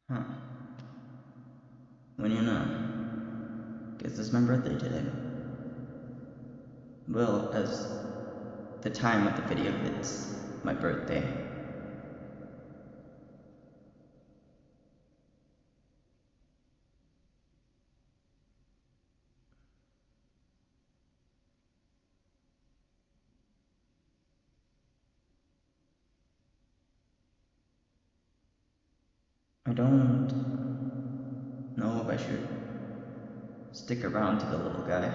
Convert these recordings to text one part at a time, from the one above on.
Huh. When you know? Guess it's my birthday today. Well, as the time of the video hits my birthday. I don't know if I should stick around to the little guy.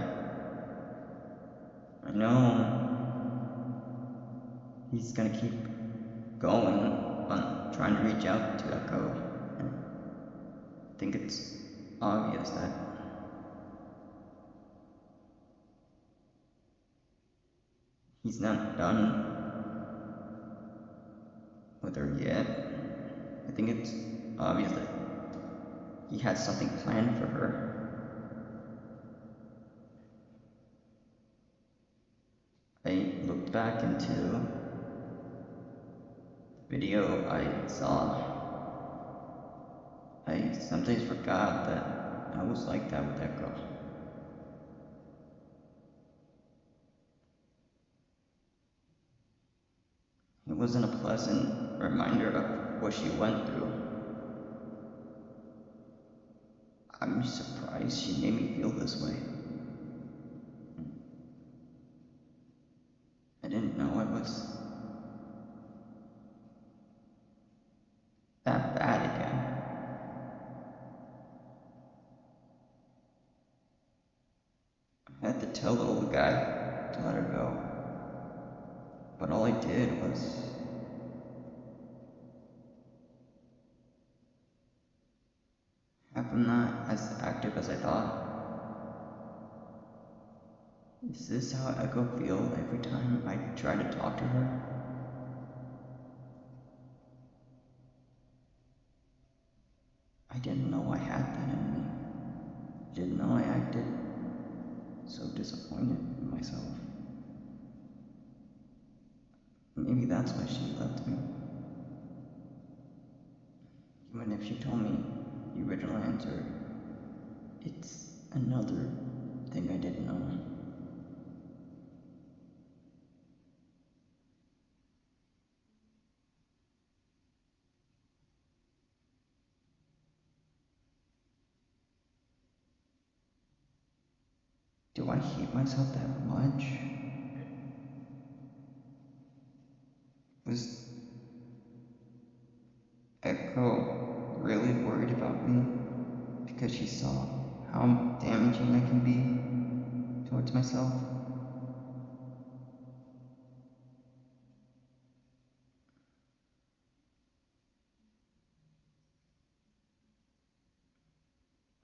I know he's gonna keep going on trying to reach out to Echo. I think it's obvious that he's not done with her yet. I think it's obvious that he has something planned for her. I looked back into the video I saw. I sometimes forgot that I was like that with that girl. It wasn't a pleasant reminder of what she went through. I'm surprised she made me feel this way. I didn't know I was that bad again. I had to tell the little guy to let her go. But all I did was have him not as active as I thought. Is this how Echo feel every time I try to talk to her? I didn't know I had that in me. I didn't know I acted so disappointed in myself. Maybe that's why she left me. Even if she told me the original answer, it's another thing I didn't know. Do I hate myself that much? Was Echo really worried about me because she saw how damaging I can be towards myself?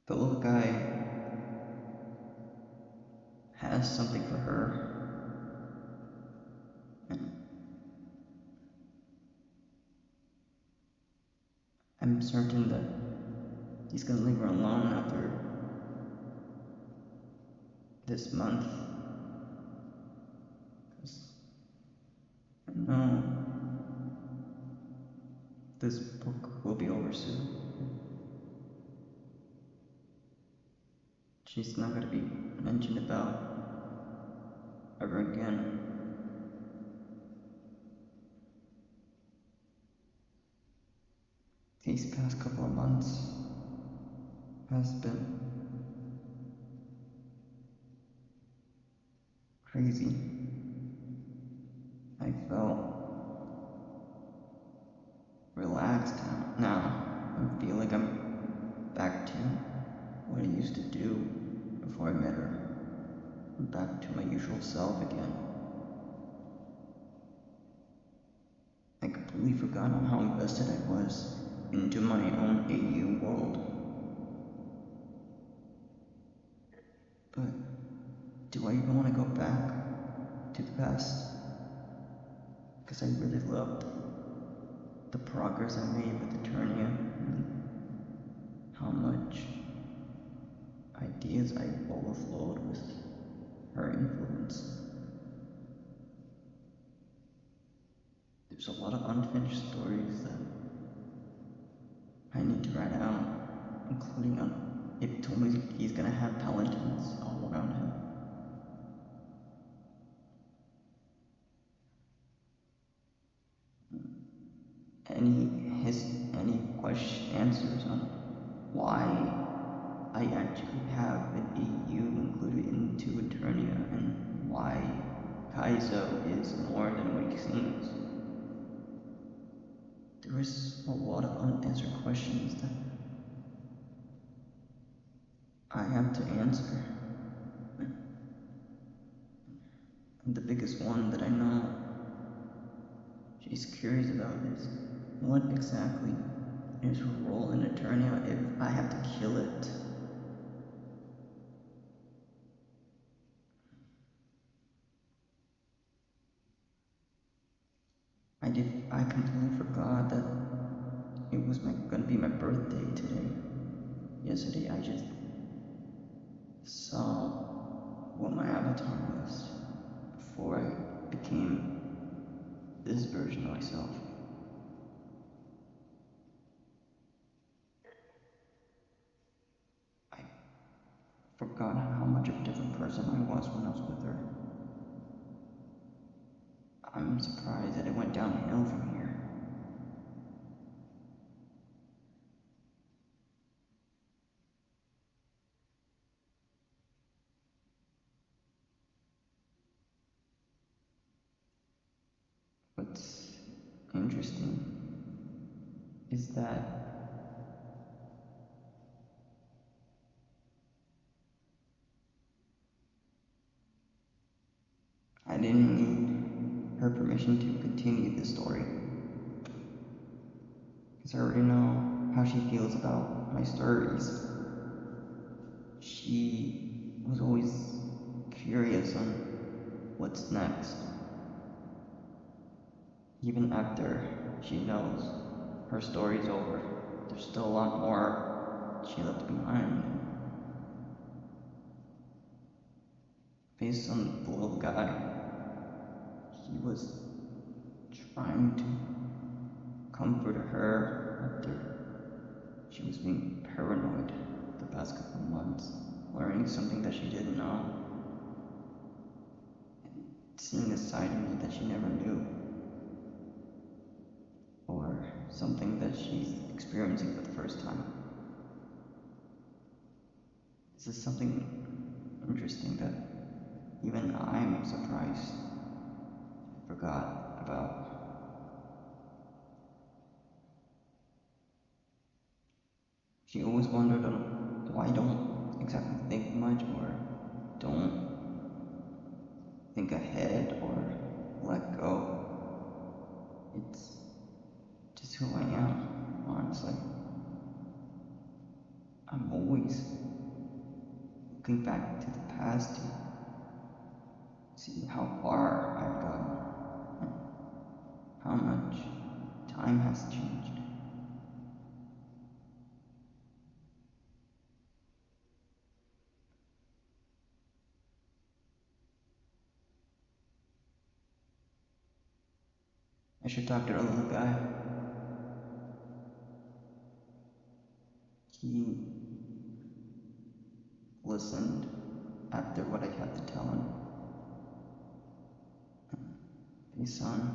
The little guy has something for her, and I'm certain that he's gonna leave her alone after this month. Because I know this book will be over soon. She's not gonna be mentioned about ever again. These past couple of months has been crazy. I felt relaxed now. I feel like I'm back to what I used to do before I met her. I'm back to my usual self again. I completely forgot how invested I was into my own AU world. But do I even want to go back to the past? Because I really loved the progress I made with Eternia and how much ideas I overflowed with her influence. There's a lot of unfinished stories that I need to right out, including on. It told me he's gonna have paladins all around him. Any answers on why I actually have an EU included into Eternia and why Kaizo is more than what he seems. There is a lot of unanswered questions that I have to answer. And the biggest one that I know she's curious about is what exactly is her role in Eternia if I have to kill it. I completely forgot that it was gonna be my birthday today. Yesterday I just saw what my avatar was before I became this version of myself. I forgot how much of a different person I was when I was with her. I'm surprised that it went downhill from here. What's interesting is that I didn't need her permission to continue the story. Because I already know how she feels about my stories. She was always curious on what's next. Even after she knows her story's over, there's still a lot more she left behind. Based on the little guy, he was trying to comfort her after she was being paranoid the past couple of months, learning something that she didn't know, and seeing a side of me that she never knew, or something that she's experiencing for the first time. This is something interesting that even I'm surprised I forgot about. She always wondered why I don't exactly think much or don't think ahead or let go. It's just who I am, honestly. I'm always looking back to the past to see how far I've gotten and how much time has changed. I should talk to the little guy. He listened after what I had to tell him. Based on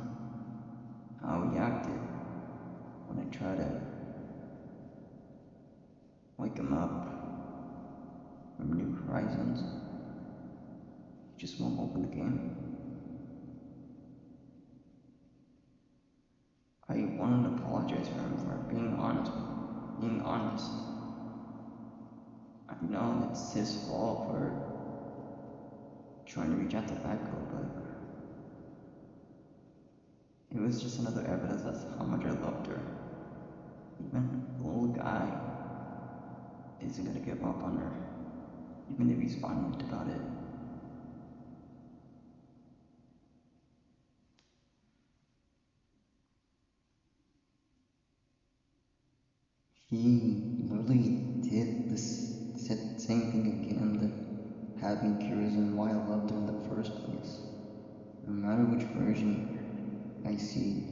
how he acted when I tried to wake him up from New Horizons, he just won't open the game. I wanted to apologize for him for being honest with me. Being honest. I know it's his fault for trying to reach out to Echo, but it was just another evidence of how much I loved her. Even the little guy isn't gonna give up on her, even if he's violent about it. He literally did this said same thing again that had me curious on why I loved her in the first place. No matter which version I see,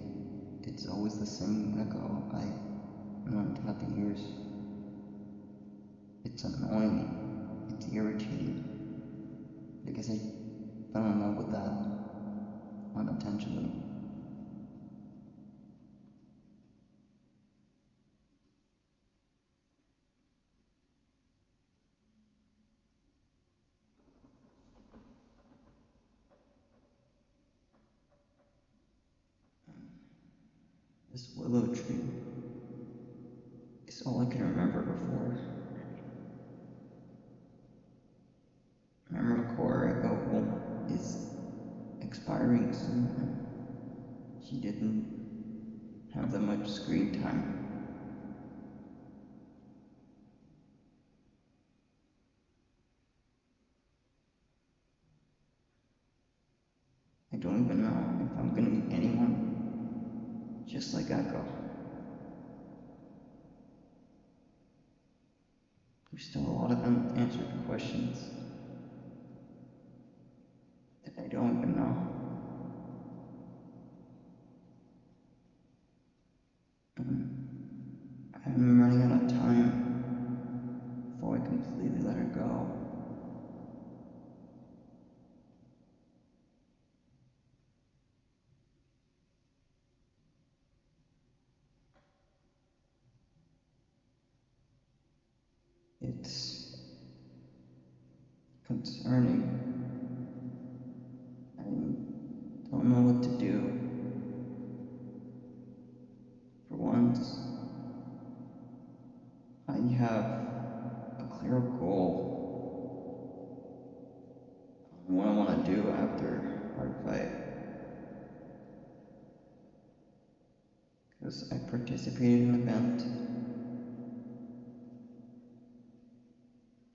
it's always the same echo. and on top of yours. It's annoying. It's irritating. Because I fell in love with that unintentionally. This willow tree is all I can remember before. Memory core available is expiring soon. She didn't have that much screen time. I don't even know if I'm gonna meet anyone just like Echo. There's still a lot of unanswered questions that I don't even know. I'm running out of time before I completely let her go. It's concerning. I don't know what to do. For once, I have a clear goal on what I want to do after our fight. Because I participated in an event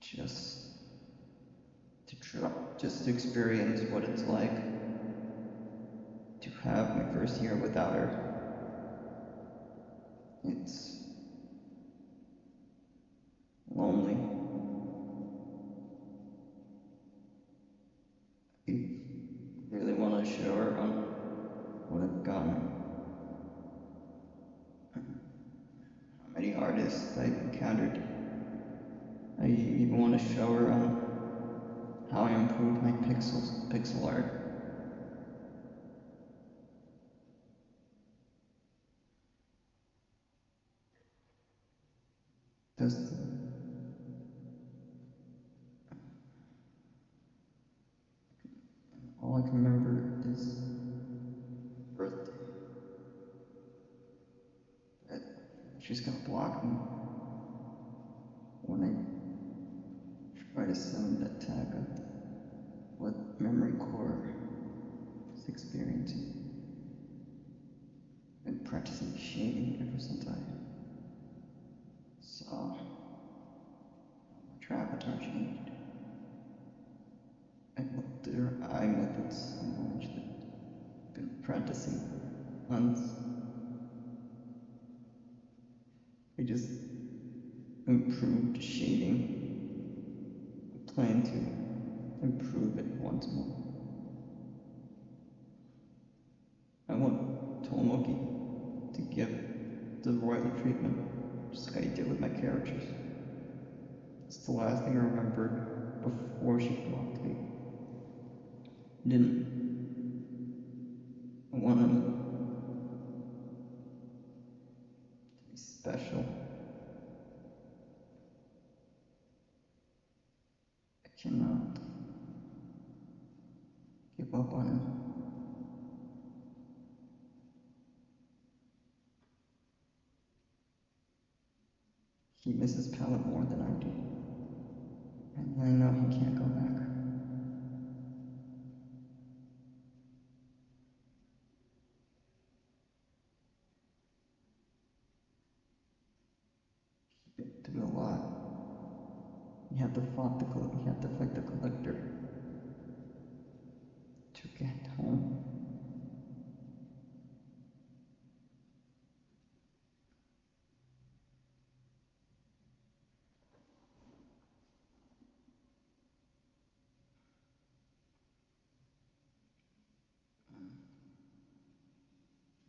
just to experience what it's like to have my first year without her. It's lonely. I really want to show her on what I've gotten. How many artists I've encountered. I even want to show her on how I improved my pixel art. Does all I can remember is birthday. But she's gonna block me when I try to send that tag of what memory core is experiencing. I've been practicing shading ever since I saw how much her avatar changed. I looked at her eye methods so much that I've been practicing months. I just improved shading. I plan to improve it once more. I want Tomoki to give the royal treatment, just like I did with my characters. It's the last thing I remembered before she blocked me. Didn't I want him to be special. I cannot give up on him. He misses Palette more than I do. And I know he can't go back. He's been through a lot. He had to fight the collector to get home.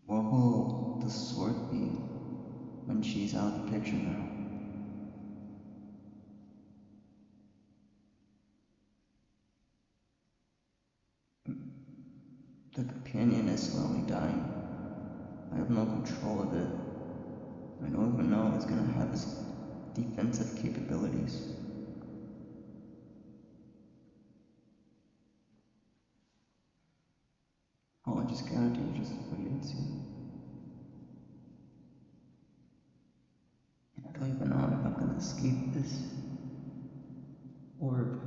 What will the sword be when she's out of the picture now. The companion is slowly dying. I have no control of it. I don't even know it's gonna have its defensive capabilities. All I just gotta do is just wait and see. And I don't even know if I'm gonna escape this orb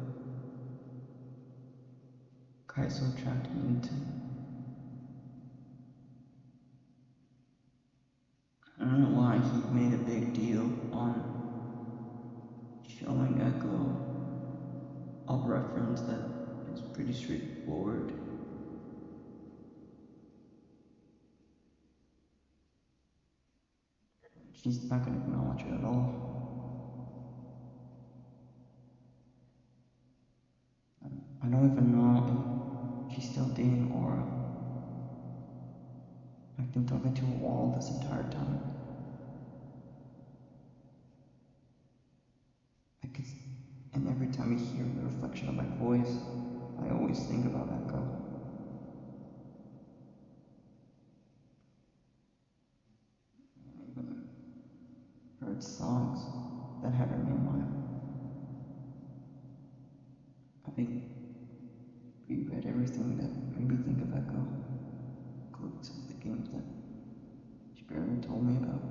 Kaiso trapped me into. I don't know why he made a big deal on showing Echo a reference that is pretty straightforward. She's not gonna acknowledge it at all. I don't even know if she's still dating Aura. I've been talking to a wall this entire time. And every time I hear the reflection of my voice, I always think about Echo. I even heard songs that had her name on it. I reread everything that made me think of Echo, including some of the games that she barely told me about.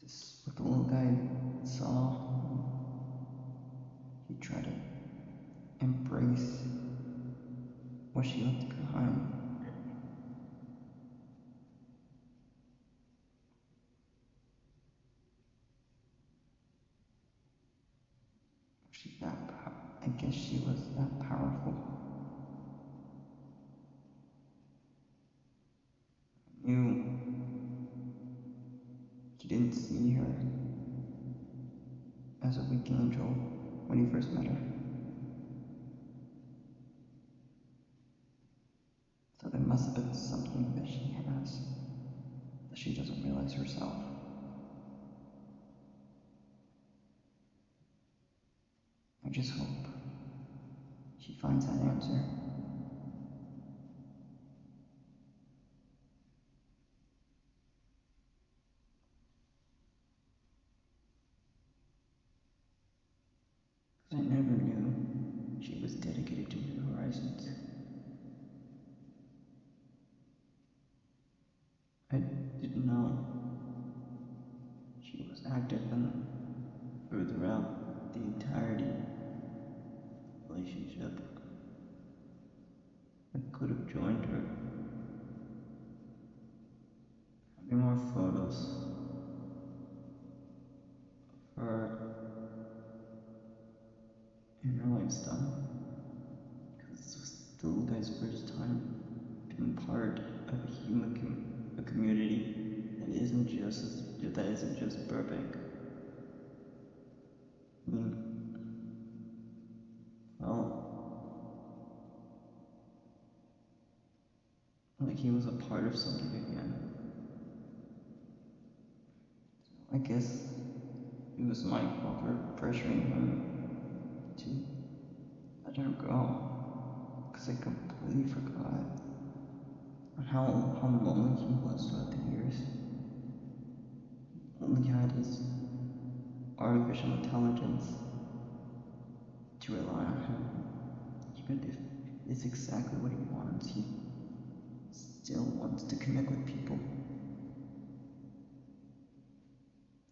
This is what the little guy saw. He tried to embrace what she left behind. I guess she was that powerful. You didn't see her as a weak angel when you first met her. So there must have been something that she has that she doesn't realize herself. I just hope she finds that answer. I never knew she was dedicated to New Horizons. I didn't know she was active and throughout the entirety of the relationship. I could have joined her. Having more photos of her in her lifestyle. Because this was the little guy's first time being part of a community that isn't just Burbank. I mean, well, like he was a part of something again. So I guess it was my fault for pressuring him to let her go, because I completely forgot on how lonely he was throughout the years. He only had his artificial intelligence to rely on him. Even if it's exactly what he wants, he still wants to connect with people.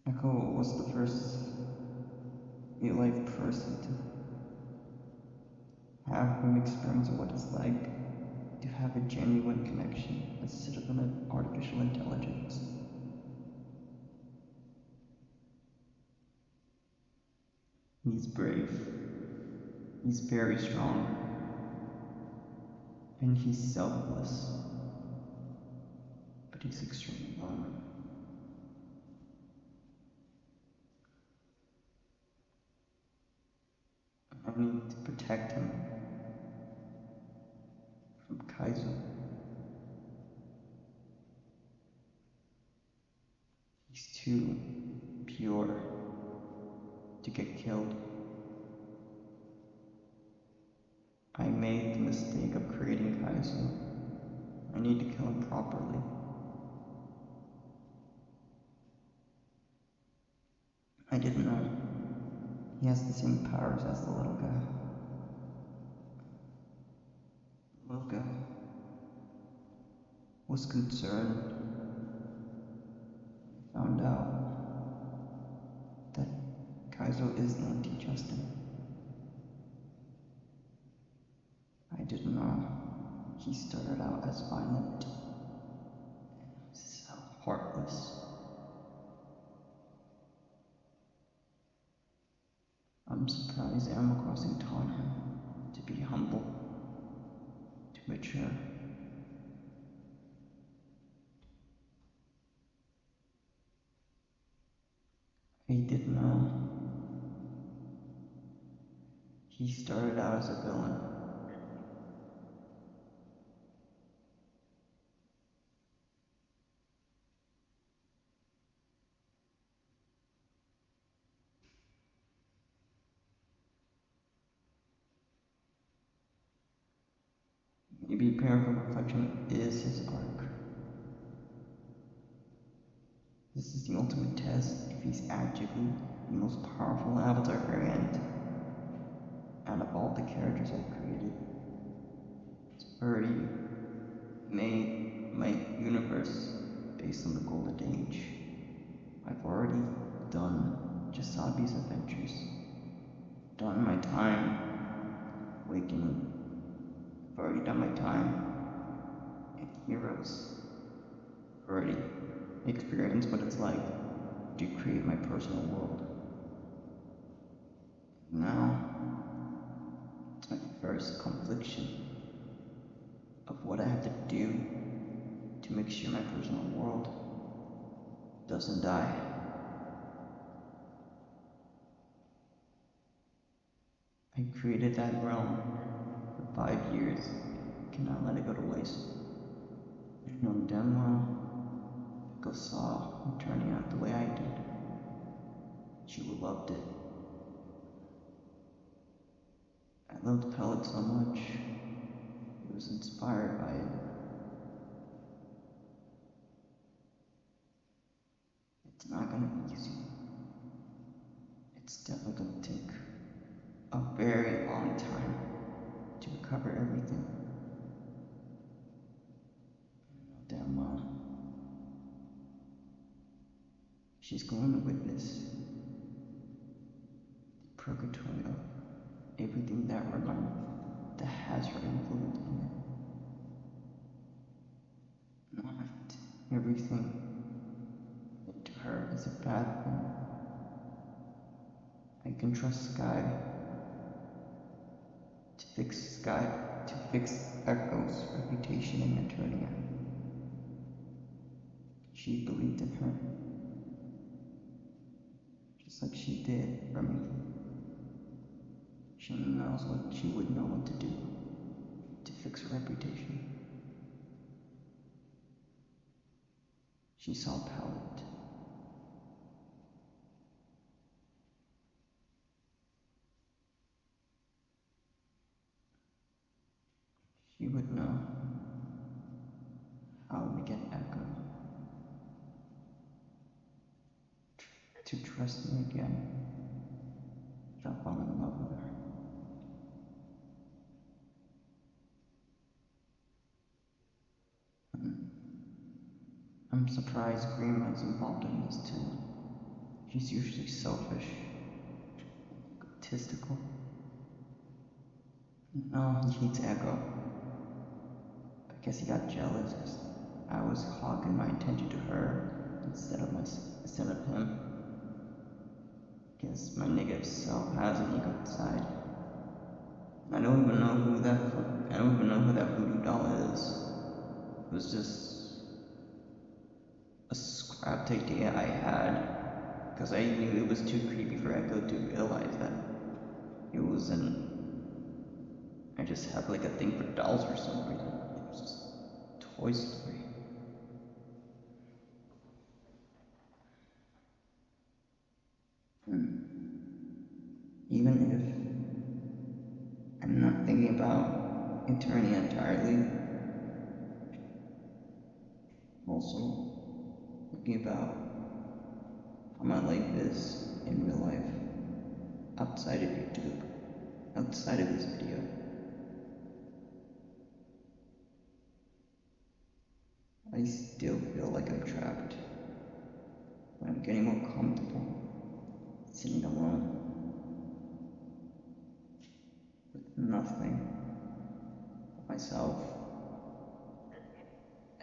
Echo was the first real-life person to have him experience what it's like to have a genuine connection instead of an artificial intelligence. He's brave. He's very strong. And he's selfless. But he's extremely lonely. I need to protect him from Kaizo. He's too pure to get killed. I made the mistake of creating Kaizo. I need to kill him properly. I didn't know he has the same powers as the little guy. The little guy was concerned. Found out that Kaizo is anti-Justin. I didn't know he started out as violent, so heartless. I'm surprised Animal Crossing taught him to be humble, to mature. I didn't know he started out as a villain. Maybe Parental Reflection is his arc. This is the ultimate test if he's actually the most powerful avatar variant out of all the characters I've created. It's already made my universe based on the Golden Age. I've already done Jasabi's adventures, done my time awakening. I've already done my time in Heroes. I've already experienced what it's like to create my personal world. Now, it's my first confliction of what I have to do to make sure my personal world doesn't die. I created that realm for 5 years. I cannot let it go to waste. I know damn well Echo saw me turning out the way I did. She would loved it. I loved Pellet so much. He was inspired by it. It's not gonna be easy. It's definitely gonna take a very long time to recover everything. I know damn well she's going to witness the purgatory of everything that has her influence in it. Not everything to her is a bad thing. I can trust Sky to fix Echo's reputation in Eternia. She believed in her, just like she did for me. She knows what she would know what to do to fix her reputation. She saw Palette. She would know how to get Echo to trust me again without falling in love with her. I'm surprised Greenman's involved in this too. He's usually selfish, egotistical. No, he hates Echo. I guess he got jealous because I was hogging my attention to her instead of him. Guess my negative self has an ego side. I don't even know who that voodoo doll is. It was just a scrapped idea I had because I knew it was too creepy for Echo to realize that it was an I just have like a thing for dolls for some reason. It was just Toy Story. Even if I'm not thinking about eternity entirely, I'm also thinking about how my life is in real life, outside of YouTube, outside of this video. I still feel like I'm trapped, but I'm getting more comfortable sitting alone with nothing but myself.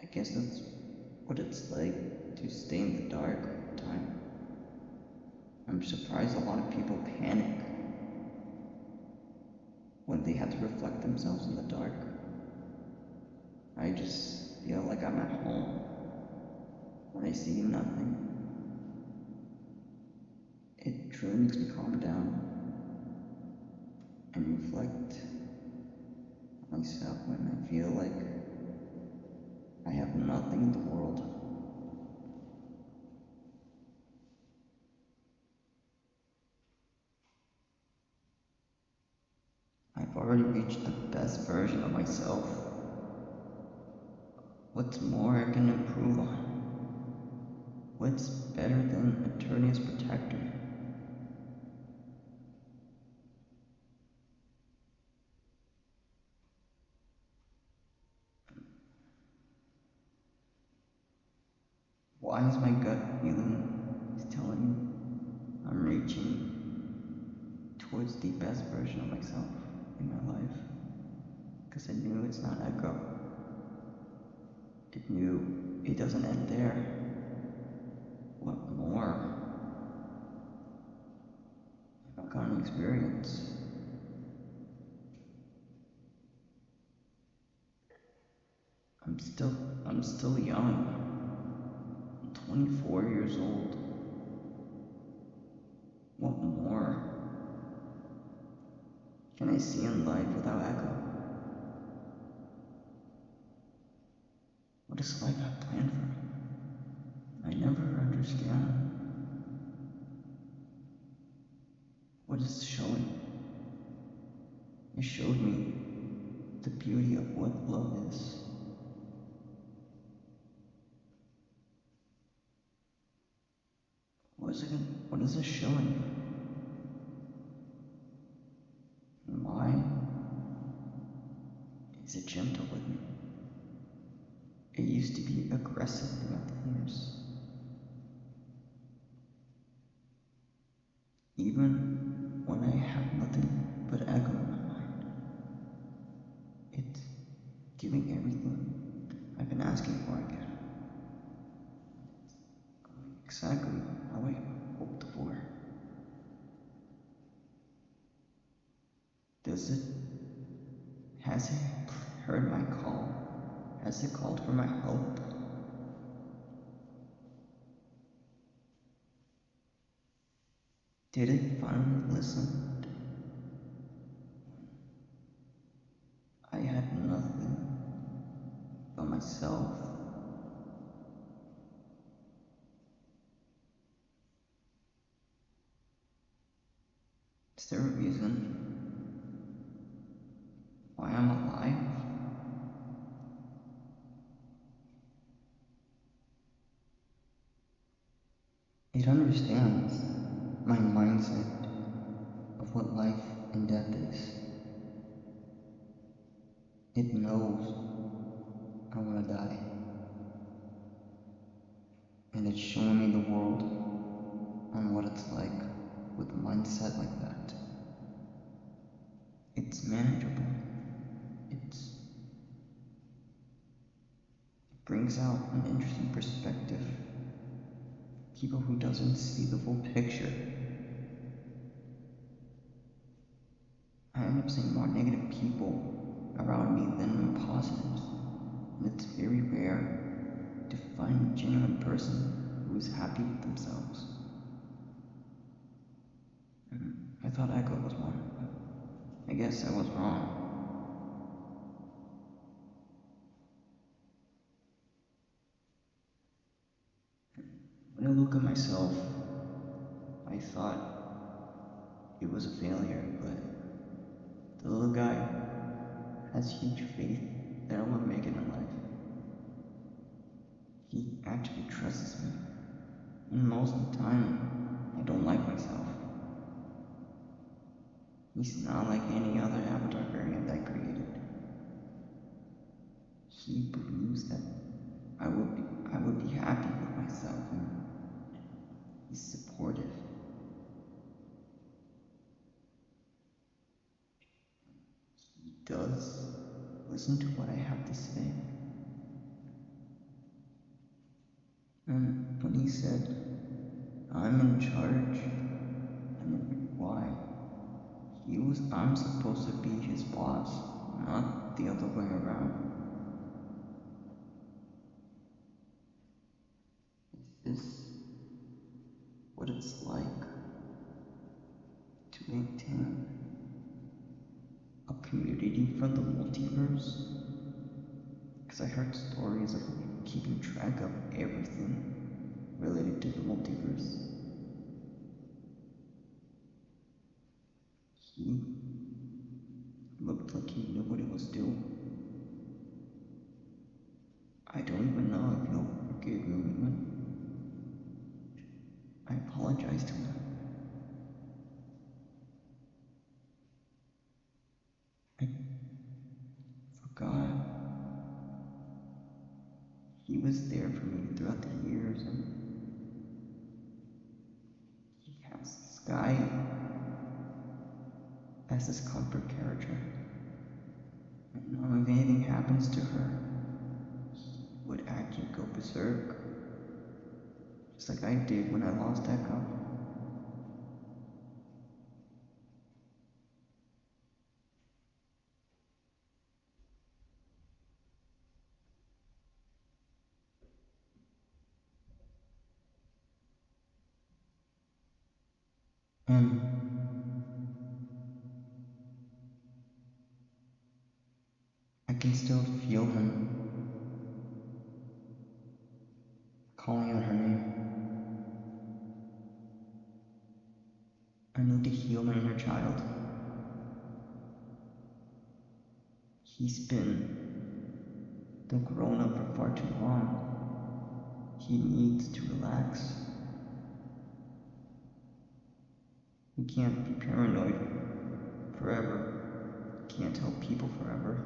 I guess that's what it's like to stay in the dark all the time. I'm surprised a lot of people panic when they have to reflect themselves in the dark. I just feel like I'm at home when I see nothing. It truly makes me calm down and reflect on myself when I feel like I have nothing in the world. I've already reached the best version of myself. What's more I can improve on? What's better than Eternia's protector? Why is my gut feeling is telling me I'm reaching towards the best version of myself in my life? Because I knew it's not Echo. It knew it doesn't end there. What more have I gonna experience? I'm still young. I'm 24 years old. What more can I see in life without Echo? What does life have planned for me? I never understand what it's showing. It showed me the beauty of what love is. What is it showing? And why is it gentle with me? It used to be aggressive throughout the years. Even when I have nothing but Echo in my mind, it's giving everything I've been asking for again. Exactly how I hoped for. Has it heard my call? Has it called for my help? Did it finally listen? I had nothing but myself. Is there a reason why I'm alive? It understands my mindset of what life and death is. It knows I want to die. And it's showing me the world on what it's like with a mindset like that. It's manageable. It brings out an interesting perspective. People who doesn't see the full picture. I end up seeing more negative people around me than positives. And it's very rare to find a genuine person who is happy with themselves. I thought Echo was one, but I guess I was wrong. I look at myself, I thought it was a failure, but the little guy has huge faith that I will make it in life. He actually trusts me, and most of the time, I don't like myself. He's not like any other avatar variant I created. He believes that I would be happy with myself, and he's supportive. He does listen to what I have to say. And when he said, I'm in charge, I wondered why. I'm supposed to be his boss, not the other way around. Is this what it's like to maintain a community from the multiverse? Because I heard stories of keeping track of everything related to the multiverse. He looked like he knew what he was doing. I don't even know if he'll forgive me when I apologize to him. I forgot he was there for me throughout the years, and he has this guy as his comfort character. And if anything happens to her, he would actually go berserk, just like I did when I lost Echo. And I can still feel him calling out her name. I need to heal my inner child. He's been the grown up for far too long. He needs to relax. He can't be paranoid forever. He can't help people forever.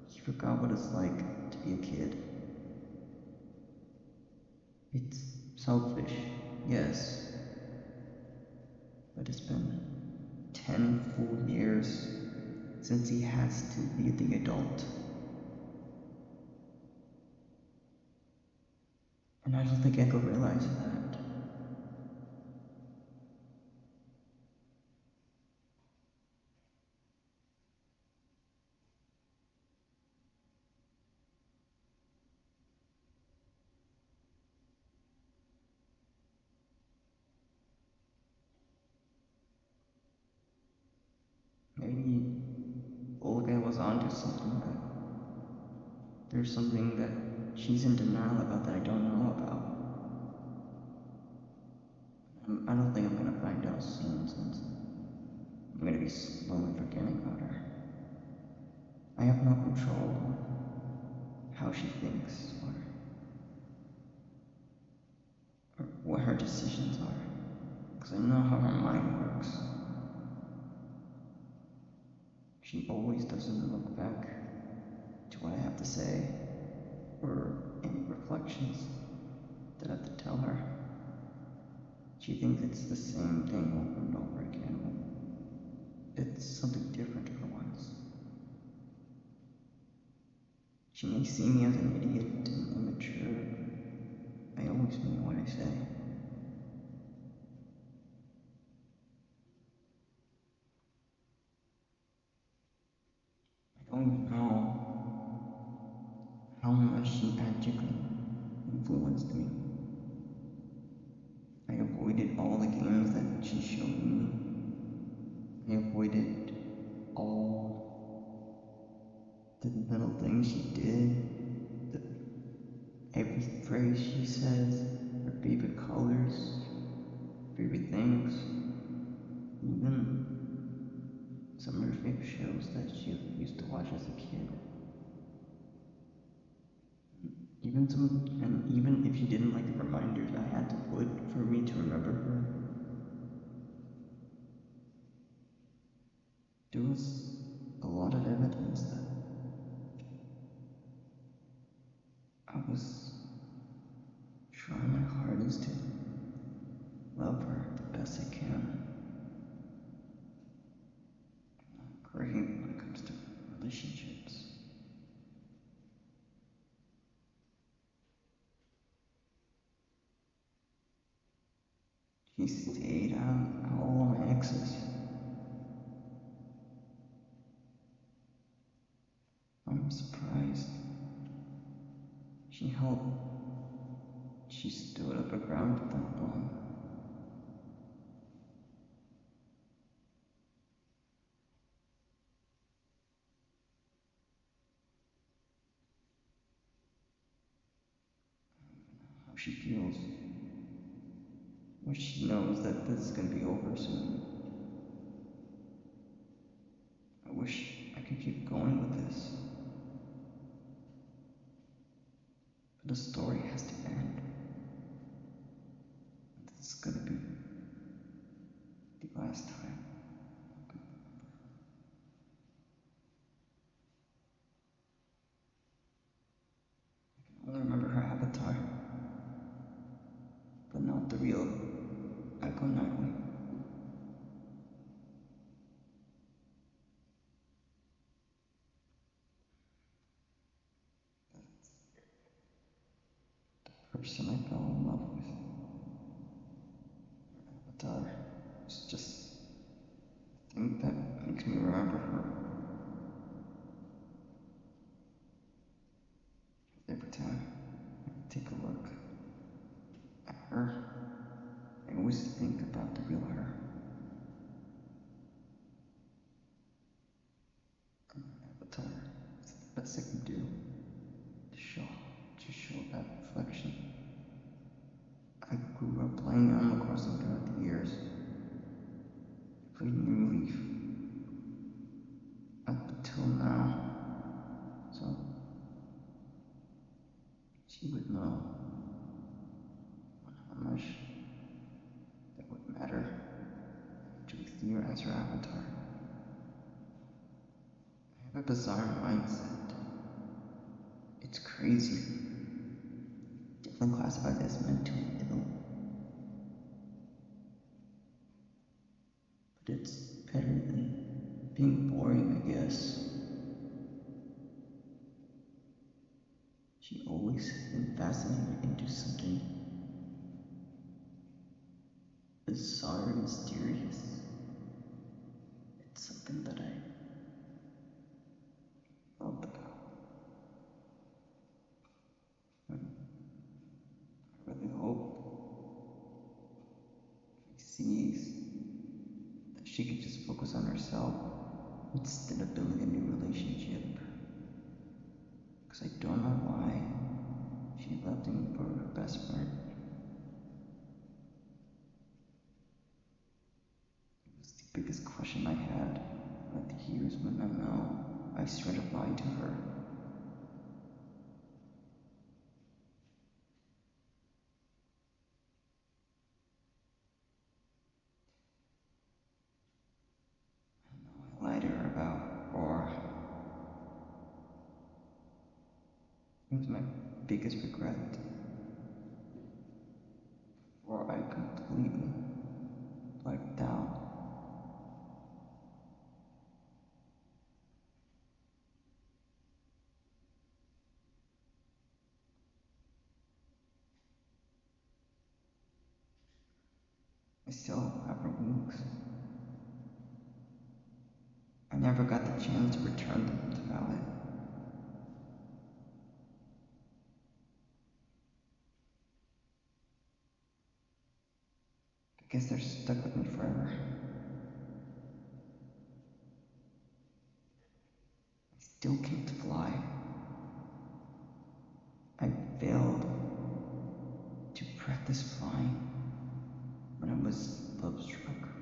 He forgot what it's like to be a kid. It's selfish, yes, but it's been 10 full years since he has to be the adult. And I don't think Echo realized that. Maybe Olga was onto something, that there's something that she's in denial about that I don't know about. I don't think I'm gonna find out soon, since I'm gonna be slowly forgetting about her. I have no control on how she thinks, or what her decisions are, because I know how her mind works. She always doesn't look back to what I have to say, or any reflections that I have to tell her. She thinks it's the same thing over and over again, when it's something different for once. She may see me as an idiot and immature, but I always mean what I say. I don't know how much she actually influenced me. I avoided all the games that she showed me. I avoided all the little things she did, much as a kid. Even if you didn't like the reminders I had to put for me to remember her, there was a lot of evidence that I was trying my hardest to love her the best I can. I'm not great when it comes to relationships. She stayed on all my exes. I'm surprised. She held, she stood up her ground for that long. How she feels. Wish she knows that this is gonna be over soon. I wish I could keep going with this. But the story has to end. This is gonna be the last time. I only remember her avatar, but not the real Echo Nightwing. The person I fell in love with. Her avatar is just the thing that makes me remember her. Every time I take a look at her, I always think about the real her. And my avatar is the best I can do to show that reflection. I grew up playing Animal Crossing throughout the years. I played New Leaf up until now, so she would know how much that would matter to you as her avatar. I have a bizarre mindset. It's crazy. Definitely classified as mentally ill. But it's better than being boring, I guess. She always has been fascinated into something bizarre and mysterious. It's something that I loved about. I really hope she sees that she can just focus on herself instead of building a new relationship. Because I don't know why she left him for her best friend. It was the biggest question I had throughout the years when I know I straight up lied to her. I lied to her about Roar. It was my biggest regret. Or I completely blacked out. I still have her wings. I never got the chance to return them to Violet. I guess they're stuck with me forever. I still can't fly. I failed to practice flying when I was love struck. I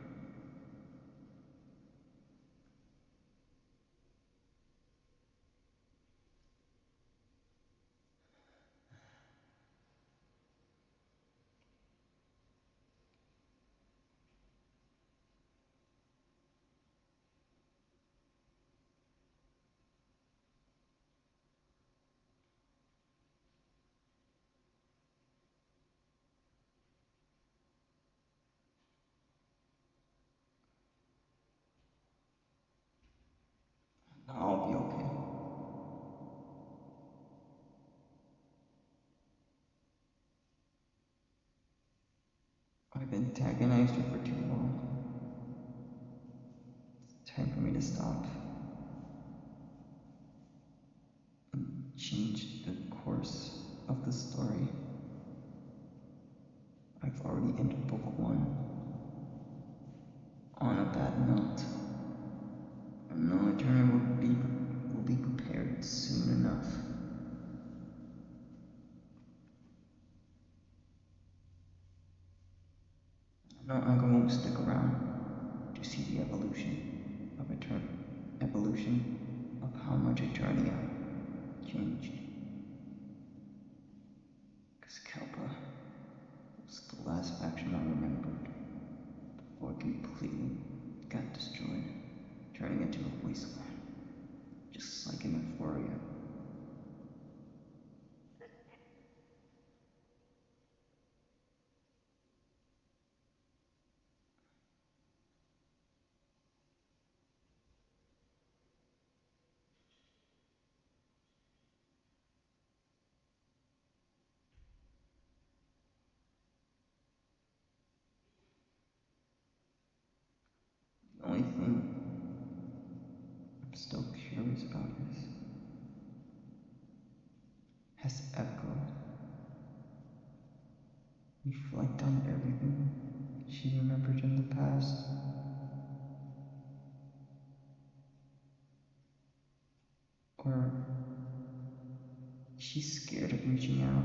antagonized her for too long. It's time for me to stop and change the course of the story. I've already ended book 1 on a bad note. And no attorney will be prepared soon enough. No uncle won't stick around to see the evolution of how much Eternia changed. Because Kelpa was the last faction I remembered before it completely got destroyed, turning into a wasteland, just like in Euphoria. The only thing I'm still curious about is, has Echo reflect on everything she remembered in the past? Or is she scared of reaching out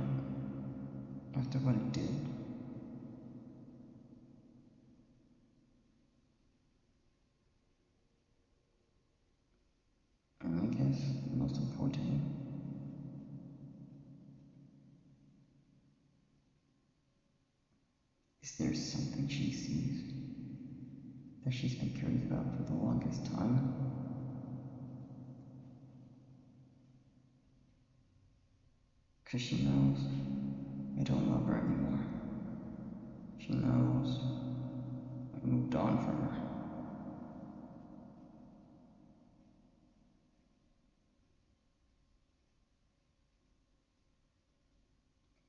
after what it did? And I guess, most importantly, is there something she sees that she's been curious about for the longest time? Because she knows I don't love her anymore. She knows I moved on from her.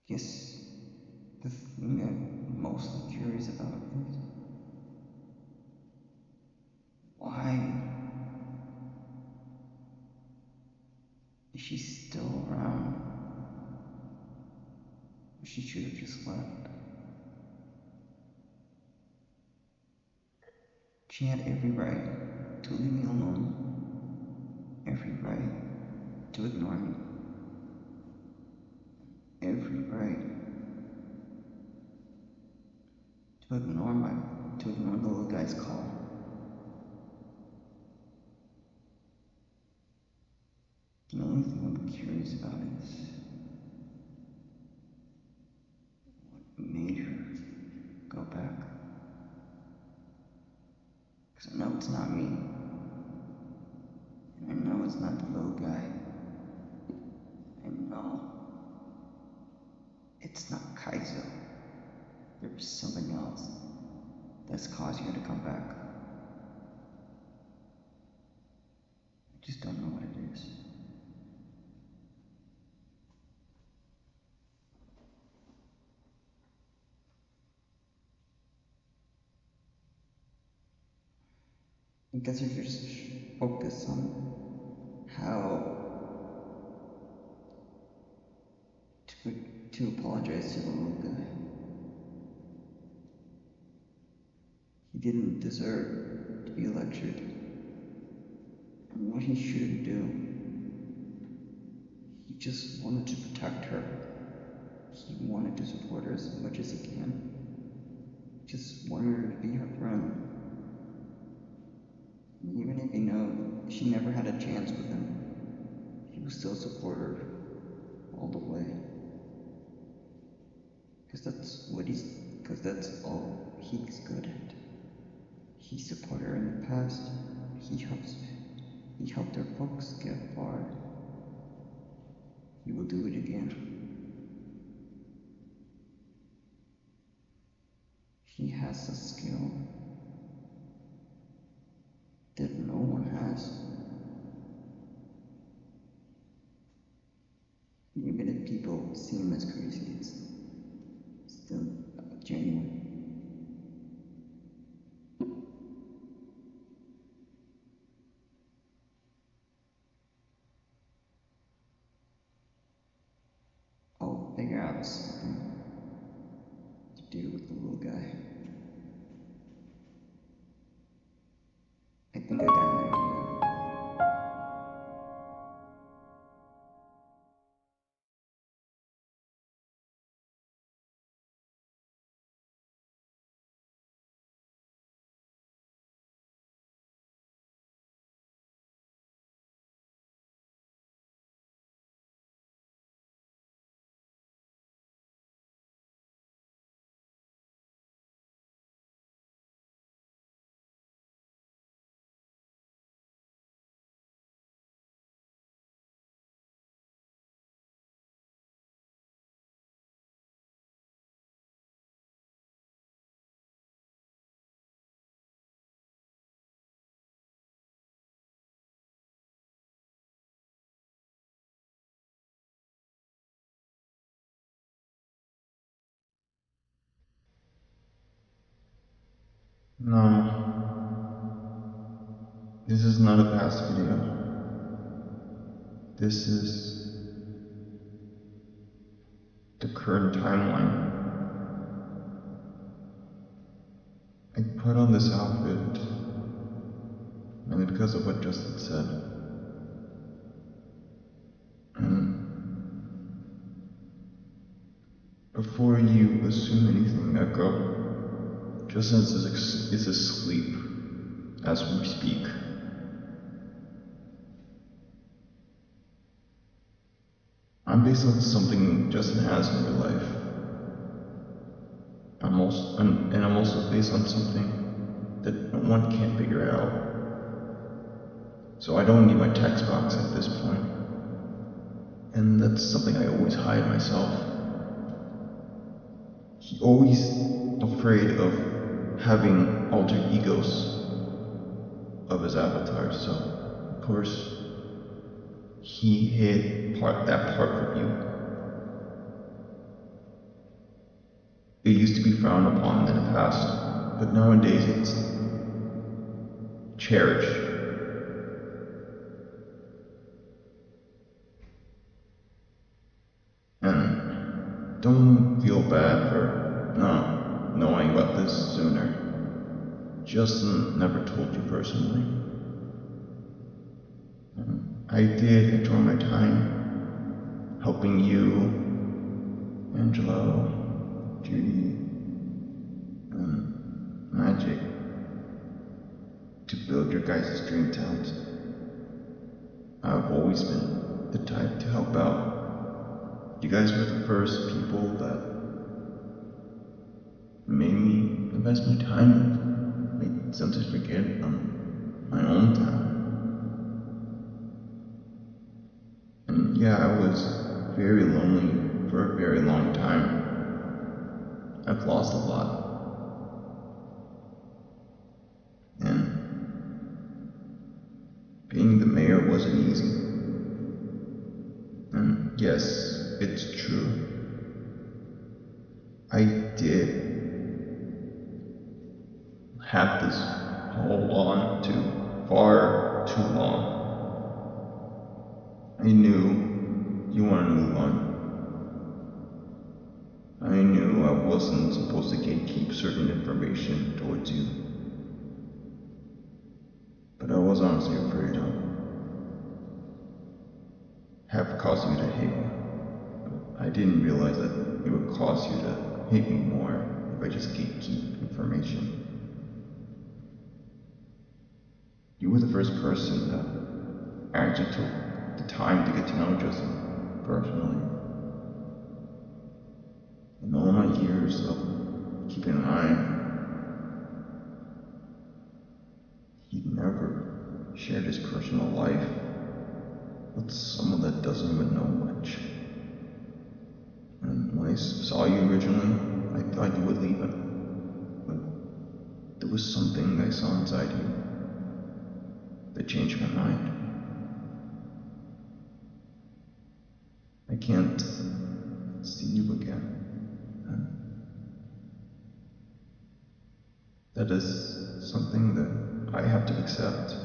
Guess the thing I'm mostly curious about is, why is she still around? She should have just left. She had every right to leave me alone, every right to ignore me, every right to ignore the little guy's call. The only thing I'm curious about is, what made her go back? Because I know it's not me, and I know it's not the little guy. I know it's not Kaizo. There's something else that's causing her to come back. I just don't know what it is. I guess if you just focus on how to apologize to the little guy. He didn't deserve to be lectured. And what he shouldn't do. He just wanted to protect her. He wanted to support her as much as he can. He just wanted her to be her friend. And even if he knew she never had a chance with him, he would still support her all the way. Because that's all he's good at. He supported her in the past. He helped her folks get far. He will do it again. He has a skill that no one has. Even if people see him as crazy, it's still genuine. have something to do with the little guy. I think I got an idea. No, this is not a past video. This is the current timeline. I put on this outfit mainly because of what Justin said. And before you assume anything, Echo, Justin is asleep as we speak. I'm based on something Justin has in real life. I'm also based on something that no one can figure out. So I don't need my text box at this point. And that's something I always hide myself. He always afraid of having alter egos of his avatar, so of course he hid that part from you. It used to be frowned upon in the past, but nowadays it's cherished. And don't feel bad for not knowing about this sooner. Justin never told you personally. I did enjoy my time helping you, Angelo, Judy, and Magic to build your guys' dream towns. I've always been the type to help out. You guys were the first people that made me invest my time, made something to forget on my own town. And yeah, I was very lonely for a very long time. I've lost a lot. And being the mayor wasn't easy. And yes, it's true. I did have this hold on to far too long. I knew you wanted to move on. I knew I wasn't supposed to gatekeep certain information towards you. But I was honestly afraid of have caused you to hate me. But I didn't realize that it would cause you to hate me more if I just gatekeep information. You were the first person that actually took the time to get to know Justin personally. In all my years of keeping an eye on him, he never shared his personal life with someone that doesn't even know much. And when I saw you originally, I thought you would leave him. But there was something I saw inside you that changed my mind. I can't see you again. And that is something that I have to accept.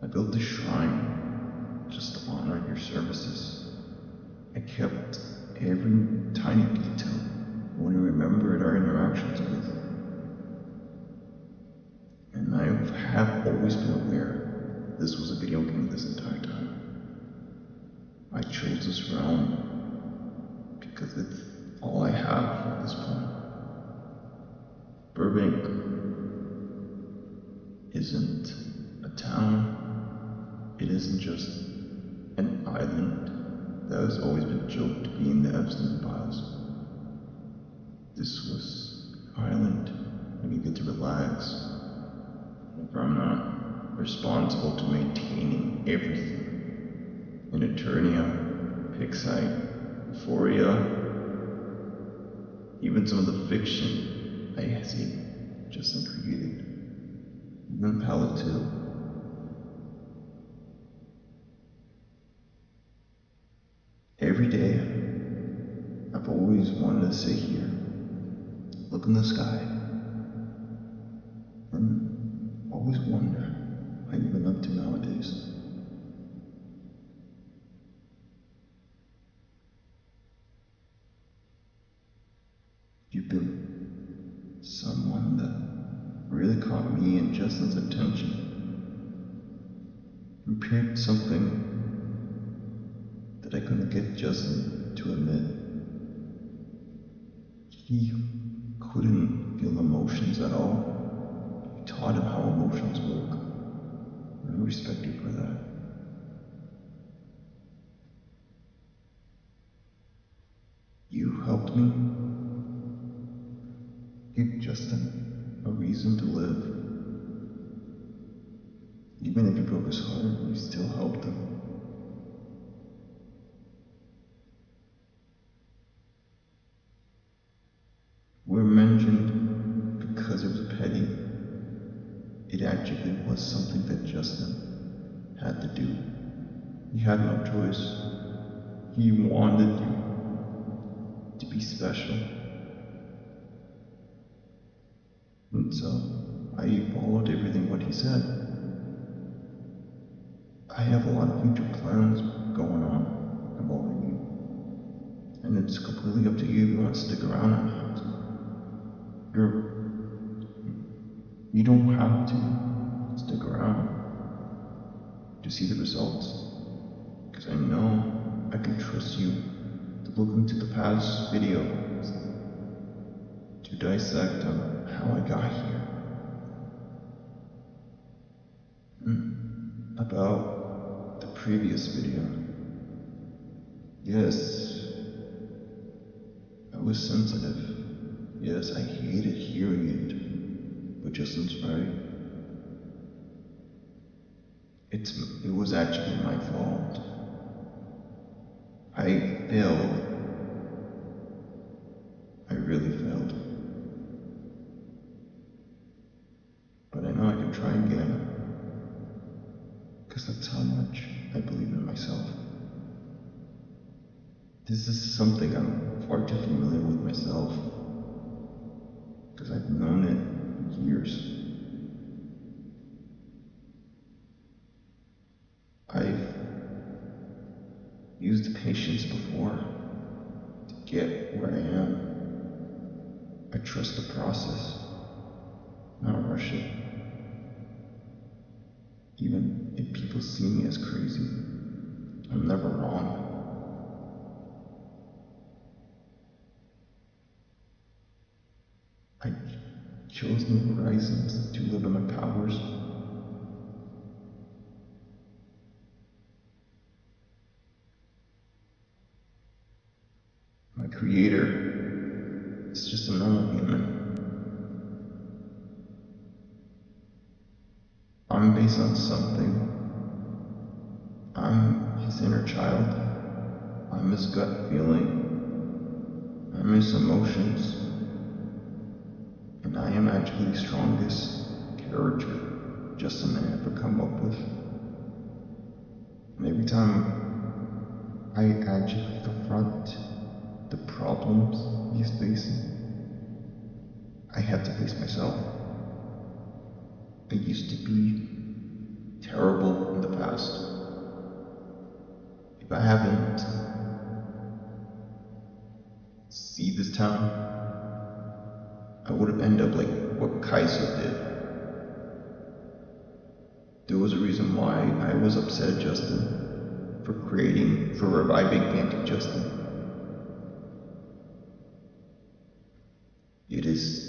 I built a shrine just to honor your services. I kept every tiny detail. I want to remember our interactions with. And I have always been aware this was a video game this entire time. I chose this realm because it's all I have at this point. Burbank isn't a town. It isn't just an island that has always been joked to be in the Epstein files. This was an island where you get to relax. Whenever I'm not responsible to maintaining everything. In Eternia, Pixite, Euphoria, even some of the fiction I see Justin created. Even Palette too. Every day, I've always wanted to sit here, look in the sky, and always wonder how you've been up to nowadays. You've been someone that really caught me and Justin's attention. You picked something that I couldn't get Justin to admit. He couldn't feel emotions at all. You taught him how emotions work. And I respect you for that. You helped me give Justin a reason to live. Even if he broke his heart, you still helped him. We're mentioned because it was petty. It actually was something that Justin had to do. He had no choice. He wanted you to be special. And so, I followed everything what he said. I have a lot of future plans going on involving you. And it's completely up to you if you want to stick around or not. You don't have to stick around to see the results. Because I know I can trust you to look into the past videos, to dissect on how I got here. About the previous video. Yes, I was sensitive. Yes, I hated hearing it, but Justin's right. It was actually my fault. I failed. I really failed. But I know I can try again. Because that's how much I believe in myself. This is something I'm far too familiar with myself. Because I've known it for years. I've used patience before to get where I am. I trust the process, not rush it. Even if people see me as crazy, I'm never wrong. I chose new horizons to live in my powers. My creator is just a normal human. I'm based on something. I'm his inner child. I'm his gut feeling. I'm his emotions. And I am actually the strongest character Justin may ever come up with. And every time I actually confront the problems he's facing, I have to face myself. I used to be terrible in the past. If I haven't see this town, I would have ended up like what Kaiser did. There was a reason why I was upset at Justin for reviving anti-Justin. It is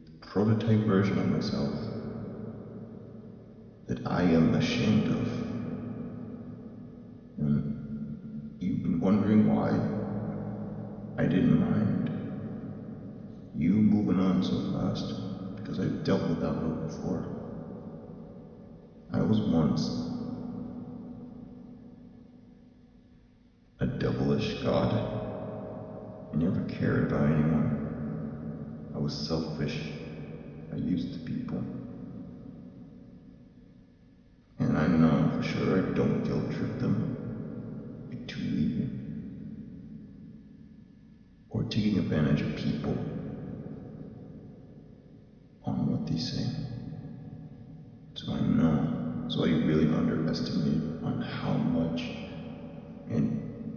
the prototype version of myself that I am ashamed of. And you've been wondering why I didn't mind you moving on so fast, because I've dealt with that road before. I was once a devilish god. I never cared about anyone. I was selfish. I used the people. And I know for sure I don't guilt trip them, be too eager, or taking advantage of people on what they say. So I know. So I really underestimated on how much and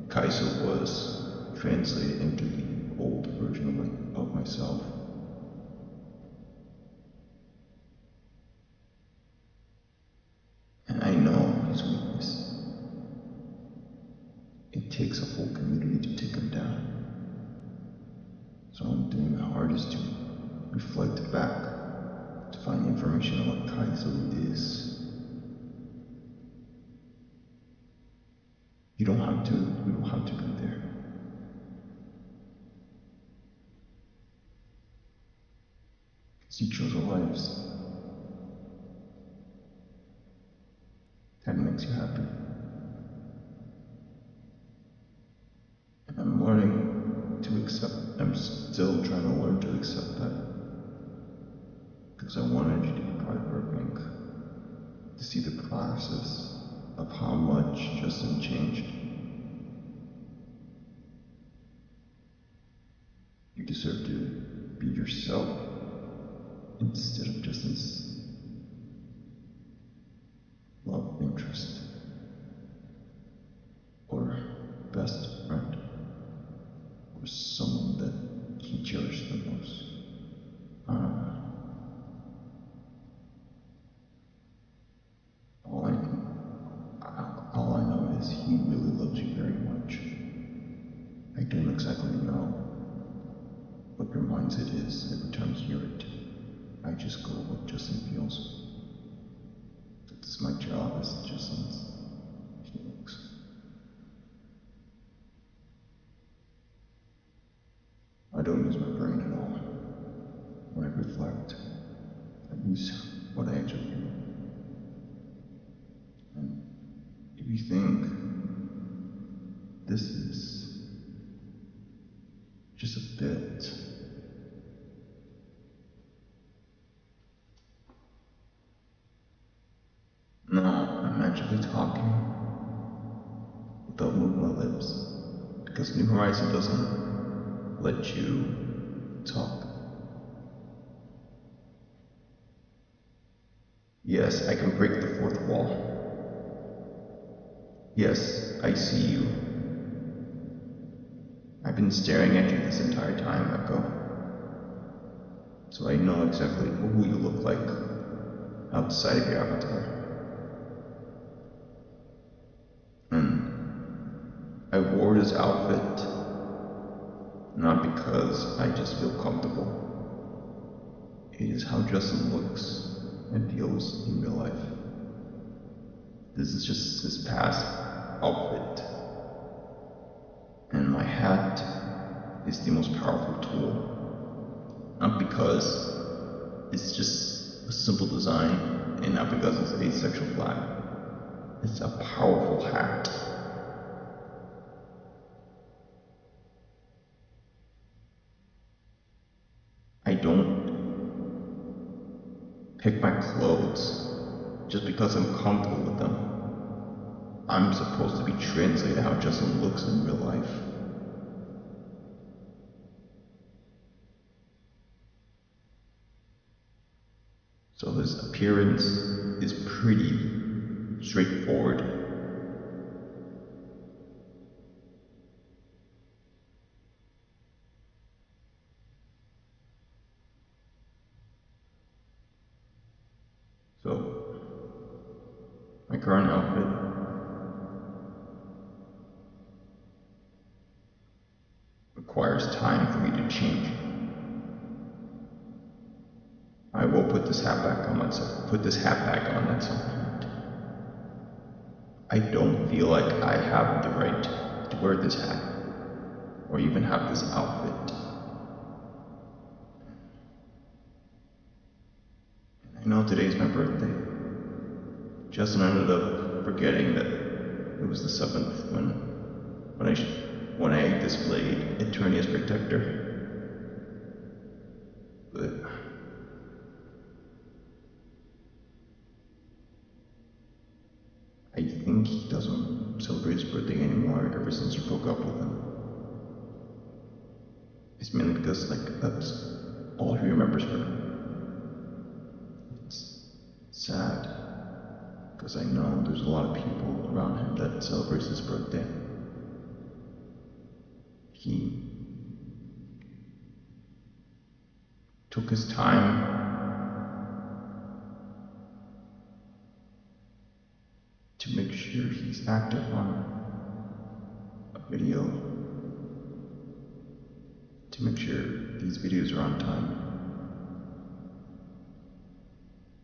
Kaiser was translated into the old version of myself. And I know his weakness. It takes a whole community to take him down. So I'm doing my hardest to reflect back, to find information on what Kaiser is. You don't have to be there. Because you chose our lives. That makes you happy. And I'm still trying to learn to accept that. Because I wanted you to be part of Burbank. To see the process of how much Justin changed. You deserve to be yourself instead of Justin's love interest or best friend or someone that he cherished the most. All I know is he really loves you very much. I don't exactly know what your mindset is every time I hear it. I just go what Justin feels. That's my job as Justin's feelings. I don't use my brain at all. When I reflect, I use what I actually do. And if you think this is just a bit, no, I'm actually talking without moving my lips. Because New Horizon doesn't let you talk. Yes, I can break the fourth wall. Yes, I see you. I've been staring at you this entire time, Echo. So I know exactly who you look like outside of your avatar. And I wore this outfit not because I just feel comfortable. It is how Justin looks and feels in real life. This is just his past outfit. And my hat is the most powerful tool. Not because it's just a simple design and not because it's a sexual flag. It's a powerful hat. I don't pick my clothes just because I'm comfortable with them. I'm supposed to be translated how Justin looks in real life. So his appearance is pretty straightforward. current outfit requires time for me to change. I will put this hat back on at some point. I don't feel like I have the right to wear this hat, or even have this outfit. I know today's my birthday. Justin ended up forgetting that it was the 7th when I displayed Eternia's Protector. But I think he doesn't celebrate his birthday anymore ever since you broke up with him. It's mainly because that's all he remembers from him. It's sad, because I know there's a lot of people around him that celebrates his birthday. He took his time to make sure he's active on a video, to make sure these videos are on time.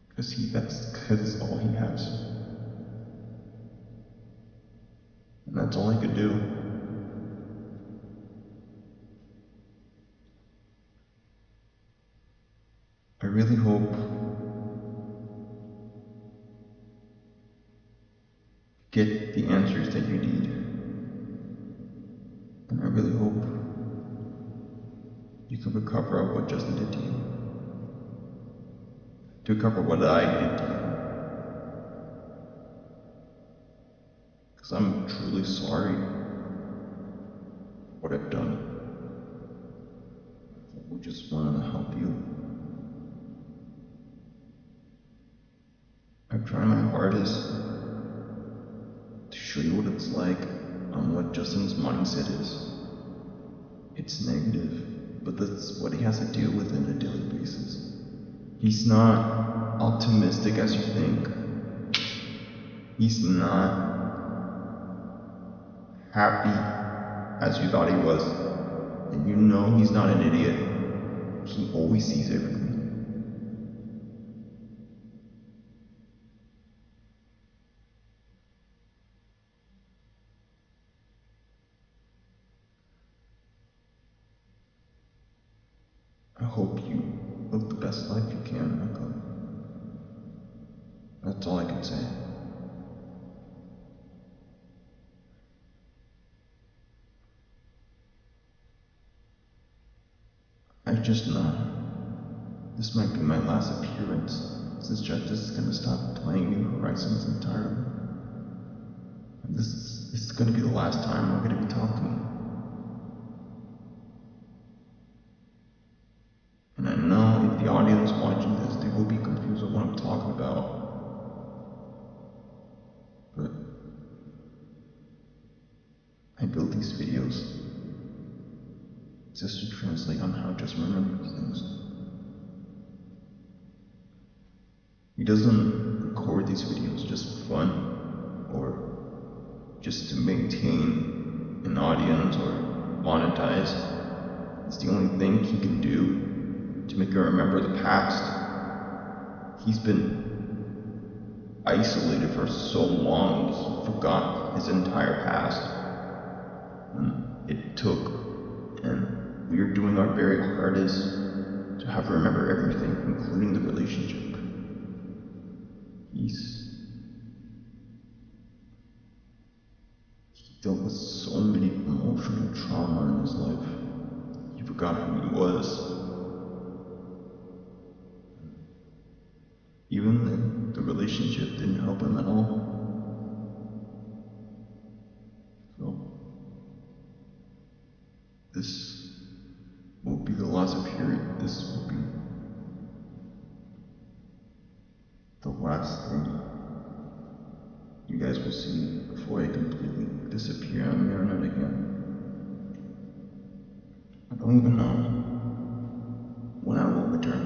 Because all he has. And that's all he could do. I really hope you get the answers that you need. And I really hope you can recover of what Justin did to you. To recover what I did to you. Because I'm truly sorry for what I've done. We just wanted to help you. I've tried my hardest to show you what it's like on what Justin's mindset is. It's negative, but that's what he has to deal with on a daily basis. He's not optimistic as you think. He's not happy as you thought he was. And you know he's not an idiot. He always sees everything. I hope you live the best life you can, Michael. That's all I can say. I just know this might be my last appearance, since Justice is gonna stop playing New Horizons entirely. And this is gonna be the last time we're gonna be talking. And I know if the audience watching this, they will be confused on what I'm talking about. But I build these videos just to translate on how Justin remembers things. He doesn't record these videos just for fun, or just to maintain an audience or monetize. It's the only thing he can do to make her remember the past. He's been isolated for so long, he forgot his entire past. And it took, and we are doing our very hardest to have her remember everything, including the relationship. He dealt with so many emotional trauma in his life. He forgot who he was. Even then, the relationship didn't help him at all. So, this will be the last period. This will be the last thing you guys will see before I completely disappear on the internet again. I don't even know when I will return,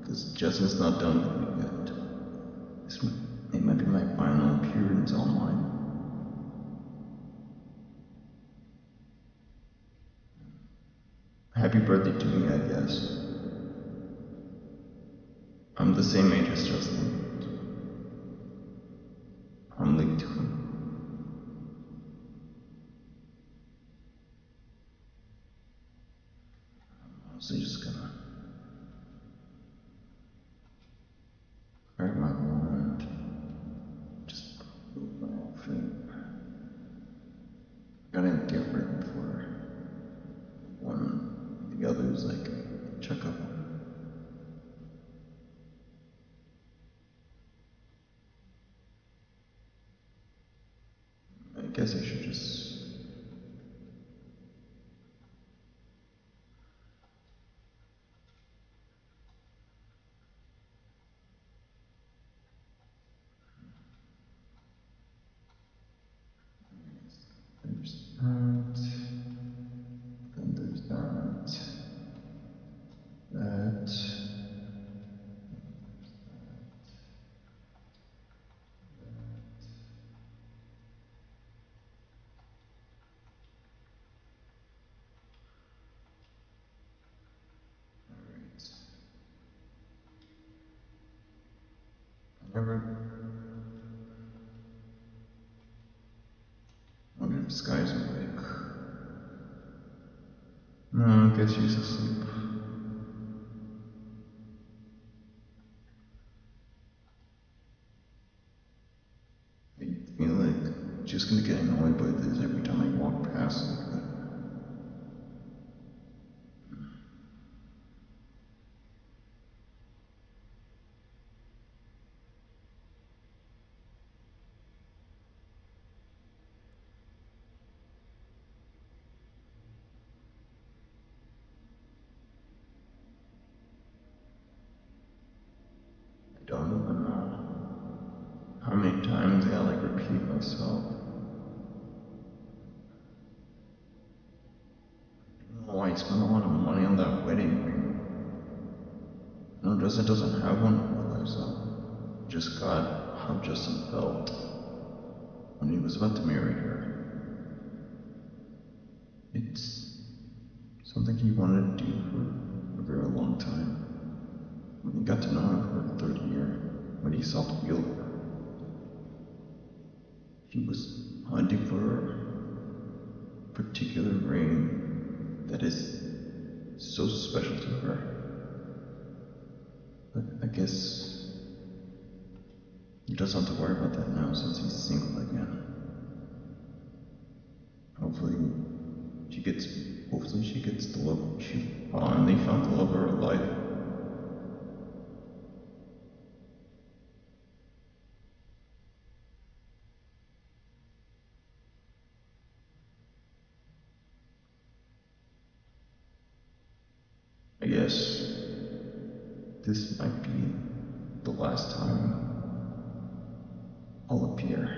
because Justin's not done with me yet. It might be my it's all mine. Happy birthday to me, I guess. I'm the same age as Justin. I'm late to him. I'm honestly just gonna grab my wand, just move my outfit. I gotta get ready for when the others like check up on me. I guess I should just. There's that. Then there's that. That. Alright. I never. Wonder if Sky's awake. No, I guess she's asleep. I feel like she's gonna get annoyed by this every time I walk past like that. I don't even know how many times I gotta like repeat myself. I don't know why I spent a lot of money on that wedding ring. No, Justin doesn't have one in real life, so just got how Justin felt when he was about to marry her. It's something he wanted to do for a very long time. When he got to know her for the third year, when he saw the real her, he was hunting for a particular ring that is so special to her. But I guess he doesn't have to worry about that now since he's single again. Hopefully she gets hopefully she gets the love she finally found the love of her life. I guess this might be the last time I'll appear.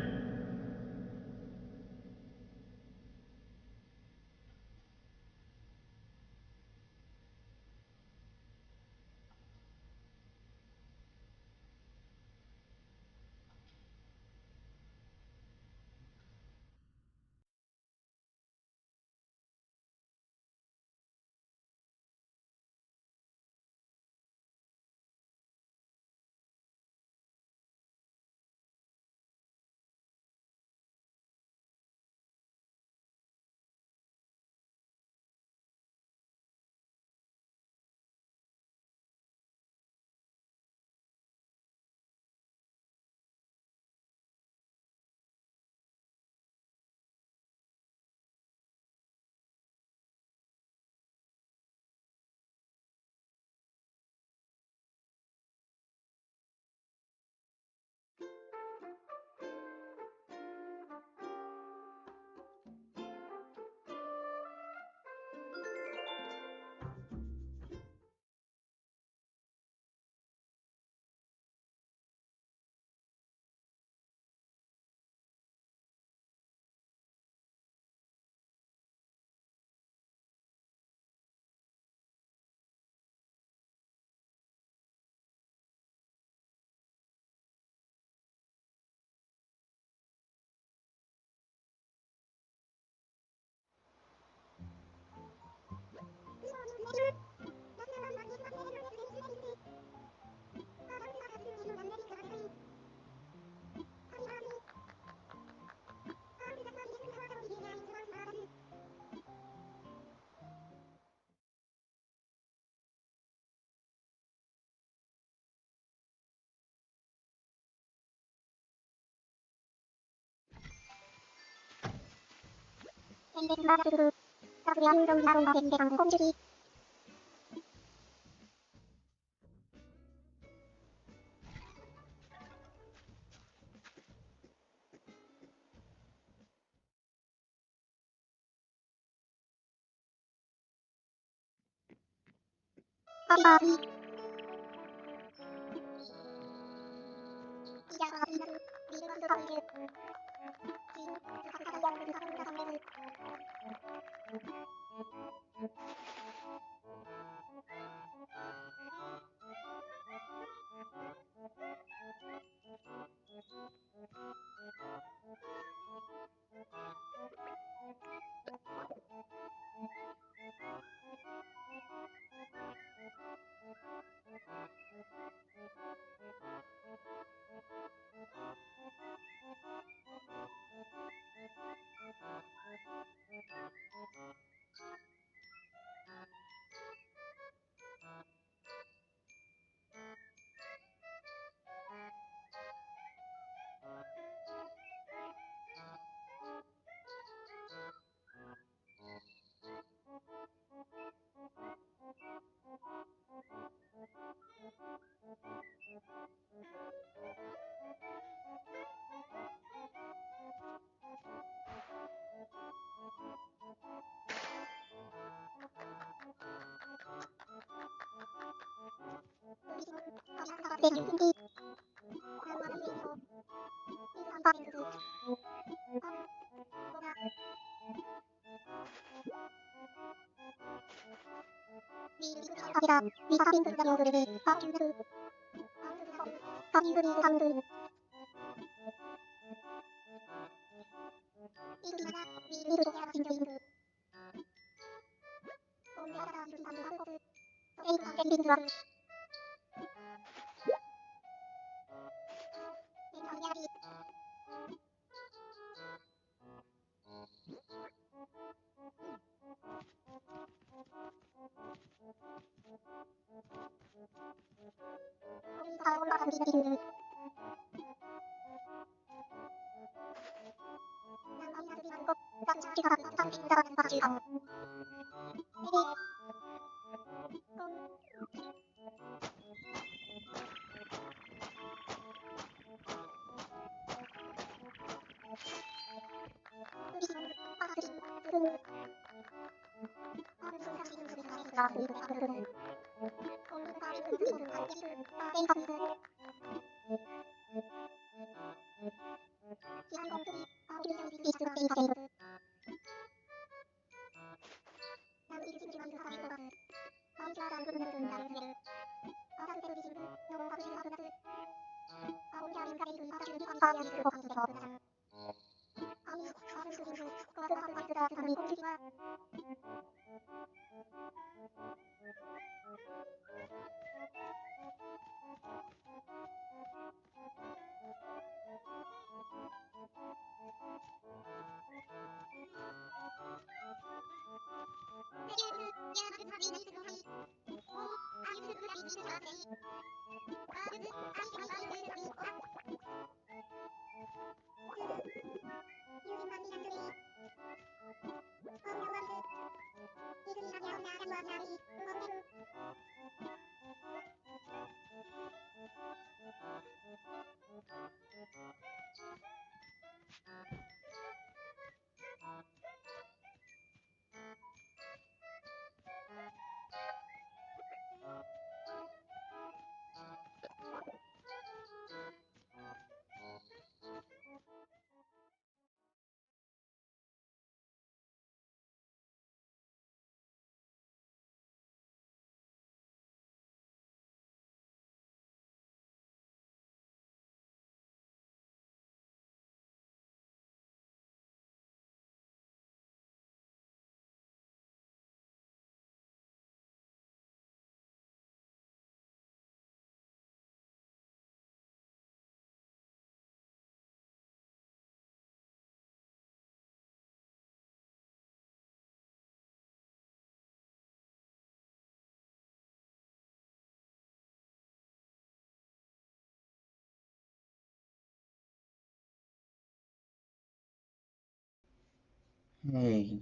Hey,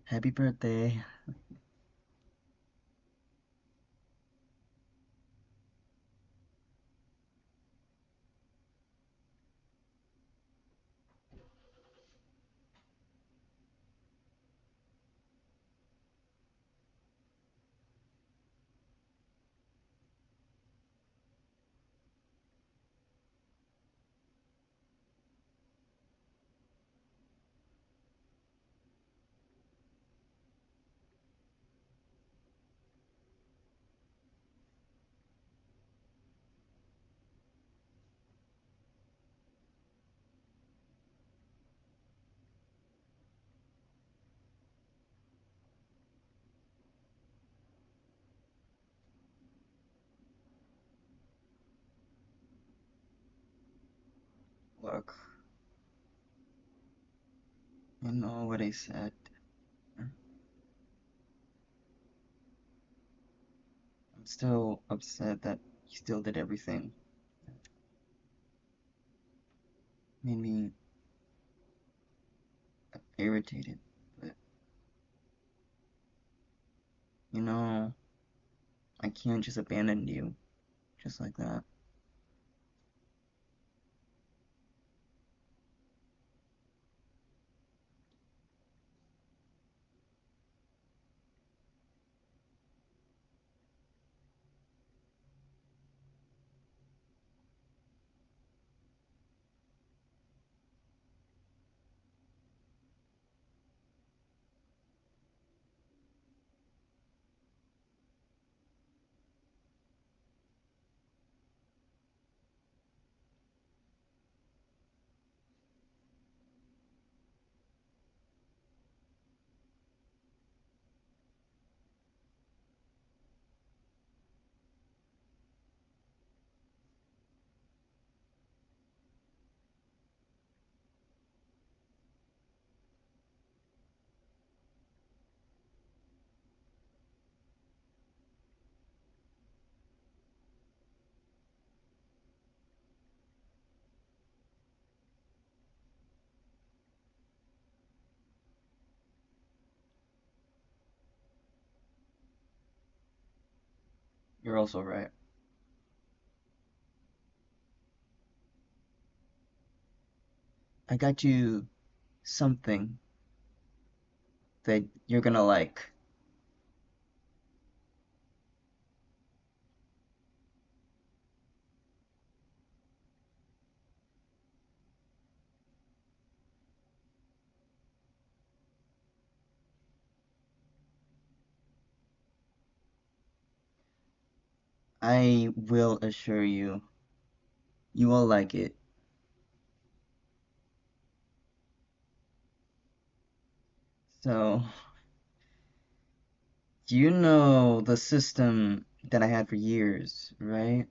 happy birthday. Look, you know what I said. I'm still upset that he still did everything. Made me irritated. But, you know, I can't just abandon you just like that. You're also right. I got you something that you're gonna like. I will assure you, you will like it. So, you know the system that I had for years, right?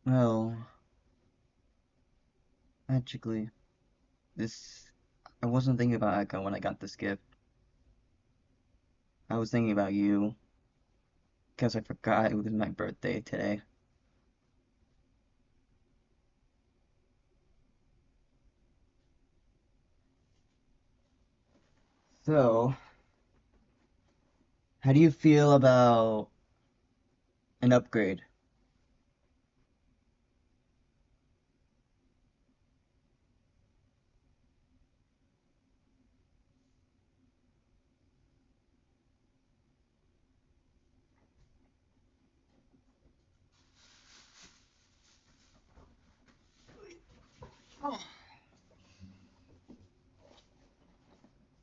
Well, actually, this I wasn't thinking about Echo when I got this gift. I was thinking about you because I forgot it was my birthday today. So, how do you feel about an upgrade?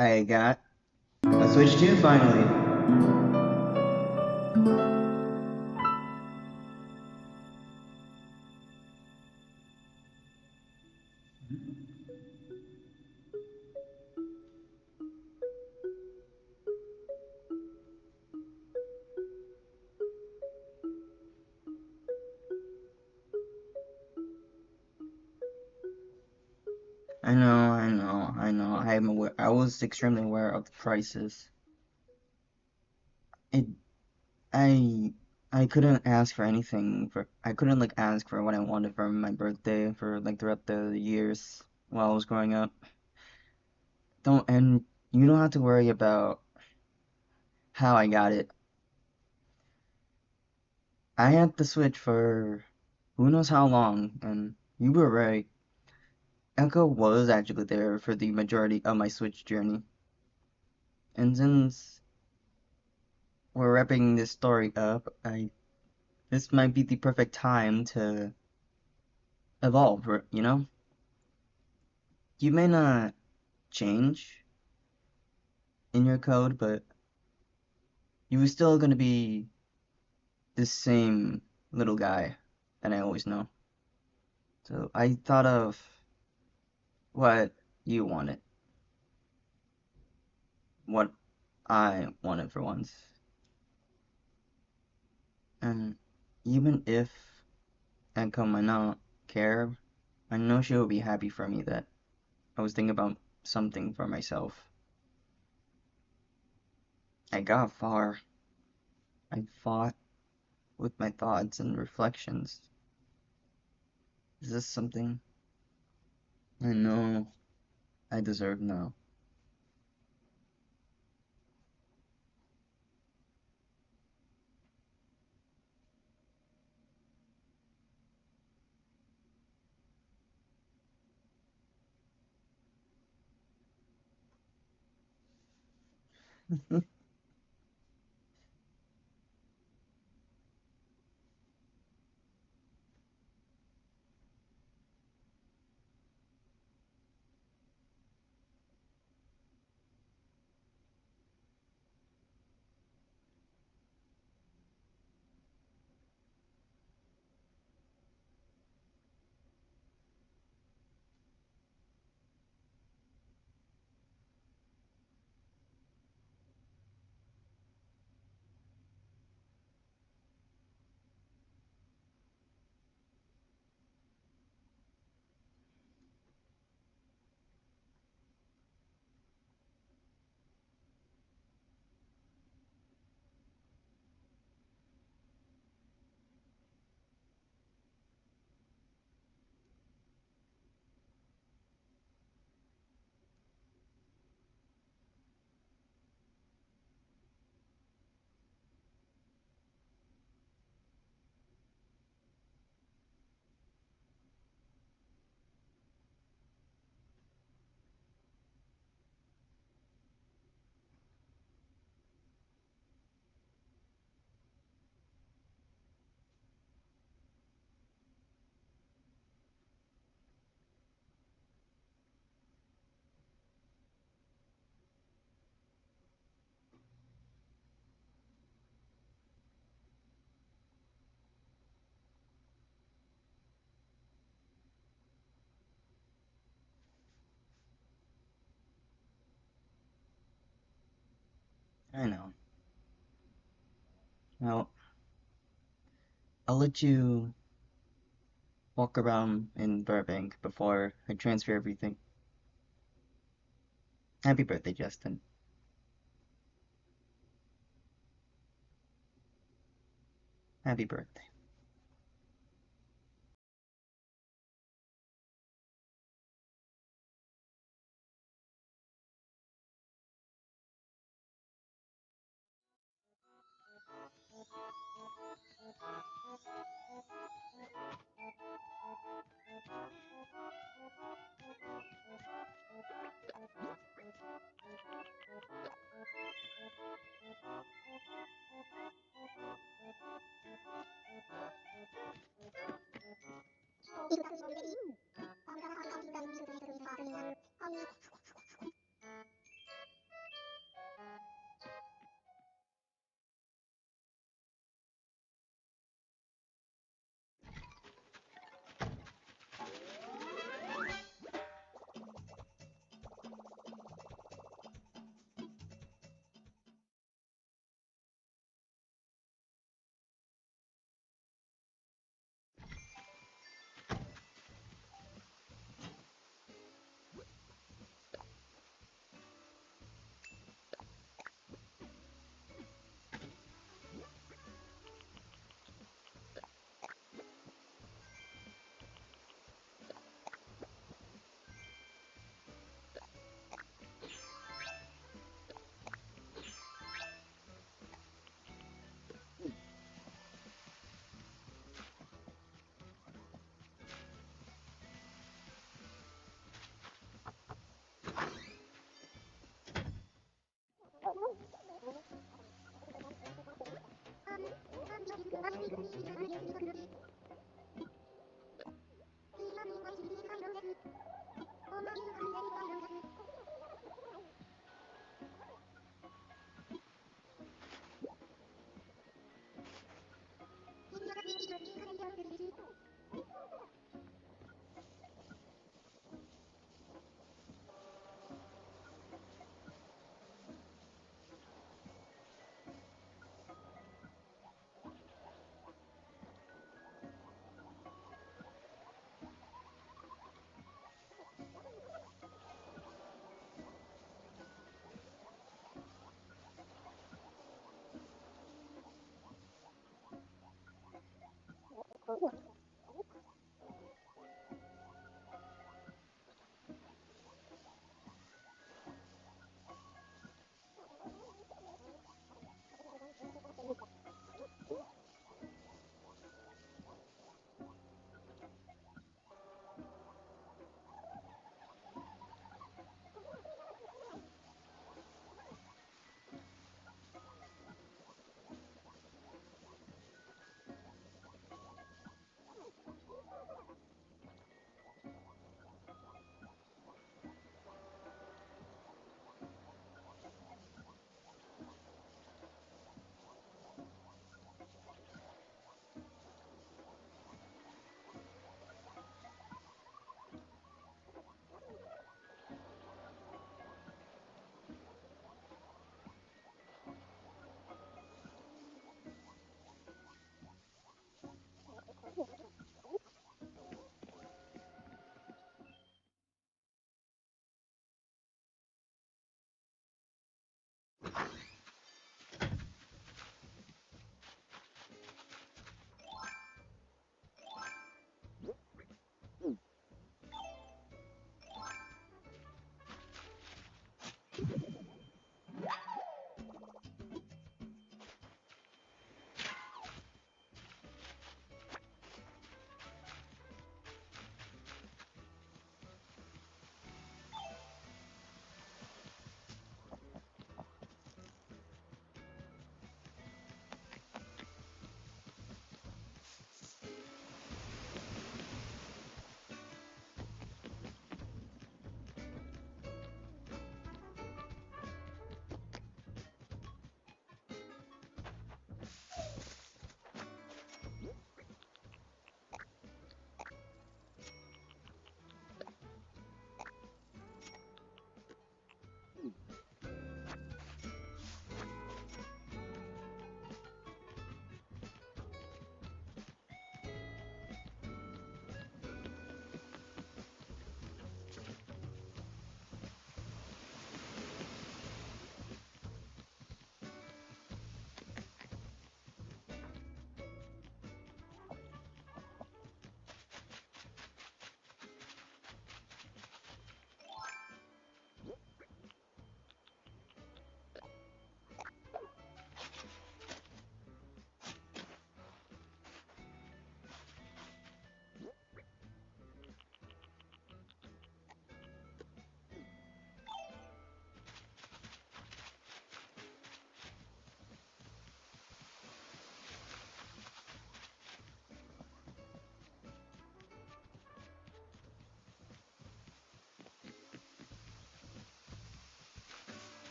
I got a Switch 2 finally. I know. I'm aware. I was extremely aware of the prices. It, I, I couldn't ask for anything for. I couldn't like ask for what I wanted for my birthday for like throughout the years while I was growing up. And you don't have to worry about how I got it. I had the Switch for who knows how long, and you were right. Echo was actually there for the majority of my Switch journey. And since we're wrapping this story up, I this might be the perfect time to evolve, you know? You may not change in your code, but you were still gonna be the same little guy that I always know. So I thought of what you wanted, what I wanted for once. And even if Echo might not care, I know she will be happy for me that I was thinking about something for myself. I got far. I fought with my thoughts and reflections. Is this something I know I deserve now? I know. Well, I'll let you walk around in Burbank before I transfer everything. Happy birthday, Justin. Happy birthday.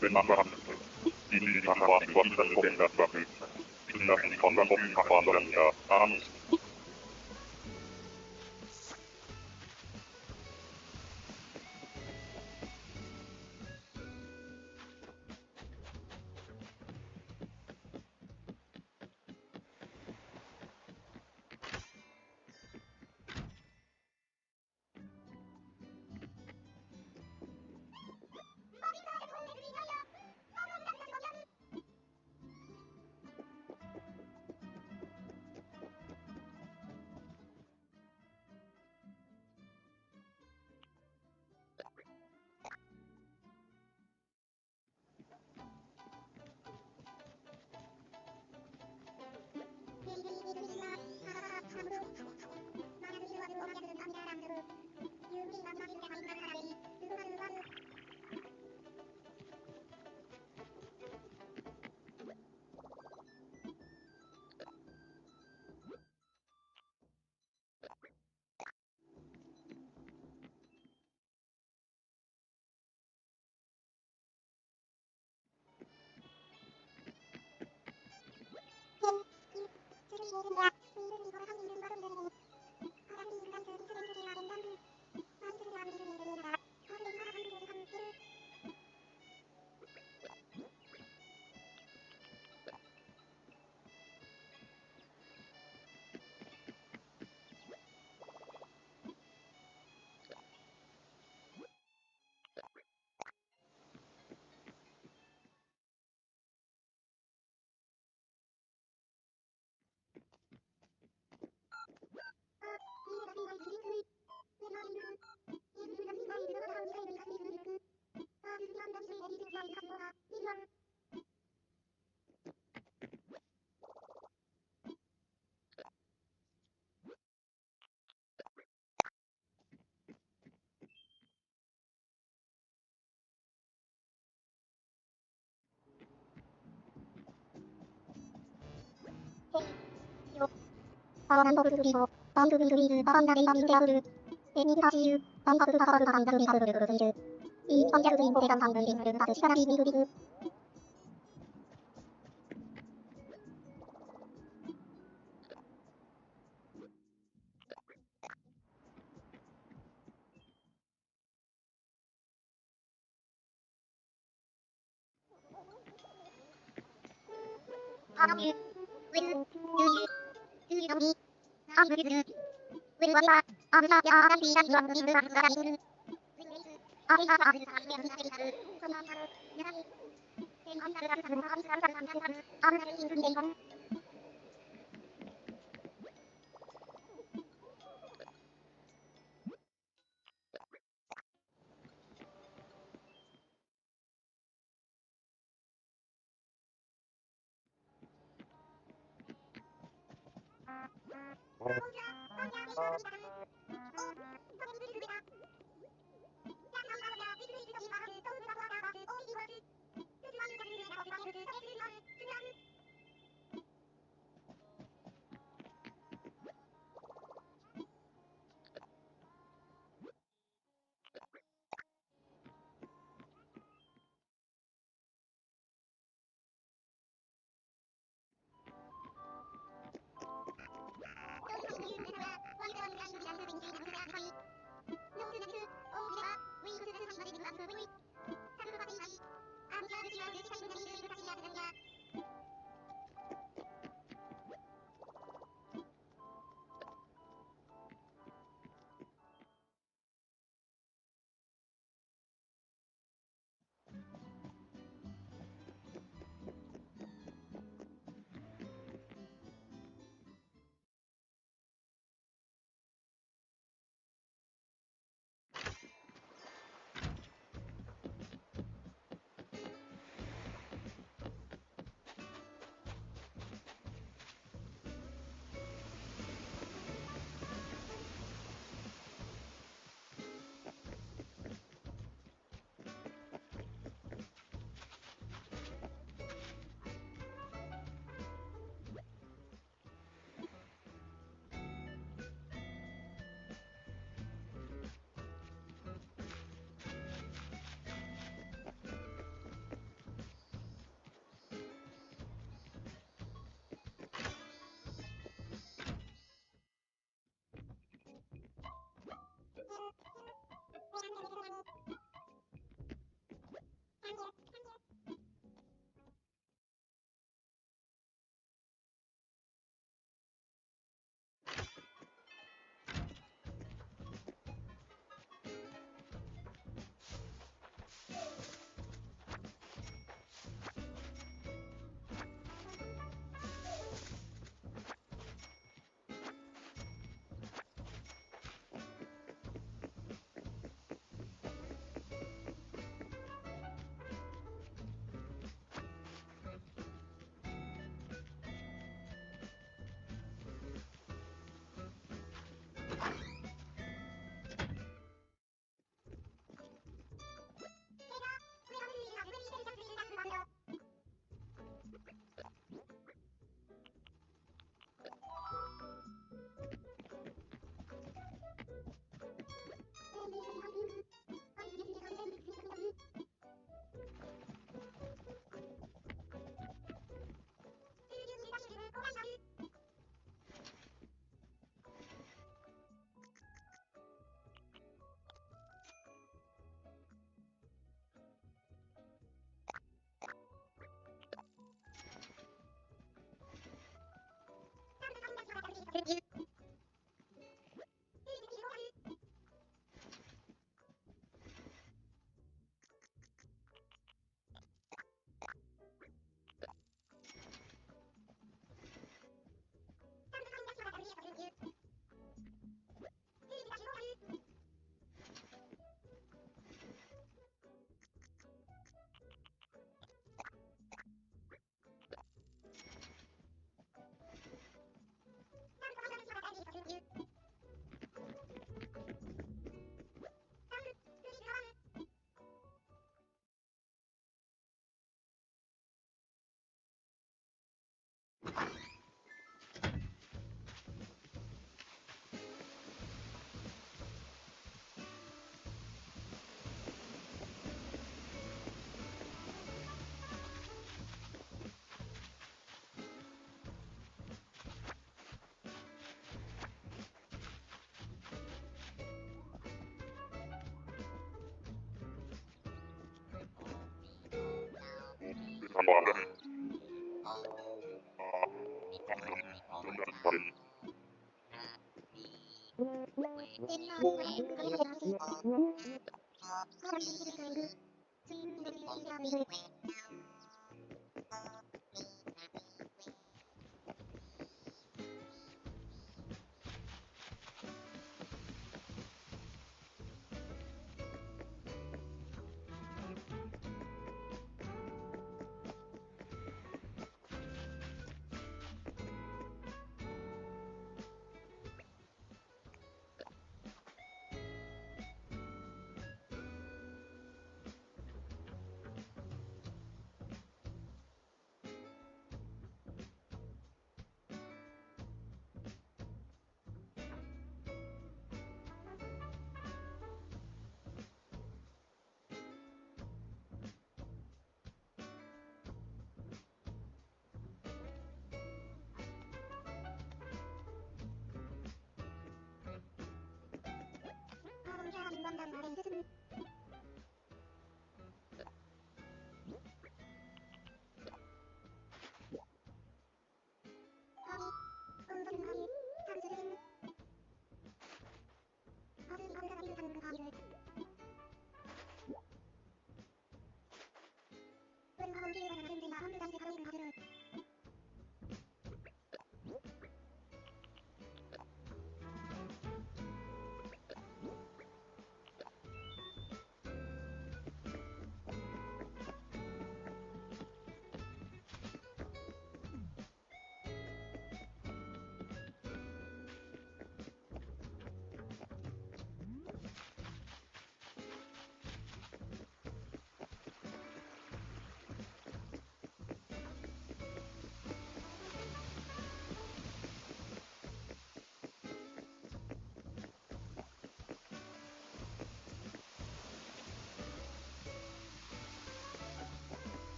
Wenn man behandelt wird. Die Kamera von den Vorgängerwaffen. In der von der Vorgängerwaffen, ja, Ahnung.バーナンドブルリード、バンドブルリーズ、バーンダレイバンデアブル、エニグタシーユ、バンカブルカバルカバンダルリカブルルルルルル、イーバンジャルズインコレガンタンブンリングルルタルシガラリービグビグ。ハーモニュー、ウェル、ユーユー、ユーユーノミー、ハンブルズル、ウェルワレバー、アムサーヤーダンビーダンジョンブリングバングラリングル、ウェルレイズ、アレイハーバーズサンメアミナレリカル、ソマンタル、ヤラミ、テンアンダルラルタルハミスラルタルタンタルタル、アムナレイングリレイコン。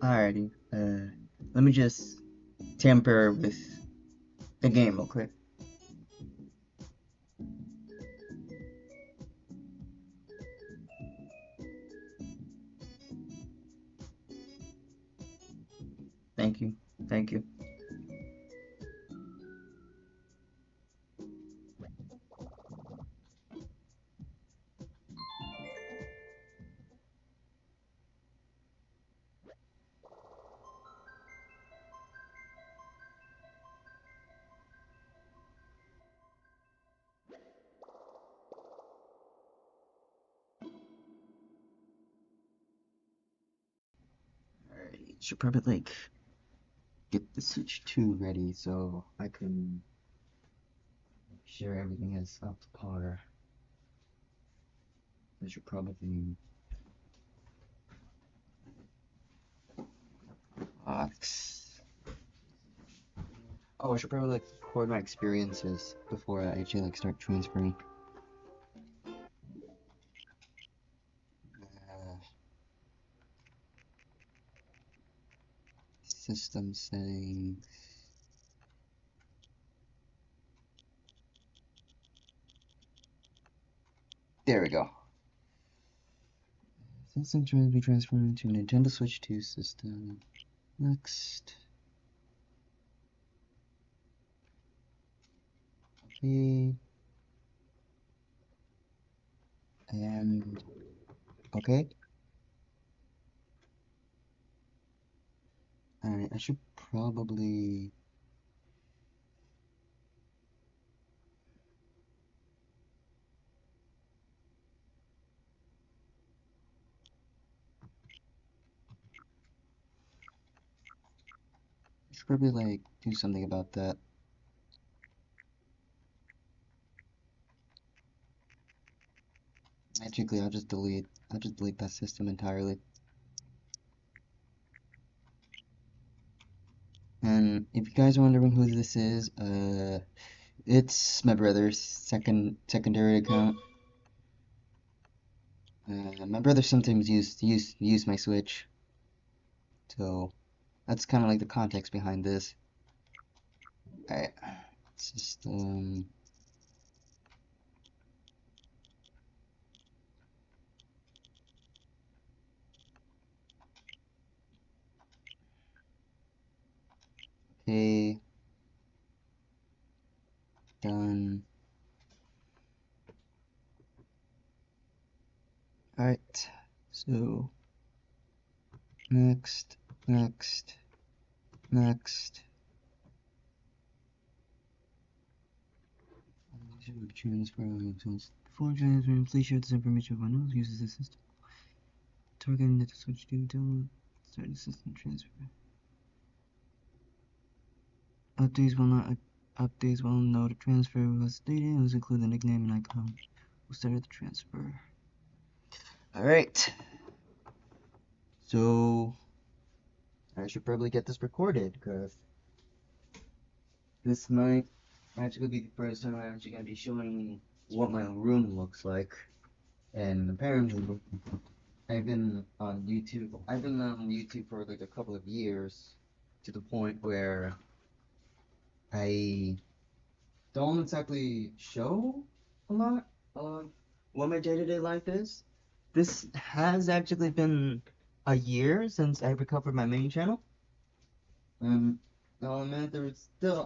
Alrighty, let me just tamper with the game real quick. Thank you. Thank you. Alright, should probably like get the Switch 2 ready so I can share everything is up to par. I should probably box. Oh, I should probably like record my experiences before I actually like start transferring. Uh, System settings. There we go. System trying to be transferred to Nintendo Switch 2 system. Next. Okay. And okay. Alright, I should probably like do something about that. Magically, I'll just delete that system entirely. And if you guys are wondering who this is, it's my brother's secondary account. My brother sometimes use my Switch, so that's kind of like the context behind this. Alright, system. Okay, done. Alright, so next, next, next. Transfer before transferring, please share this information with anyone who uses the system. Targeting the Switch to download, start the system transfer. Updates will note a transfer was stated and will include the nickname and icon who started the transfer. Alright. So I should probably get this recorded because this might actually be the first time I'm actually gonna be showing what my room looks like. And apparently I've been on YouTube for like a couple of years to the point where I don't exactly show a lot of what my day-to-day life is. This has actually been a year since I recovered my main channel. No, man,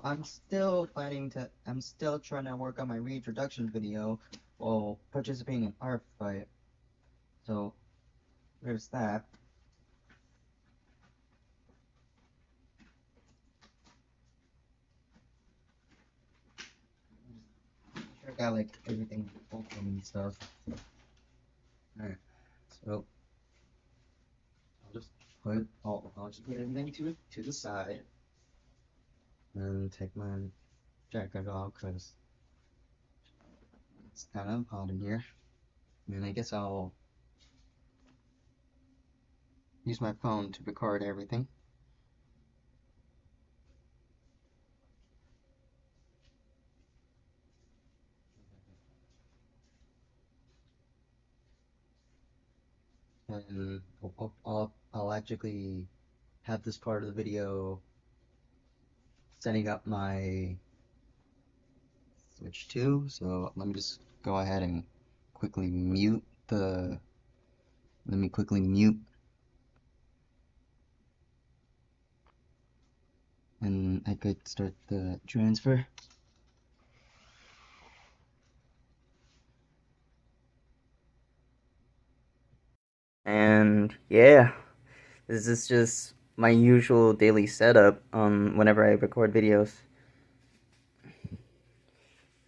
I'm still trying to work on my reintroduction video while participating in art fight. So, there's that. I got like everything open and stuff. Alright, so I'll just put everything to the side and take my jacket off because it's kind of hot in here. And I guess I'll use my phone to record everything. And I'll actually have this part of the video setting up my Switch 2. So let me just go ahead and quickly mute the. Let me quickly mute and I could start the transfer. And yeah, this is just my usual daily setup whenever I record videos.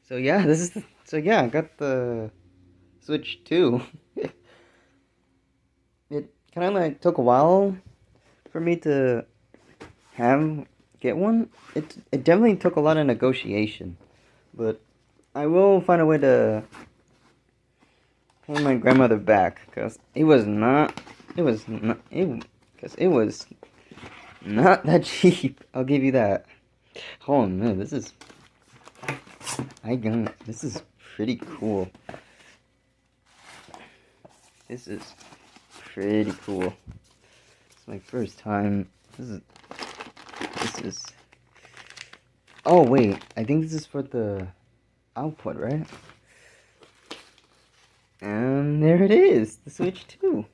So yeah, I got the Switch 2. It kind of like took a while for me to get one. It definitely took a lot of negotiation, but I will find a way to pay my grandmother back because it was not that cheap. I'll give you that. Oh man, this is pretty cool. This is pretty cool. It's my first time. This is. Oh wait, I think this is for the output, right? And there it is, the Switch 2.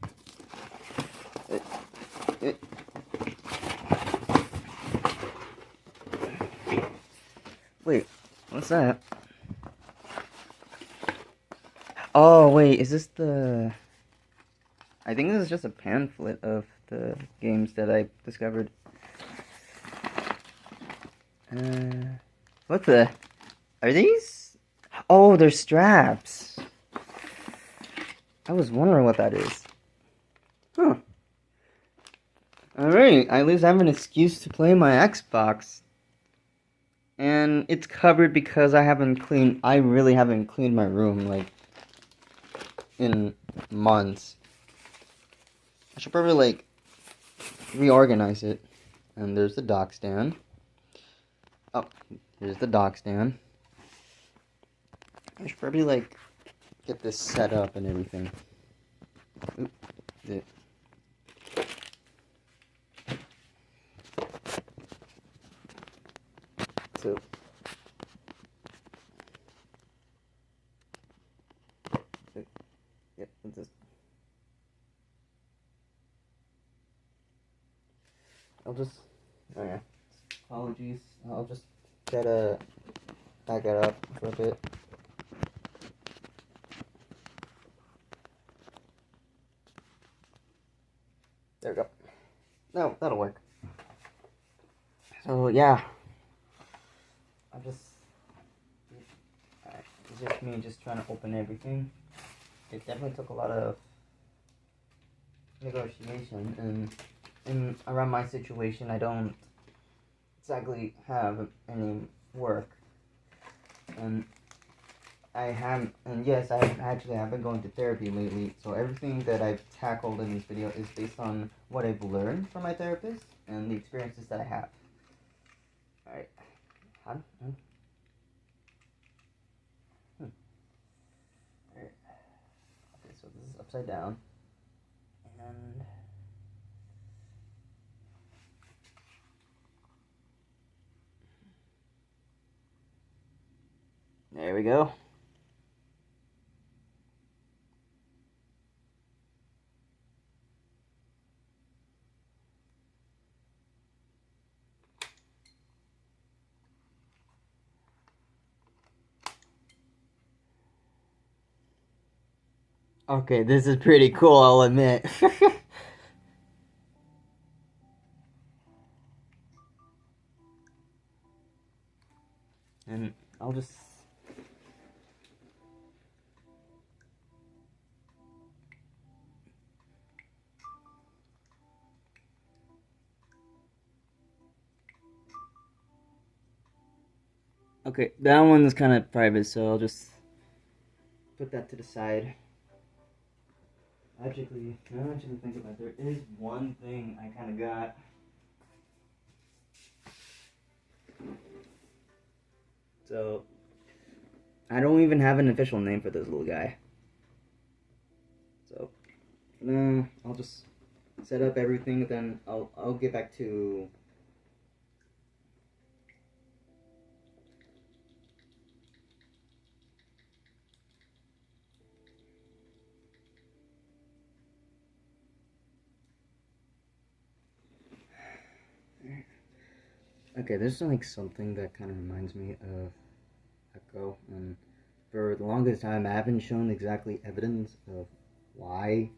Wait, what's that? Oh wait, is this the... I think this is just a pamphlet of the games that I discovered. What the... Are these? Oh, they're straps. I was wondering what that is. Huh. Alright, I at least have an excuse to play my Xbox. And it's covered because I really haven't cleaned my room, like, in months. I should probably, like, reorganize it. And there's the dock stand. Oh, here's the dock stand. I should probably, like, get this set up and everything. Oop, So, yep, just, oh yeah, apologies, I'll just gotta back it up for a bit. There we go. No, that'll work. So yeah, it's just me just trying to open everything. It definitely took a lot of negotiation, and around my situation, I don't exactly have any work, and yes, I actually have been going to therapy lately, so everything that I've tackled in this video is based on what I've learned from my therapist and the experiences that I have. Alright. Alright. Okay, so this is upside down. And there we go. Okay, this is pretty cool, I'll admit. And I'll just... Okay, that one is kind of private, so I'll just put that to the side. Actually, now I actually think about it, there is one thing I kind of got. So, I don't even have an official name for this little guy. So, I'll just set up everything, then I'll get back to... Okay, there's like something that kind of reminds me of Echo, and for the longest time, I haven't shown exactly evidence of why.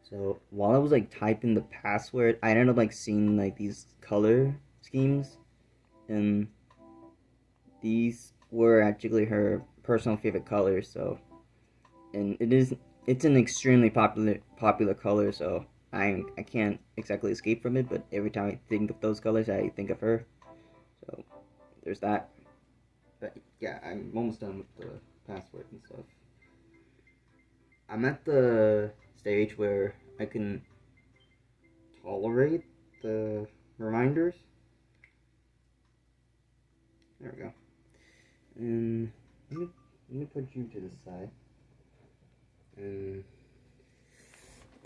So while I was like typing the password, I ended up like seeing like these color schemes, and these were actually her personal favorite colors. So, and it's an extremely popular color. So I can't exactly escape from it. But every time I think of those colors, I think of her. So there's that. But yeah, I'm almost done with the password and stuff. I'm at the stage where I can tolerate the reminders. There we go. And let me put you to the side. And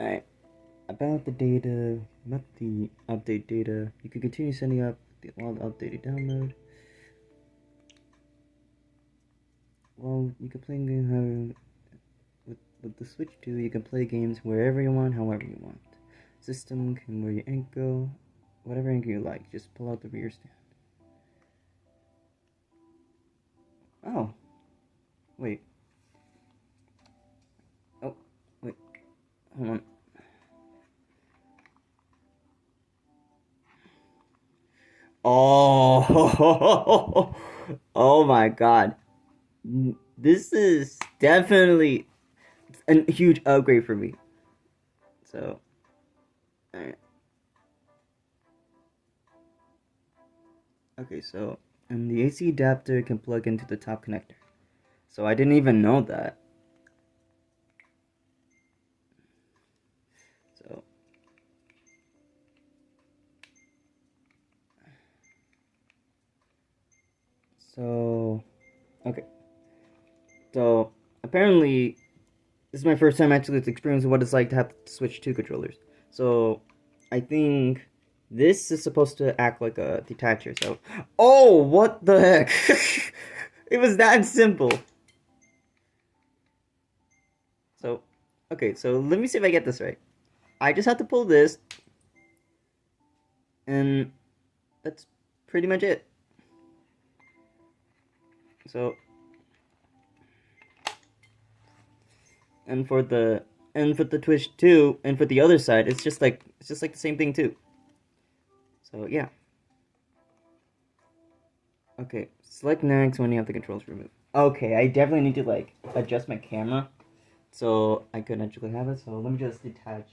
alright, about the data, about the update data, you can continue sending up all the updated download. Well, you can play games with the Switch 2. You can play games wherever you want, however you want. System can where your ink go, whatever ink you like. Just pull out the rear stand. Oh, wait. Oh, wait. Hold on. Oh, oh my God. This is definitely a huge upgrade for me. So, alright. Okay, so, and the AC adapter can plug into the top connector. So I didn't even know that. So, okay. So, apparently, this is my first time actually experiencing what it's like to have to switch two controllers. So, I think this is supposed to act like a detacher. So, oh, what the heck? It was that simple. So, okay, so let me see if I get this right. I just have to pull this, and that's pretty much it. So, and for the Twitch 2, and for the other side, it's just like the same thing too. So yeah. Okay, select next when you have the controls removed. Okay, I definitely need to like adjust my camera so I could actually have it. So let me just detach.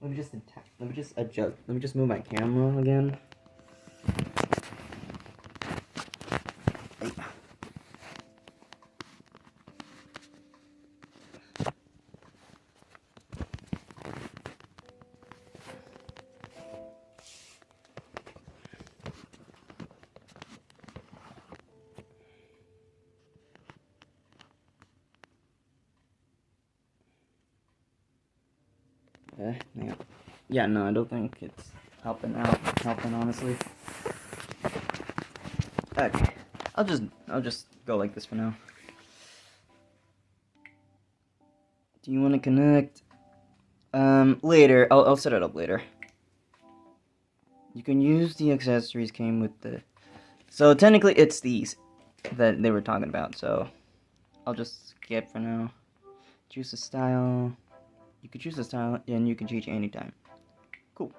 Let me just adjust. Let me just move my camera again. Yeah, no, I don't think it's helping honestly. Okay, I'll just go like this for now. Do you want to connect? Later. I'll set it up later. You can use the accessories came with the. So technically, it's these that they were talking about. So I'll just skip for now. Choose the style. You can choose the style, and you can change anytime. Cool.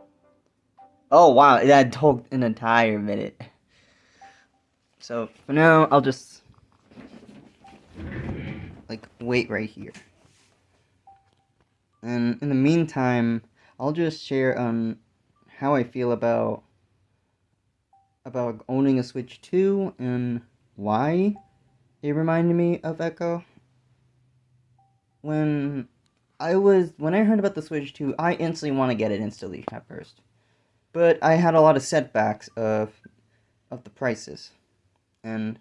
Oh wow, that took an entire minute. So for now, I'll just like wait right here. And in the meantime, I'll just share how I feel about owning a Switch 2 and why it reminded me of Echo. When when I heard about the Switch 2, I instantly want to get it instantly at first. But I had a lot of setbacks of the prices. And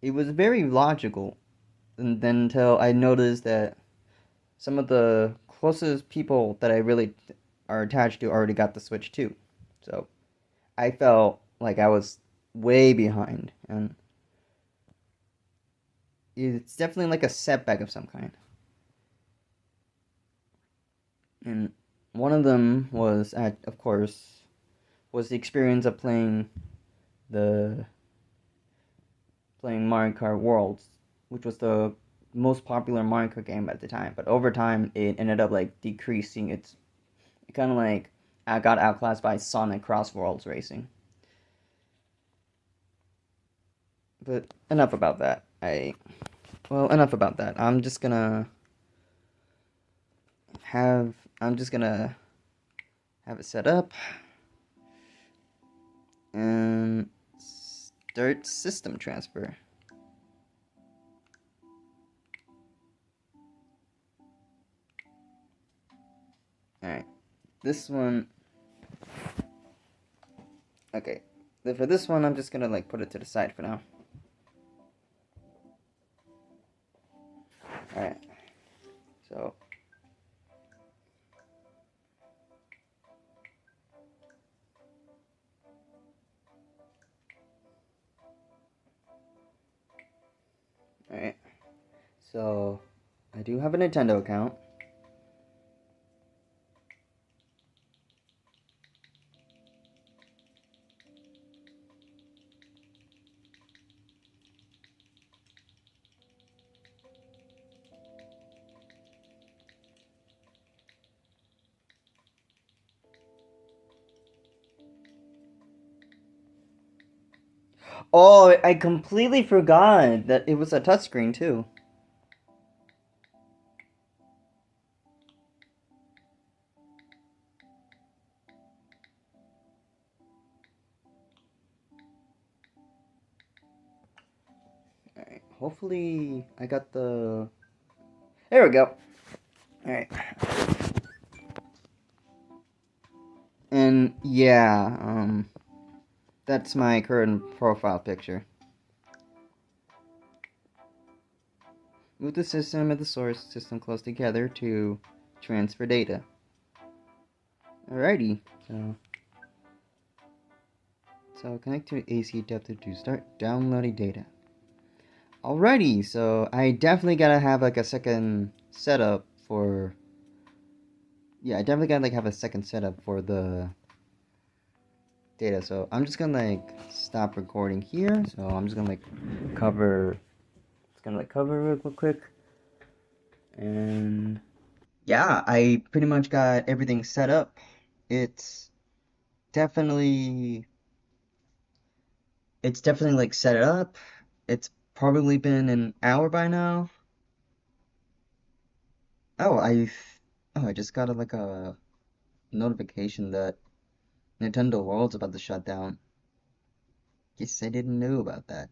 it was very logical, and then until I noticed that some of the closest people that I really are attached to already got the Switch 2. So I felt like I was way behind, and it's definitely like a setback of some kind. And one of them was, of course, was the experience of playing Mario Kart Worlds, which was the most popular Mario Kart game at the time. But over time, it ended up like decreasing. It kind of like got outclassed by Sonic Cross Worlds Racing. But enough about that. Enough about that. I'm just gonna have it set up and start system transfer. Alright, this one, okay, for this one I'm just gonna like put it to the side for now. Alright, so alright, so I do have a Nintendo account. Oh, I completely forgot that it was a touchscreen too. Alright, hopefully I got the... There we go. Alright. And yeah, that's my current profile picture. Move the system and the source system close together to transfer data. Alrighty, so connect to AC adapter to start downloading data. Alrighty, so I definitely gotta have like a second setup for... Yeah, I definitely gotta like have a second setup for the data. So I'm just gonna like stop recording here. So I'm just gonna like cover... It's gonna like cover real quick. And yeah, I pretty much got everything set up. It's definitely like set up. It's probably been an hour by now. Oh, I just got like a notification that Nintendo World's about to shut down. Guess I didn't know about that.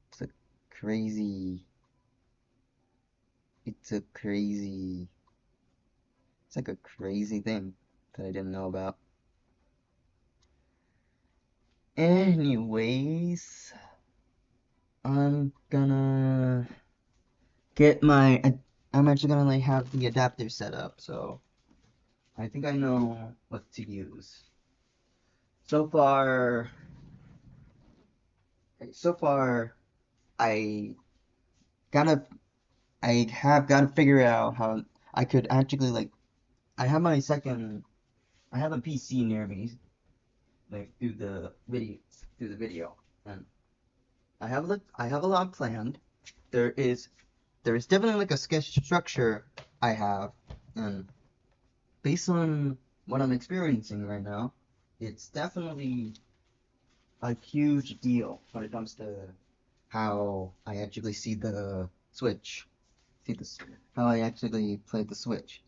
It's a crazy. It's a crazy. It's like a crazy thing that I didn't know about. Anyways, I'm gonna get my. I'm actually gonna like have the adapter set up, so I think I know what to use. So far, I gotta, I have gotta figure out how I could actually like. I have my second. I have a PC near me, like through the video, and I have a lot planned. There is definitely like a sketch structure I have, and based on what I'm experiencing right now, it's definitely a huge deal when it comes to how I actually see the Switch. How I actually play the Switch.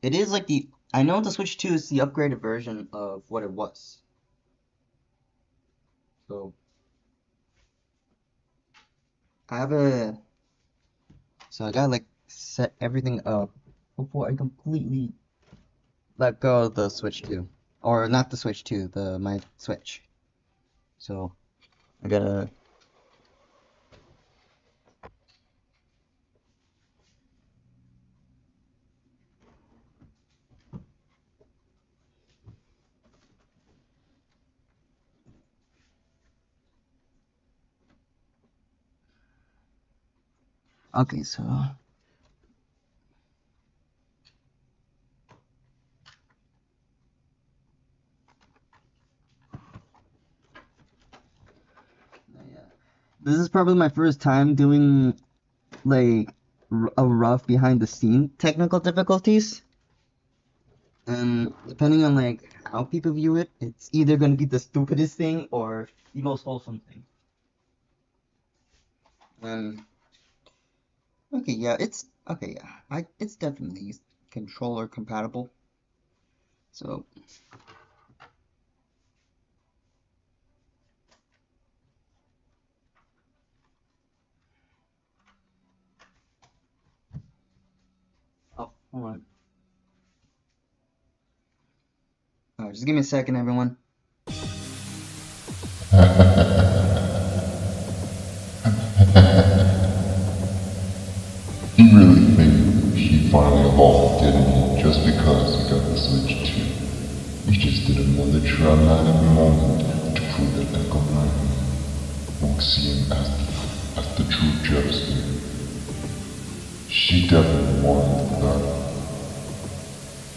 It is like I know the Switch 2 is the upgraded version of what it was. So I have a so I gotta like set everything up before I completely let go of the Switch 2. Or not the Switch 2, my Switch. So I gotta... Okay, so... this is probably my first time doing like a rough behind the scene technical difficulties. And depending on like how people view it, it's either gonna be the stupidest thing or the most wholesome thing. Um, okay, yeah, it's okay, yeah. It's definitely controller compatible. So oh, hold on. Just give me a second, everyone. You really think he finally evolved, didn't he? Just because he got the Switch 2. He just did another traumatic moment to prove that Echo 9 won't see him as the true Jester. She definitely wanted that.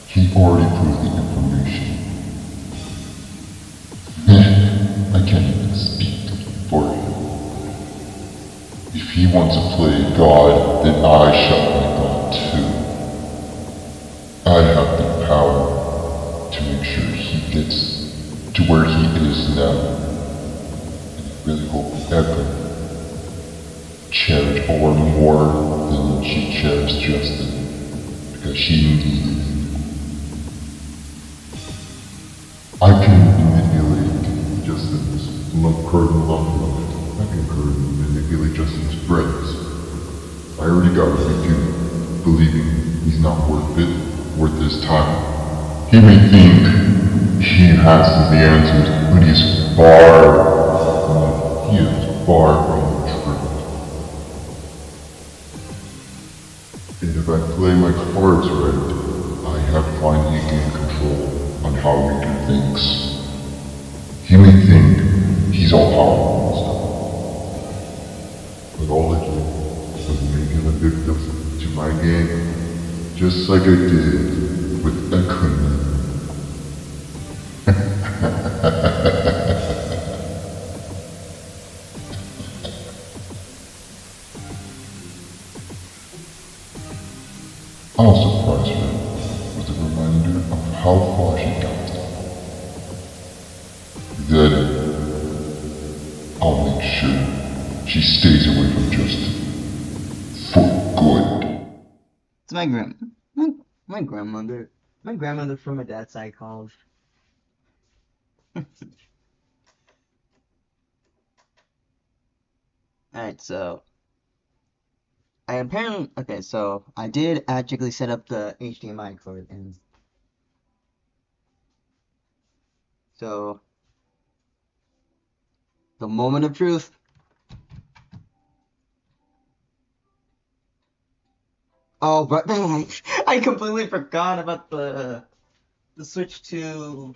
He already proved the information. I can't even speak for him. If he wants to play God, then I shall play God too. I have the power to make sure he gets to where he is now. And I really hope Echo cherished or more than she cherished Justin, because she needed it. I can manipulate Justin's current love life. I can manipulate Justin's friends. I already got what do, believing he's not worth it, worth his time. He may think he has the answers, but he's far from the truth. And if I play my cards right, I have finally gained control on how we do things. He may think he's all powerful and stuff, but all I did was make him a victim to my game, just like I did with Echo. I was surprised her with a reminder of how far she got. Then I'll make sure she stays away from Justin. For good. It's my grandmother. My grandmother from my dad's side called. Alright, so so I did actually set up the HDMI cord, and so the moment of truth. Oh, but I completely forgot about the Switch 2.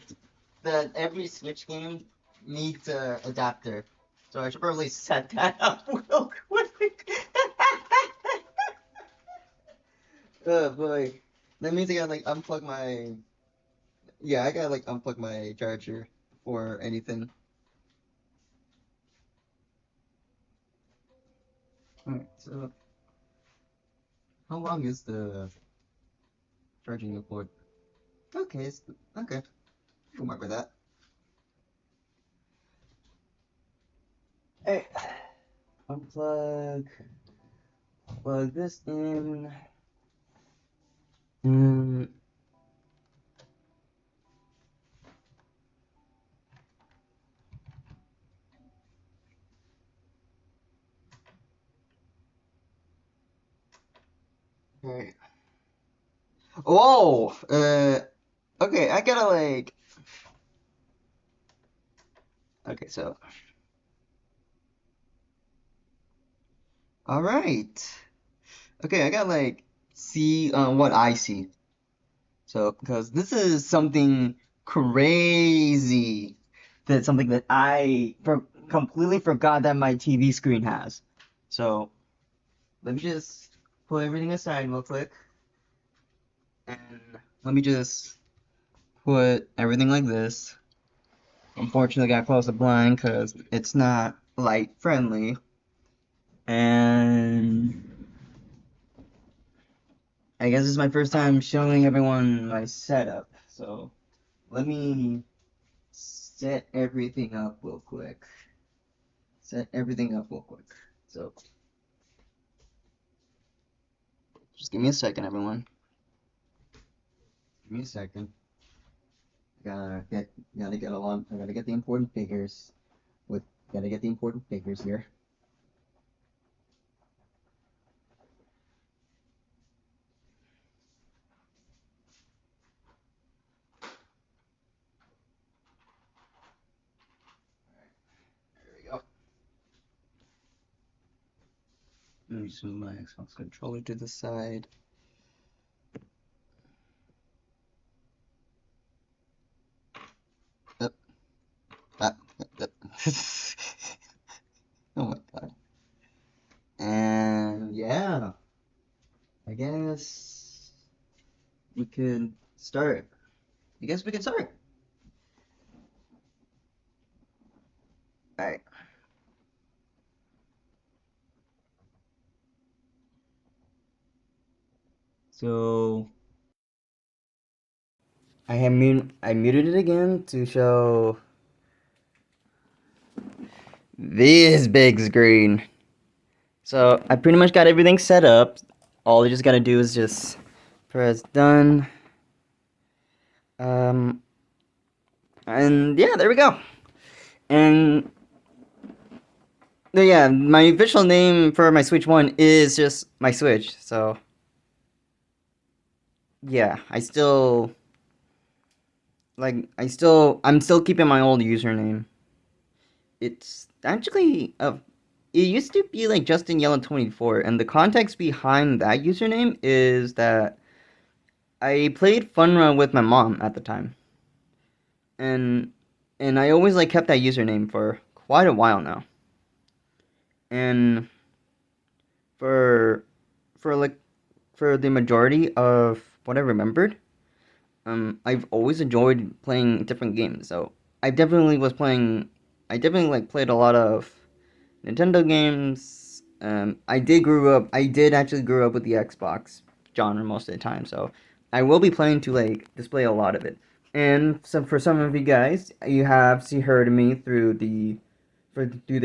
That every Switch game needs a adapter, so I should probably set that up real quick. Oh boy, that means I gotta like unplug my. Yeah, I gotta like unplug my charger or anything. Alright, so how long is the charging cord? Okay, okay. I can work with that. Hey, plug this in. Mm. Alright. Whoa! Okay, I gotta like. Okay, so. Alright. Okay, I gotta like see what I see. So, because this is something crazy. That's something that completely forgot that my TV screen has. So, let me just put everything aside real quick. And let me just put everything like this. Unfortunately, I gotta close the blind because it's not light friendly. And I guess this is my first time showing everyone my setup, so let me set everything up real quick. So just give me a second, everyone. Give me a second. I gotta get the important figures. Gotta get the important figures here. There we go. Let me just move my Xbox controller to the side. Up, up, up. Oh my god. And yeah, I guess we could start. Alright. So I muted it again to show this big screen. So I pretty much got everything set up. All you just gotta do is just press done. And yeah, there we go. And yeah, my official name for my Switch 1 is just my Switch. So yeah, I'm still keeping my old username. It's actually it used to be like Justin Yellow 24, and the context behind that username is that I played Funra with my mom at the time, and I always like kept that username for quite a while now, and for like for the majority of what I remembered, I've always enjoyed playing different games. So I definitely was playing. I definitely like played a lot of Nintendo games. I did actually grow up with the Xbox genre most of the time, so I will be planning to like display a lot of it. And so for some of you guys, you have heard me through the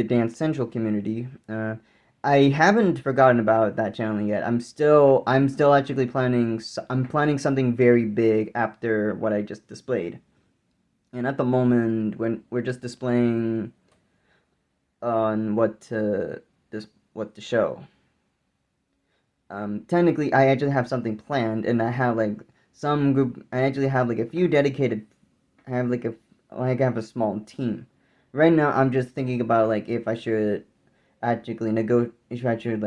Dance Central community. I haven't forgotten about that channel yet. I'm still actually I'm planning something very big after what I just displayed. And at the moment, when we're just displaying on what to show. Technically, I actually have something planned, and I have like some group. I actually have like a few dedicated. I have I have a small team. Right now, I'm just thinking about like if I should if I should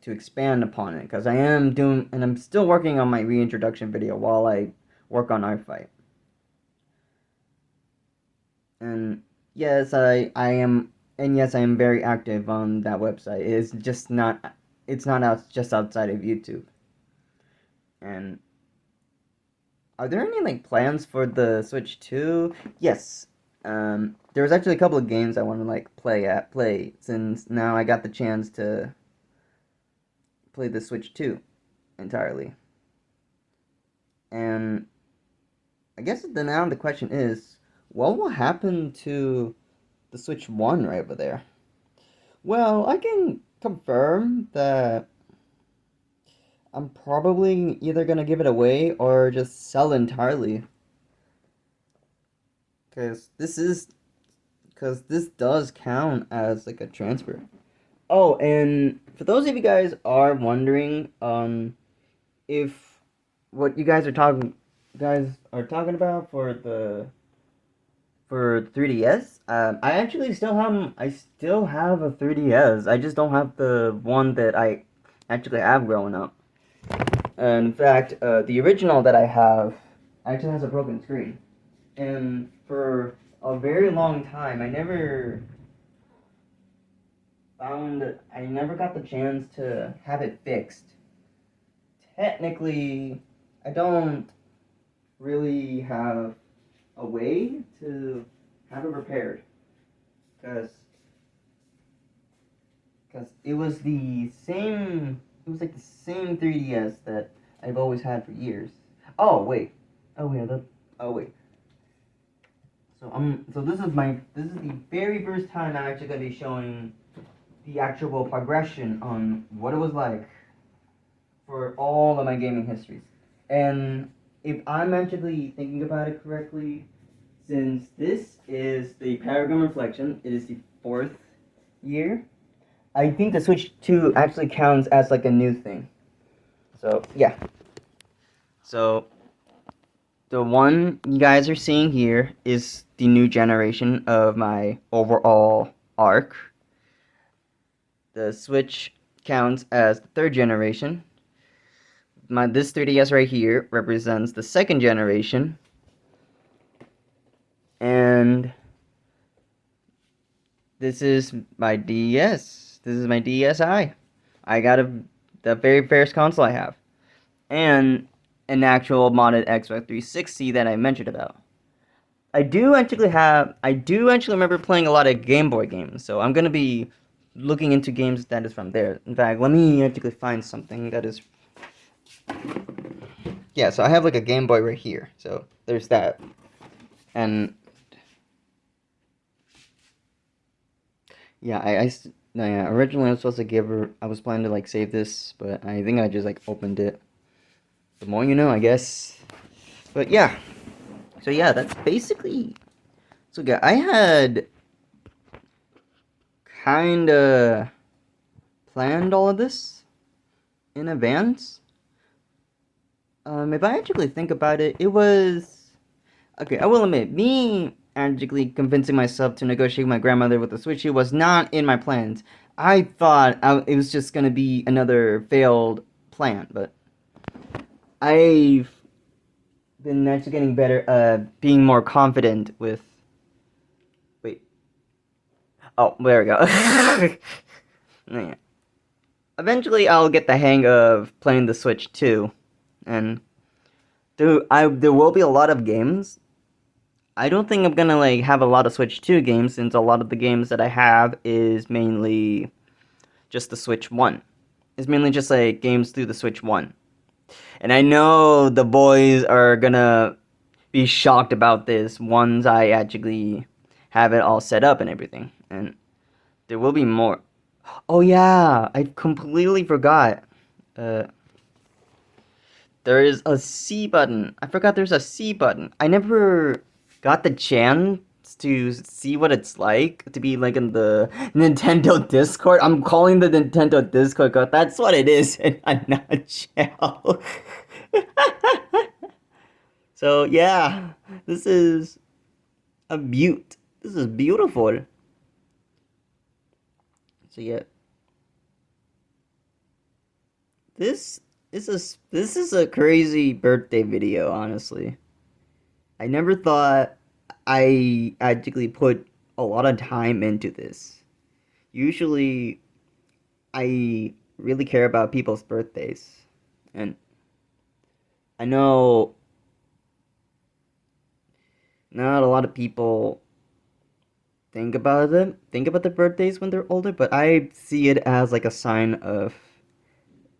to expand upon it, because I'm still working on my reintroduction video while I work on our fight. And yes, I am, and yes, I am very active on that website. It's not out just outside of YouTube. And are there any like plans for the Switch 2? Yes. There's actually a couple of games I want to like play since now I got the chance to play the Switch 2 entirely. And I guess now the question is, what will happen to the Switch 1 right over there? Well, I can confirm that I'm probably either gonna give it away or just sell entirely. Because this does count as like a transfer. Oh, and for those of you guys are wondering, if what guys are talking about for the 3DS, I still have a 3DS. I just don't have the one that I actually have growing up. In fact, the original that I have actually has a broken screen. And for a very long time, I never got the chance to have it fixed. Technically, I don't really have a way to have it repaired, because because it was the same. It was like the same 3DS that I've always had for years. Oh wait. Oh wait. Oh wait. So this is the very first time I'm actually gonna be showing the actual progression on what it was like for all of my gaming histories. And if I'm actually thinking about it correctly, since this is the Paragon Reflection, it is the 4th year. I think the Switch 2 actually counts as like a new thing. So yeah. So the one you guys are seeing here is the new generation of my overall arc. The Switch counts as the 3rd generation. This 3DS right here represents the 2nd generation. And this is my DS. This is my DSi. I got the very first console I have. And an actual modded Xbox 360 that I mentioned about. I do actually remember playing a lot of Game Boy games, so I'm gonna be looking into games that is from there. In fact, let me actually find something that is. Yeah, so I have like a Game Boy right here, so there's that. And yeah, originally I was supposed to give her. I was planning to like save this, but I think I just like opened it. The more you know, I guess. But yeah. So yeah, that's basically. So yeah, I had kinda planned all of this in advance. If I actually think about it, it was okay. I will admit, me actually convincing myself to negotiate with my grandmother with the Switch was not in my plans. I thought it was just gonna be another failed plan, but I've been actually getting better, being more confident with. Wait. Oh, there we go. Yeah. Eventually, I'll get the hang of playing the Switch too, and there will be a lot of games. I don't think I'm gonna like have a lot of Switch 2 games since a lot of the games that I have is mainly just the Switch 1. It's mainly just like games through the Switch 1. And I know the boys are gonna be shocked about this once I actually have it all set up and everything. And there will be more. Oh yeah, I completely forgot. Uh, there is a C button. I forgot there's a C button. I never got the chance to see what it's like to be like in the Nintendo Discord. I'm calling the Nintendo Discord because that's what it is in a nutshell. So yeah, this is a beaut. This is beautiful. So yeah, this this is a crazy birthday video. Honestly, I never thought I actually put a lot of time into this. Usually, I really care about people's birthdays, and I know not a lot of people think about their birthdays when they're older, but I see it as like a sign of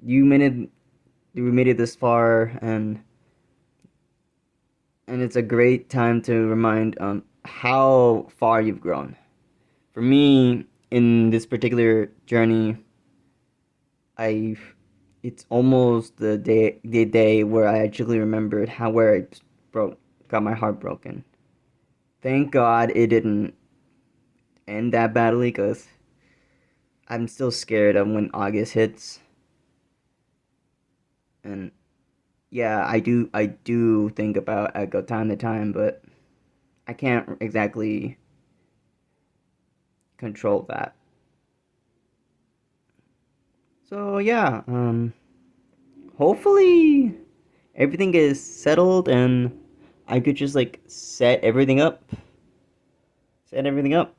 you made it, you made it this far, and it's a great time to remind how far you've grown. For me, in this particular journey, I it's almost the day where I actually remembered how where I got my heart broken. Thank God it didn't end that badly, cause I'm still scared of when August hits. And yeah, I do think about Echo time to time, but I can't exactly control that. So yeah, hopefully everything is settled and I could just like set everything up. Set everything up.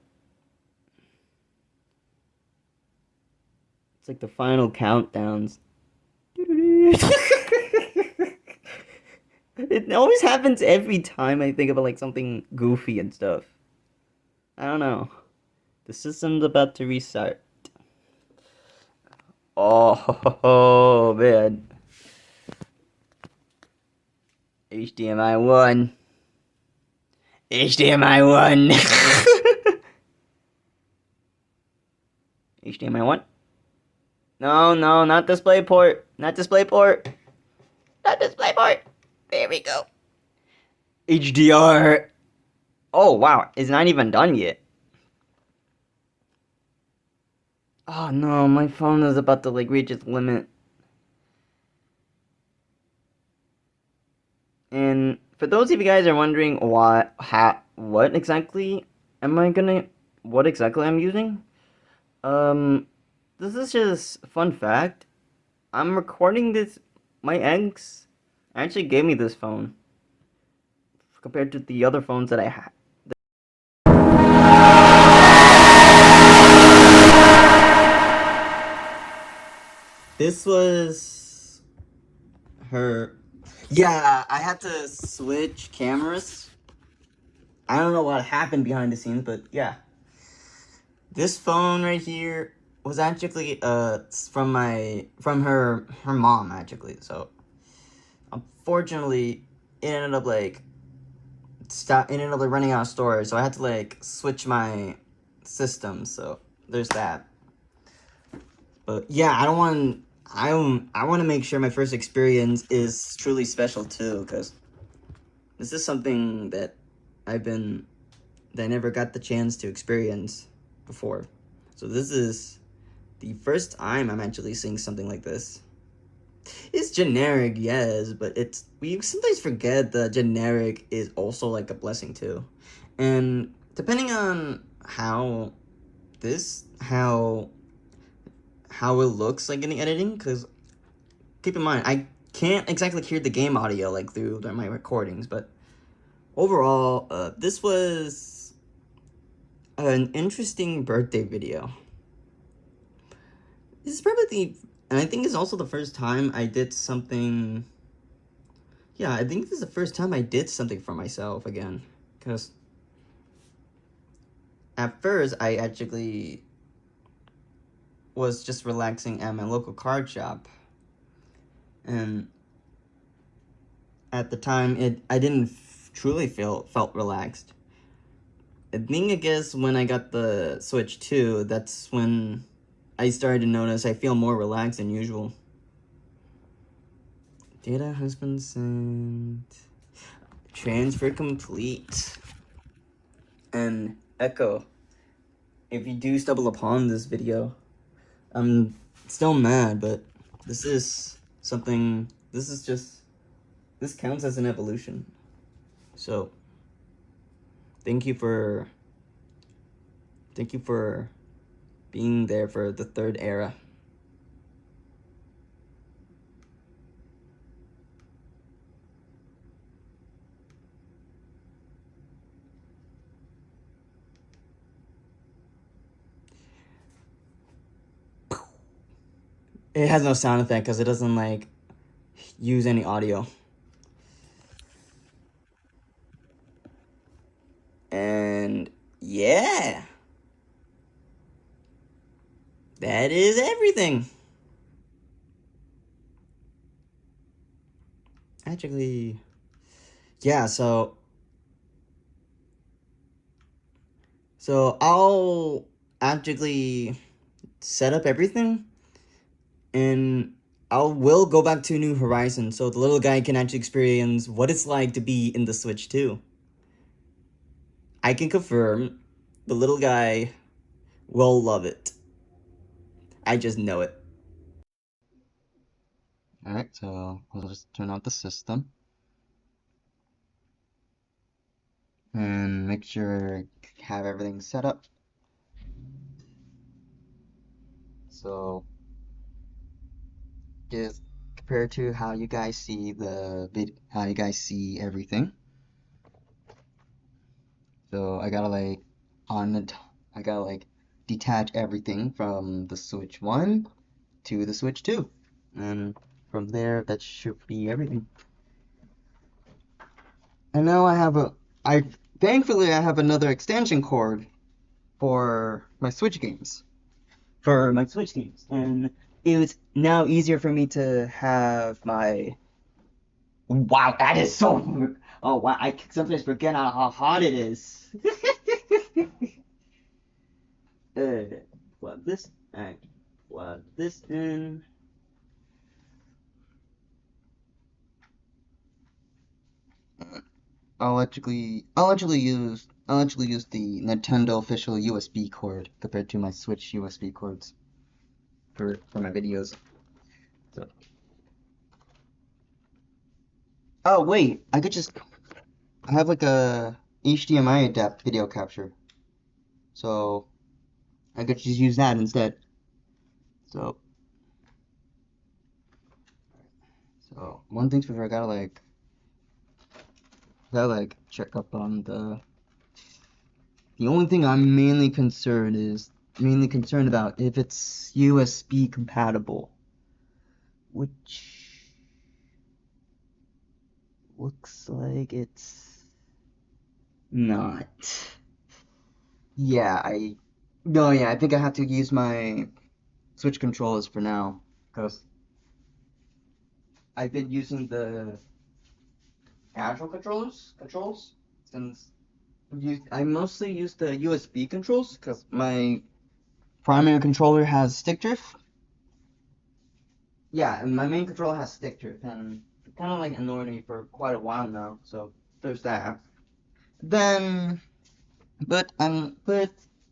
It's like the final countdowns. It always happens every time I think about like something goofy and stuff. I don't know. The system's about to restart. Oh man. HDMI 1. HDMI 1. HDMI 1? No, no, not DisplayPort. Not DisplayPort. Not DisplayPort. There we go. HDR. Oh wow, it's not even done yet. Oh no, my phone is about to like reach its limit. And for those of you guys are wondering what exactly what exactly I'm using, this is just fun fact. I'm recording this. My ex actually gave me this phone compared to the other phones that I had. This was her. Yeah, I had to switch cameras. I don't know what happened behind the scenes, but yeah. This phone right here was actually from her mom actually. So unfortunately, it ended up like running out of storage. So I had to like switch my system. So there's that. But yeah, I want to make sure my first experience is truly special too, because this is something that I never got the chance to experience before. So this is the first time I'm actually seeing something like this. It's generic, yes, but we sometimes forget that generic is also like a blessing too. And depending on this how it looks like in the editing, because keep in mind I can't exactly hear the game audio like through my recordings, but overall, this was an interesting birthday video. This is probably and I think it's also the first time I did something. Yeah, I think this is the first time I did something for myself again, because at first I actually was just relaxing at my local card shop, and at the time I didn't truly felt relaxed. I guess when I got the Switch 2, that's when I started to notice I feel more relaxed than usual. Data has been sent. Transfer complete. And Echo, if you do stumble upon this video, I'm still mad, but this counts as an evolution. So, thank you for being there for the third era. It has no sound effect because it doesn't like use any audio. And yeah, that is everything. Actually, yeah, so I'll actually set up everything, and will go back to New Horizons so the little guy can actually experience what it's like to be in the Switch 2. I can confirm the little guy will love it. I just know it. Alright, so I'll just turn on the system and make sure I have everything set up. So just compare to how you guys see how you guys see everything. So I gotta like detach everything from the Switch 1 to the Switch 2, and from there that should be everything. And now thankfully I have another extension cord for my Switch games. And it was now easier for me to have my. Wow, that is so. Oh wow, I sometimes forget how hot it is. Plug this. Alright, plug this in. I'll actually use the Nintendo official USB cord compared to my Switch USB cords for my videos. So. Oh wait, I have like a HDMI adapt video capture, so I could just use that instead. So one thing for I gotta like check up on the only thing I'm mainly concerned about if it's USB compatible, which looks like it's not. Yeah, I think I have to use my Switch controllers for now because I've been using the casual controls since I mostly use the USB controls because my primary controller has stick drift. Yeah, and my main controller has stick drift, and it kind of like annoyed me for quite a while now. So there's that. Then, but I'm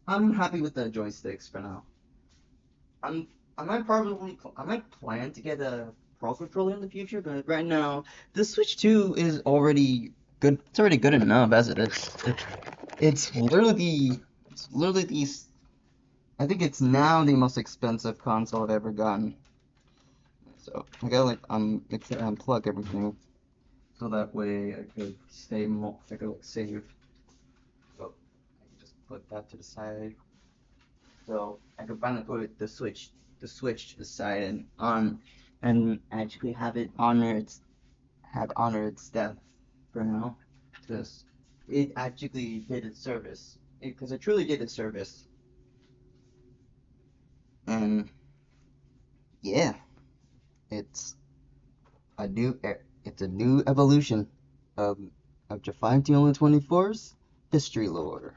happy with the joysticks for now. I'm I might plan to get a Pro controller in the future, but right now the Switch 2 is already good. It's already good enough as it is. It's literally the I think it's now the most expensive console I've ever gotten. So I gotta like unplug everything so that way I could I could like save. So I can just put that to the side. So I could finally put the Switch to the side and actually honor its death for now, because it actually did its service. Because it truly did its service, and yeah, it's it's a new evolution of Define Only 24's history lore.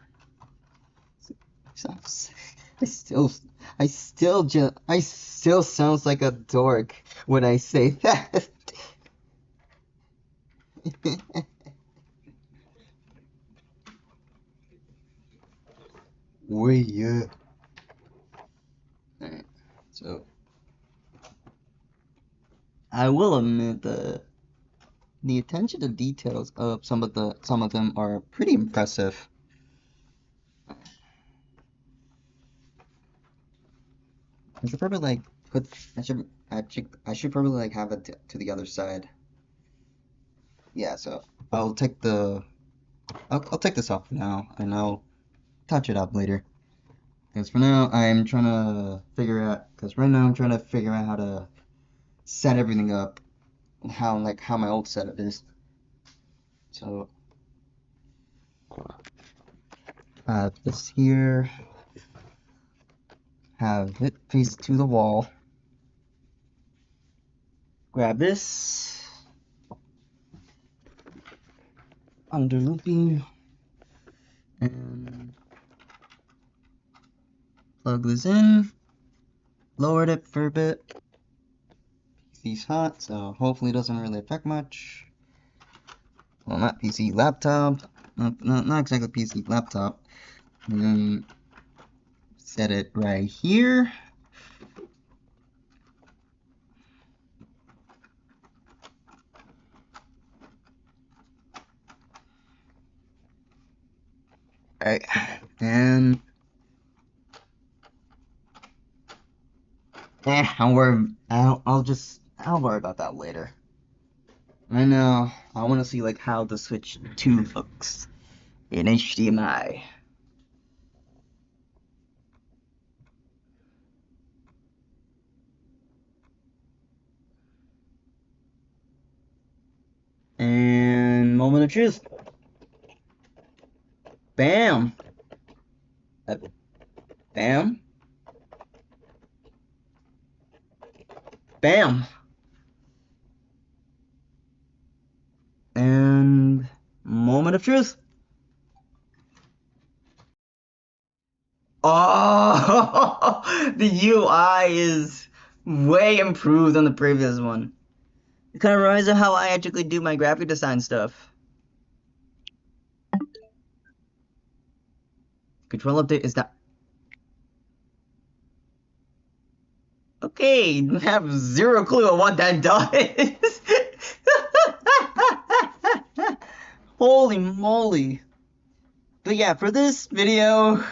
So, I still, I still sounds like a dork when I say that. Wait, yeah. Alright, so I will admit the attention to details of some of them are pretty impressive. I should probably like put I should probably like have it to the other side. Yeah, so I'll take this off now and I'll touch it up later. Because for now because right now I'm trying to figure out how to set everything up, how my old setup is. So this here, have it face to the wall. Grab this under looping and plug this in. Lowered it for a bit. PC's hot, so hopefully it doesn't really affect much. Well, not PC, laptop. Not exactly PC, laptop. And then set it right here. Alright, and I'll worry about that later. Right now, I want to see like how the Switch 2 looks in HDMI. And moment of truth. Bam. Bam. Bam! And moment of truth. Oh, the UI is way improved on the previous one. It kind of reminds me of how I actually do my graphic design stuff. Control update is not. Okay, I have zero clue on what that does. Holy moly. But yeah, for this video,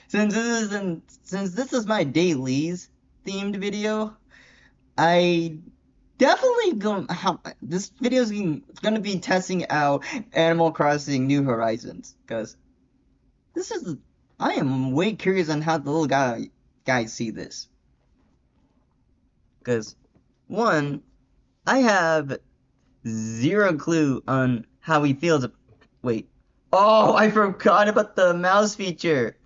since this is my dailies themed video, I definitely this video is gonna be testing out Animal Crossing New Horizons, because I am way curious on how the little guys see this. Because one, I have zero clue on how he feels. Wait. Oh, I forgot about the mouse feature.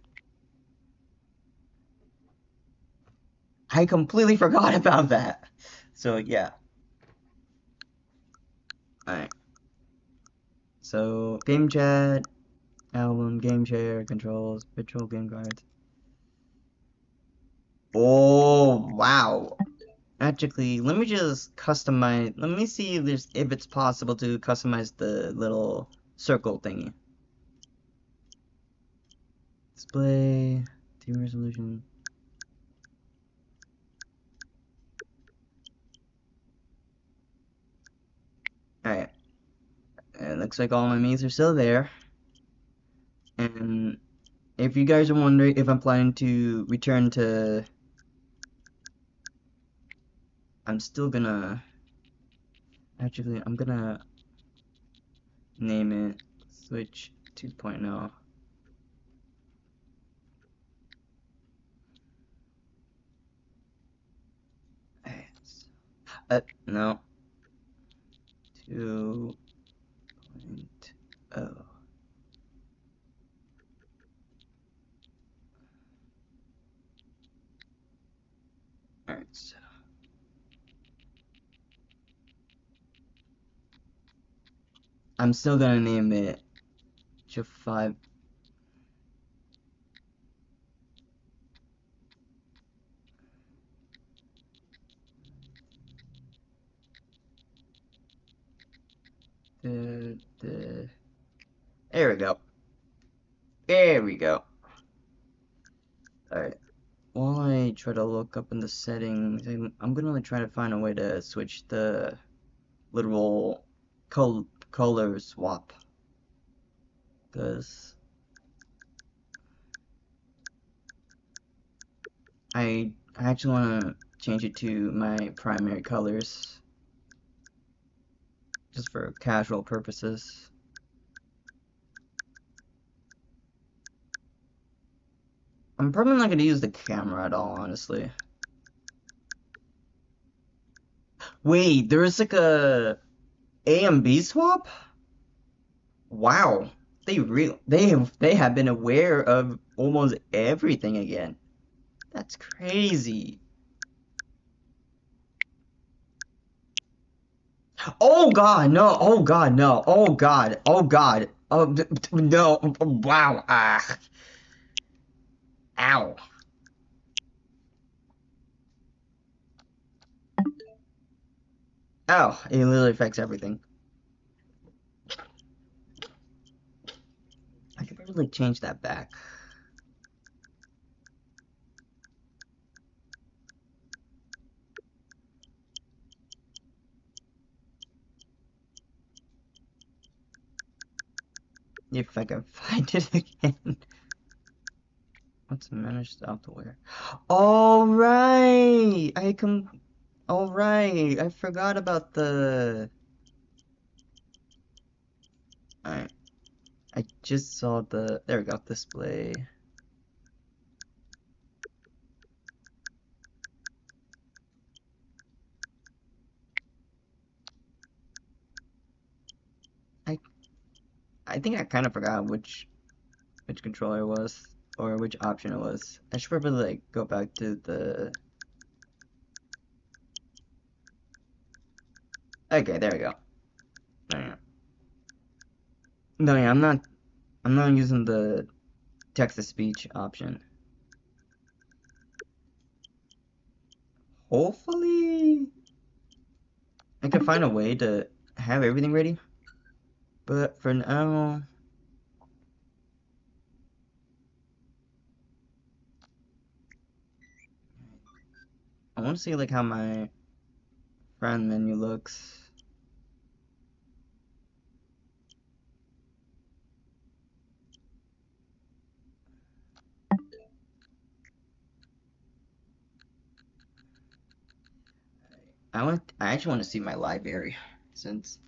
I completely forgot about that. So yeah. Alright. So game chat, album, game share, controls, virtual game cards. Oh wow. Actually, let me just customize. Let me see if it's possible to customize the little circle thingy. Display, TV resolution. Alright. It looks like all my memes are still there. And if you guys are wondering if I'm planning to return to... I'm still gonna... Actually, I'm gonna name it Switch 2.0. No. 2.0. Alright, so... I'm still gonna name it Shift 5. There we go. There we go. Alright. While I try to look up in the settings, I'm gonna try to find a way to switch the literal color swap. Because I actually want to change it to my primary colors. Just for casual purposes. I'm probably not going to use the camera at all, honestly. Wait, there's like a A and B swap? Wow. They have been aware of almost everything again. That's crazy. Oh god, no. Oh god, no. Oh god. Oh god. Oh no. Wow. Ah. Ow. Oh, it literally affects everything. I could probably change that back. If I can find it again. What's managed software? Alright! Alright, I forgot about the... Alright. I just saw the... There we go, display. I think I kind of forgot which controller it was, or which option it was. I should probably like go back to the... Okay, there we go. Yeah. No, yeah, I'm not using the text-to-speech option. Hopefully, I can find a way to have everything ready. But for now, I want to see like how my friend menu looks. I actually want to see my library since.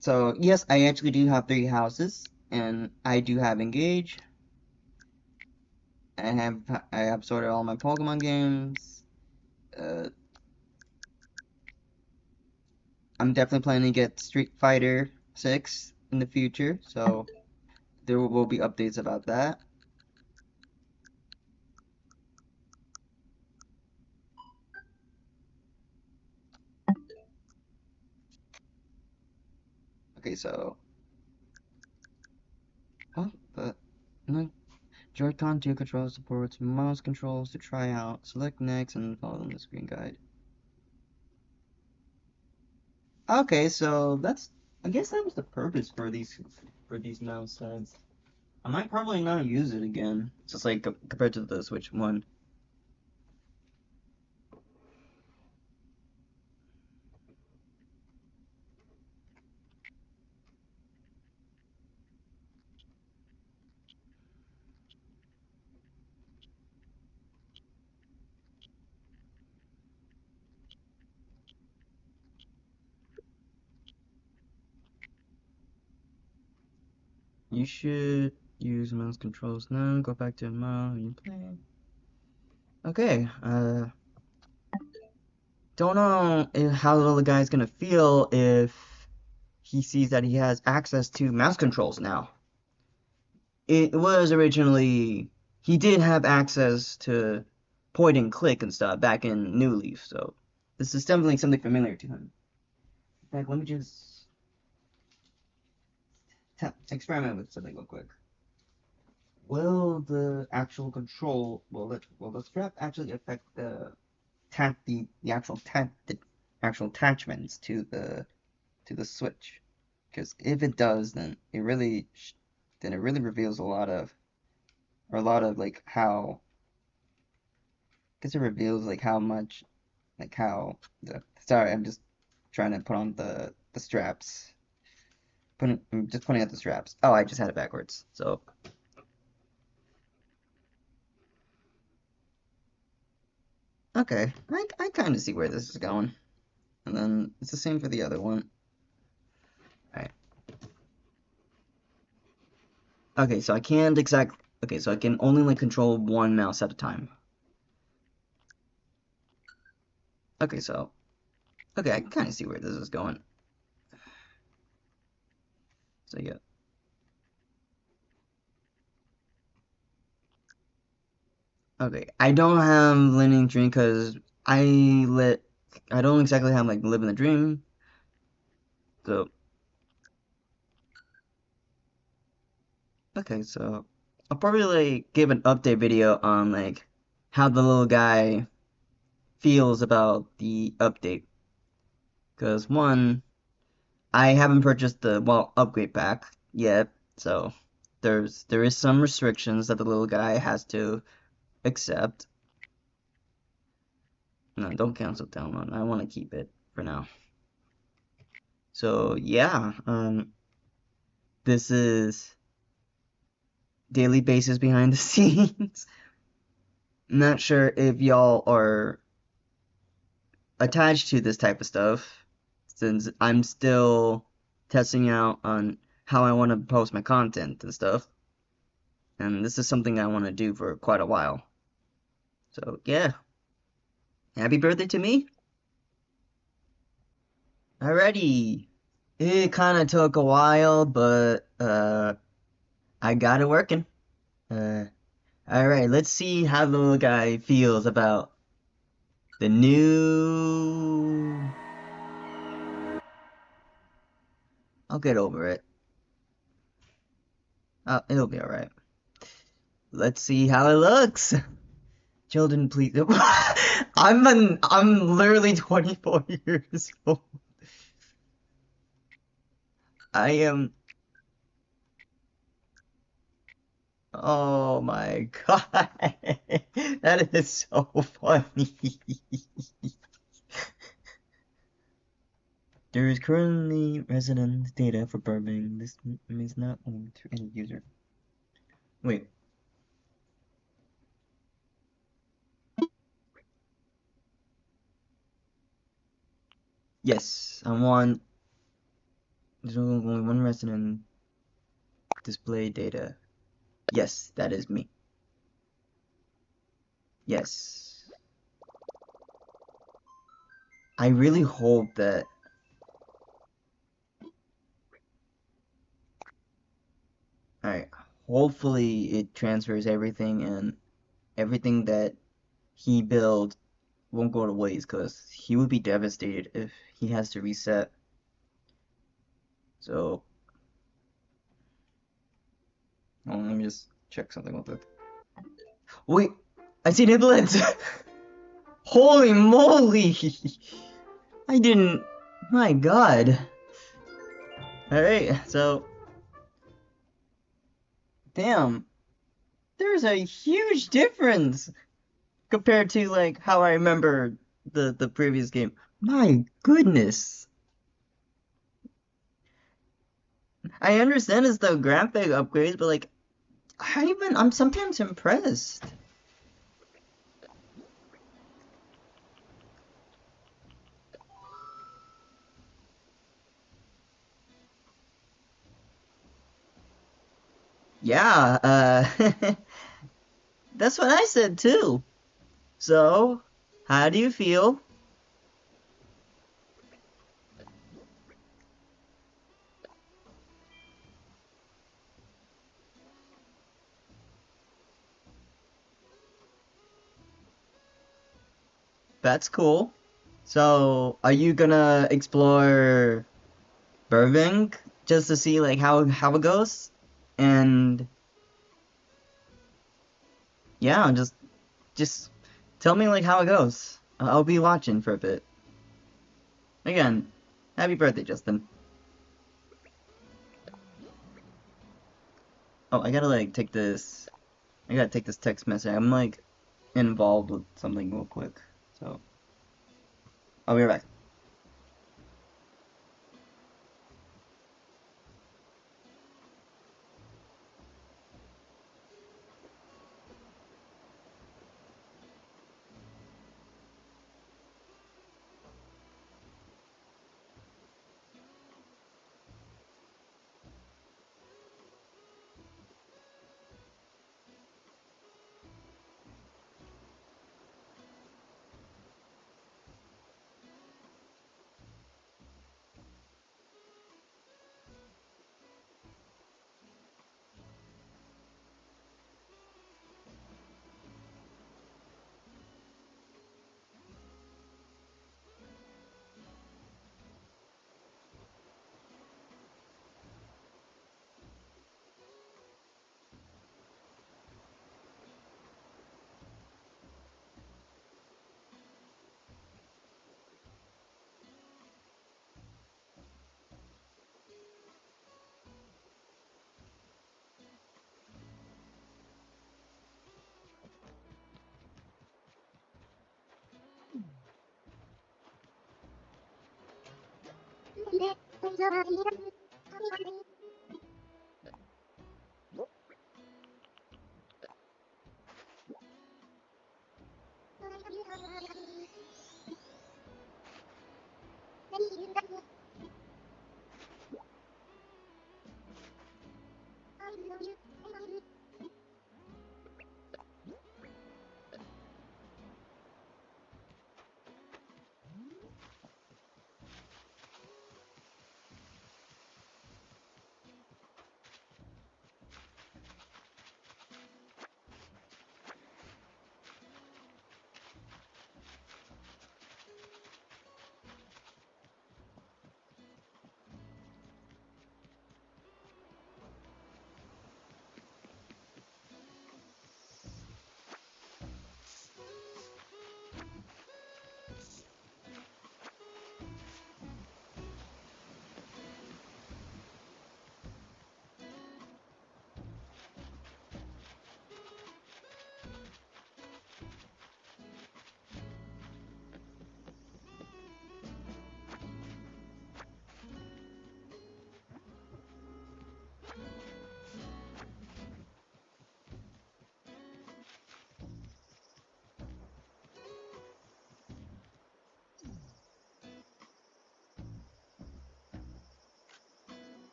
So yes, I actually do have 3 houses, and I do have Engage. I have sorted all my Pokemon games. Uh, I'm definitely planning to get Street Fighter 6 in the future, so there will be updates about that. Okay, so oh, but no, Joy-Con 2 controller supports mouse controls to try out. Select next and follow the screen guide. Okay, so that's I guess that was the purpose for these mouse pads. I might probably not use it again, just like compared to the Switch one. You should use mouse controls now. Go back to mouse and play. Okay, don't know how the little guy's gonna feel if he sees that he has access to mouse controls now. It was originally he did have access to point and click and stuff back in New Leaf, so this is definitely something familiar to him. In fact, let me just experiment with something real quick. Will the actual control will the strap actually affect the actual attachments to the switch? Because if it does, then it really reveals a lot of like how I guess it reveals like how much like how the sorry I'm just trying to put on the straps. I'm just putting out the straps. Oh, I just had it backwards. So okay, I kind of see where this is going. And then it's the same for the other one. Alright. Okay, so I can't exact. Okay, so I can only like control one mouse at a time. Okay, so okay, I can kind of see where this is going. So yeah. Okay, I don't have Living Dream because I don't exactly have like living the dream. So okay, so I'll probably like give an update video on like how the little guy feels about the update. Because one, I haven't purchased the upgrade pack yet, so there is some restrictions that the little guy has to accept. No, don't cancel download. I want to keep it for now. So yeah, this is daily basis behind the scenes. Not sure if y'all are attached to this type of stuff, since I'm still testing out on how I want to post my content and stuff. And this is something I want to do for quite a while. So yeah, happy birthday to me. Alrighty. It kind of took a while, but I got it working. Uh, all right, let's see how the little guy feels about The new... I'll get over it. It'll be alright. Let's see how it looks. Children, please. I'm literally 24 years old. I am. Oh my god. That is so funny. There is currently resident data for Burbank. This is not owned to any user. Wait. Yes, I want. There's only one resident display data. Yes, that is me. Yes. I really hope that. Alright. Hopefully it transfers everything and everything that he built won't go to waste because he would be devastated if he has to reset. So, let me just check something real quick. Wait, I see niblets! Holy moly! I didn't. My god. Alright, so. Damn. There's a huge difference compared to, like, how I remember the previous game. My goodness. I understand it's the graphic upgrades, but, like, I'm sometimes impressed. Yeah, that's what I said too. So, how do you feel? That's cool. So, are you gonna explore Burbank just to see like how it goes? And yeah, just tell me like how it goes. I'll be watching for a bit. Again, happy birthday, Justin. Oh, I gotta like take this. I gotta take this text message. I'm like involved with something real quick. So, I'll be right back.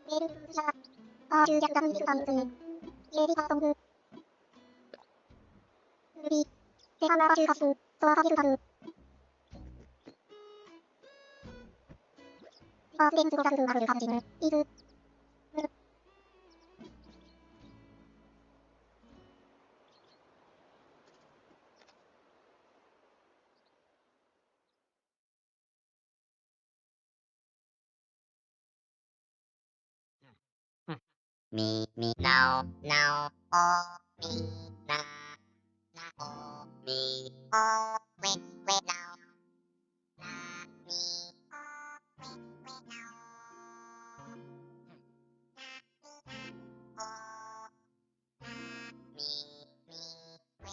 メール通社、パーシューキャスダムミルタムズン、ジェリカソング、ルビー、セハナバシューカス、ソアカジルタル、パーステンスゴタルルアルルカムジム、イズ、みなおなおおみななおみおウェウェなおなみおウェウェなおなみおなみみウェお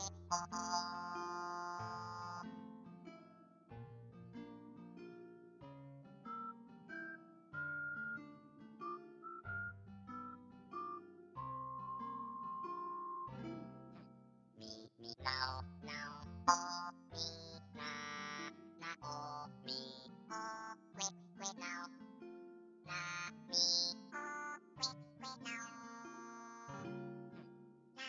みなおなおおみななおみおウェウェなおなみおウェウェなおなみおな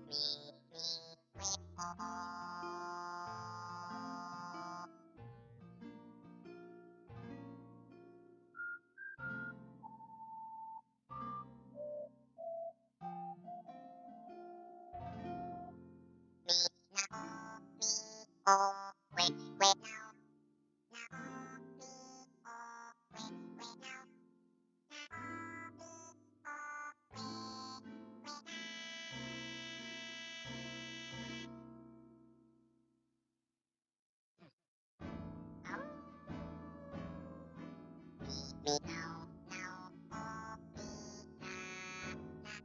みみウェおウェウェなおなおみおウェウェなおなおみおウェウェなおなおみおウェウェなおなおみおウェウェなおなおみおウェウェなおなお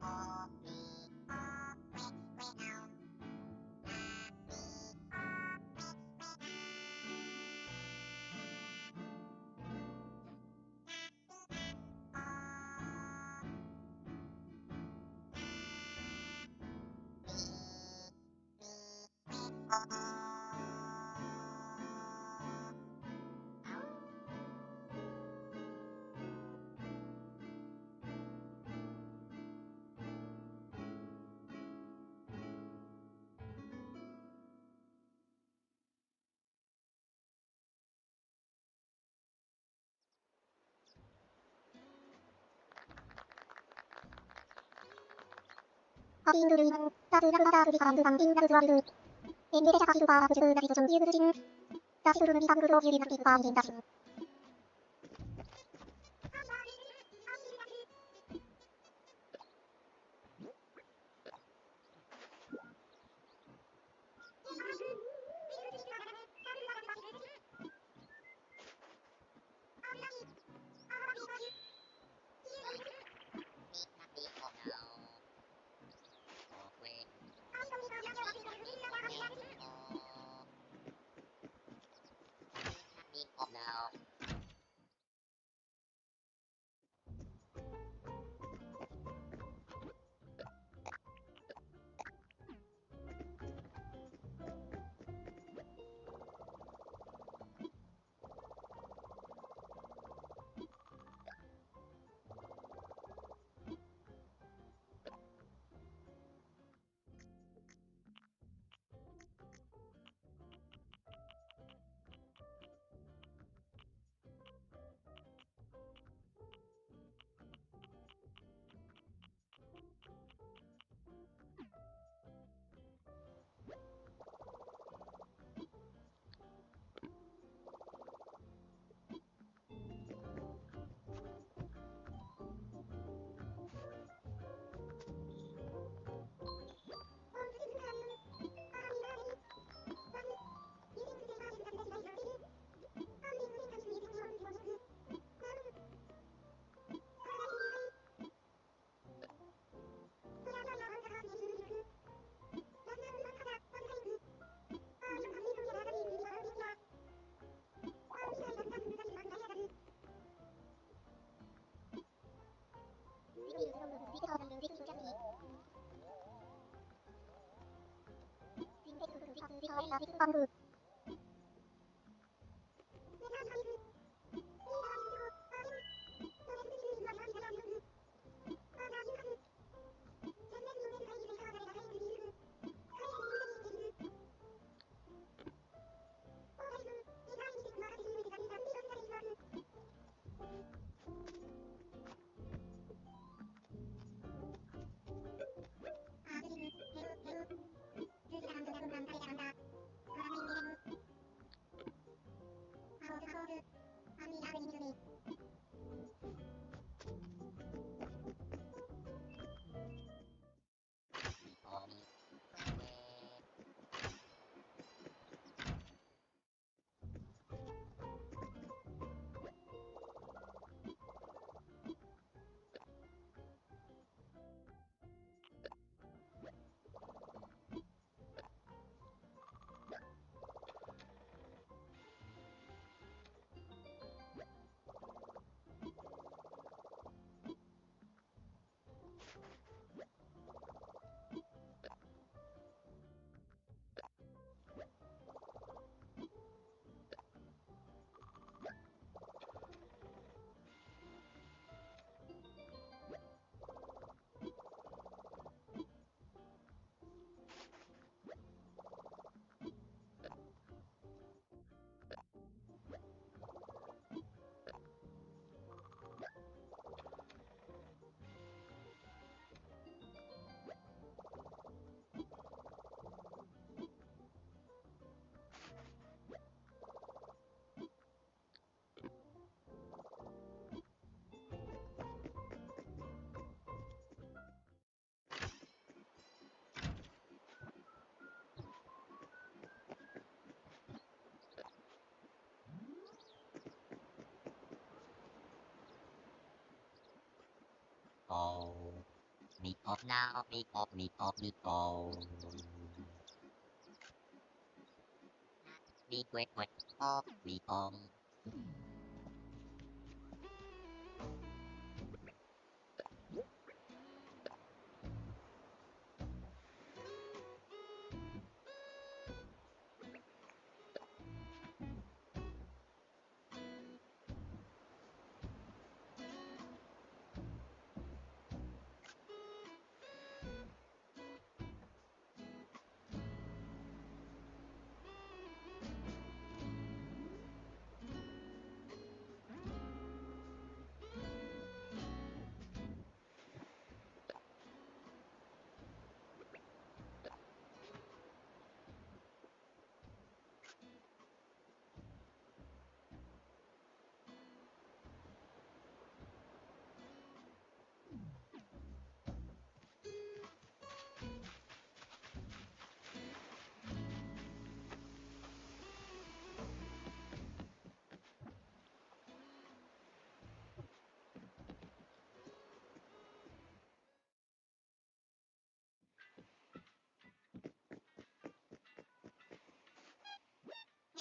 みおウェウェなおなおみおウェウハピングルイマン、ダズラルダースビカランズサンピンダルズワルズ、エンゲレシャカシルパーラプシューナリゾションユーズジン、ダシルルミビカングルオジュリナピクパーミンダシン。meatball now, meatball, meatball, meatball. Meat, quick, quick, oh, meatball.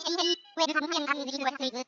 Hey, where the sun and the west is.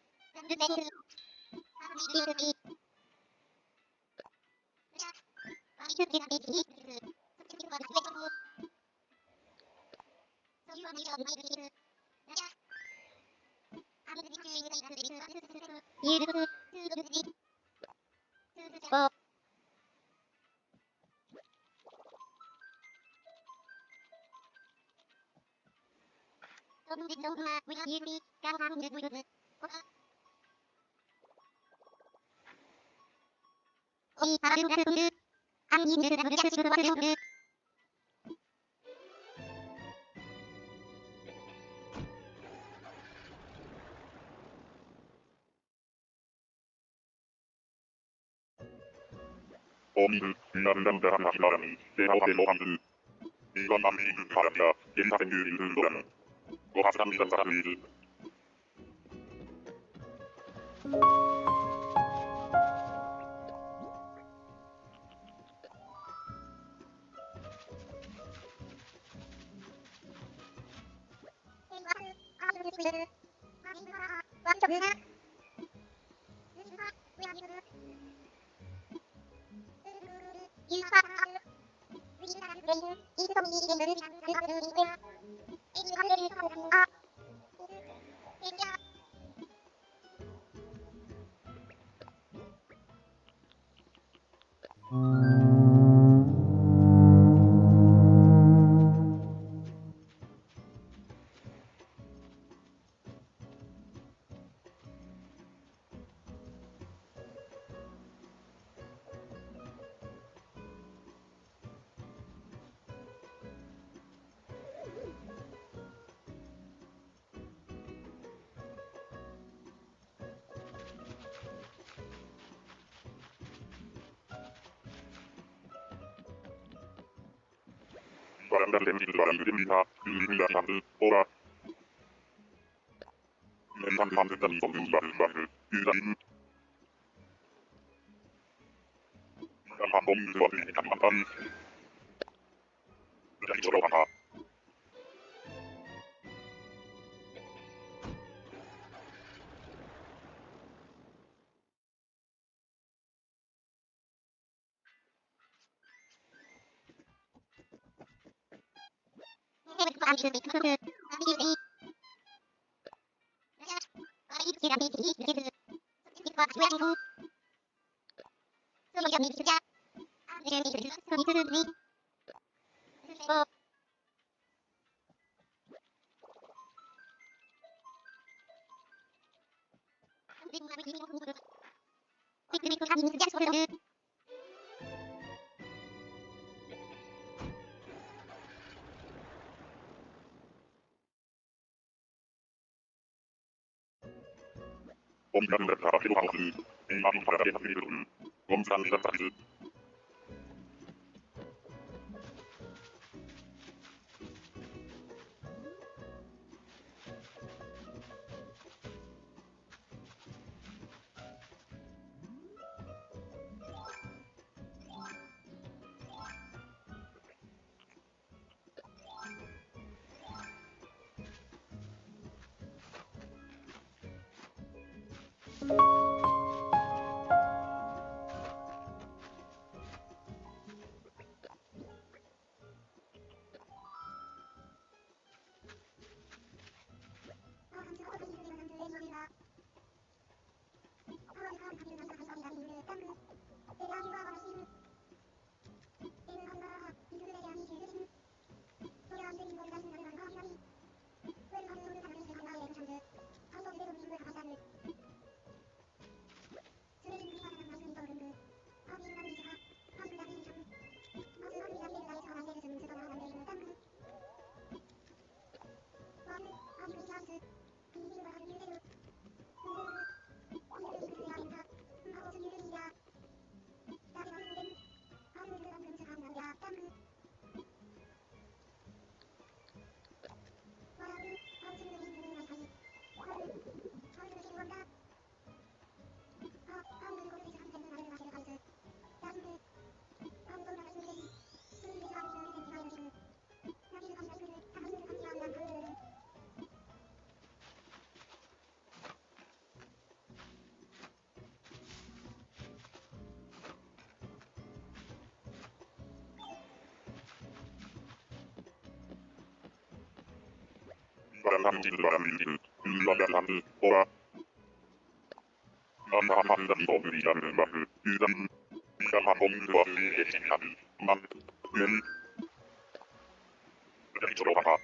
어미는 나는 남자한 하시나라니 대하와의 노함들 이건 남이 그 사람이야 옛날엔 그 일들 거라는 거 하스랍니다 사람들 바람단 댐지드 바람들입니다 그입니다 사람들 오라 멘상드 함들단 이성들 바르바르 그다임 한범 그거들 한반단 그다이처럼 하나 범인은 다 필요한 것은 이마빈 바라게 하기를 검사합니다 사실 Dann haben die Leute Niederlande oder dann haben die Bomben wieder machen. Dann wieder haben wir die haben. Man wenn der nicht so war.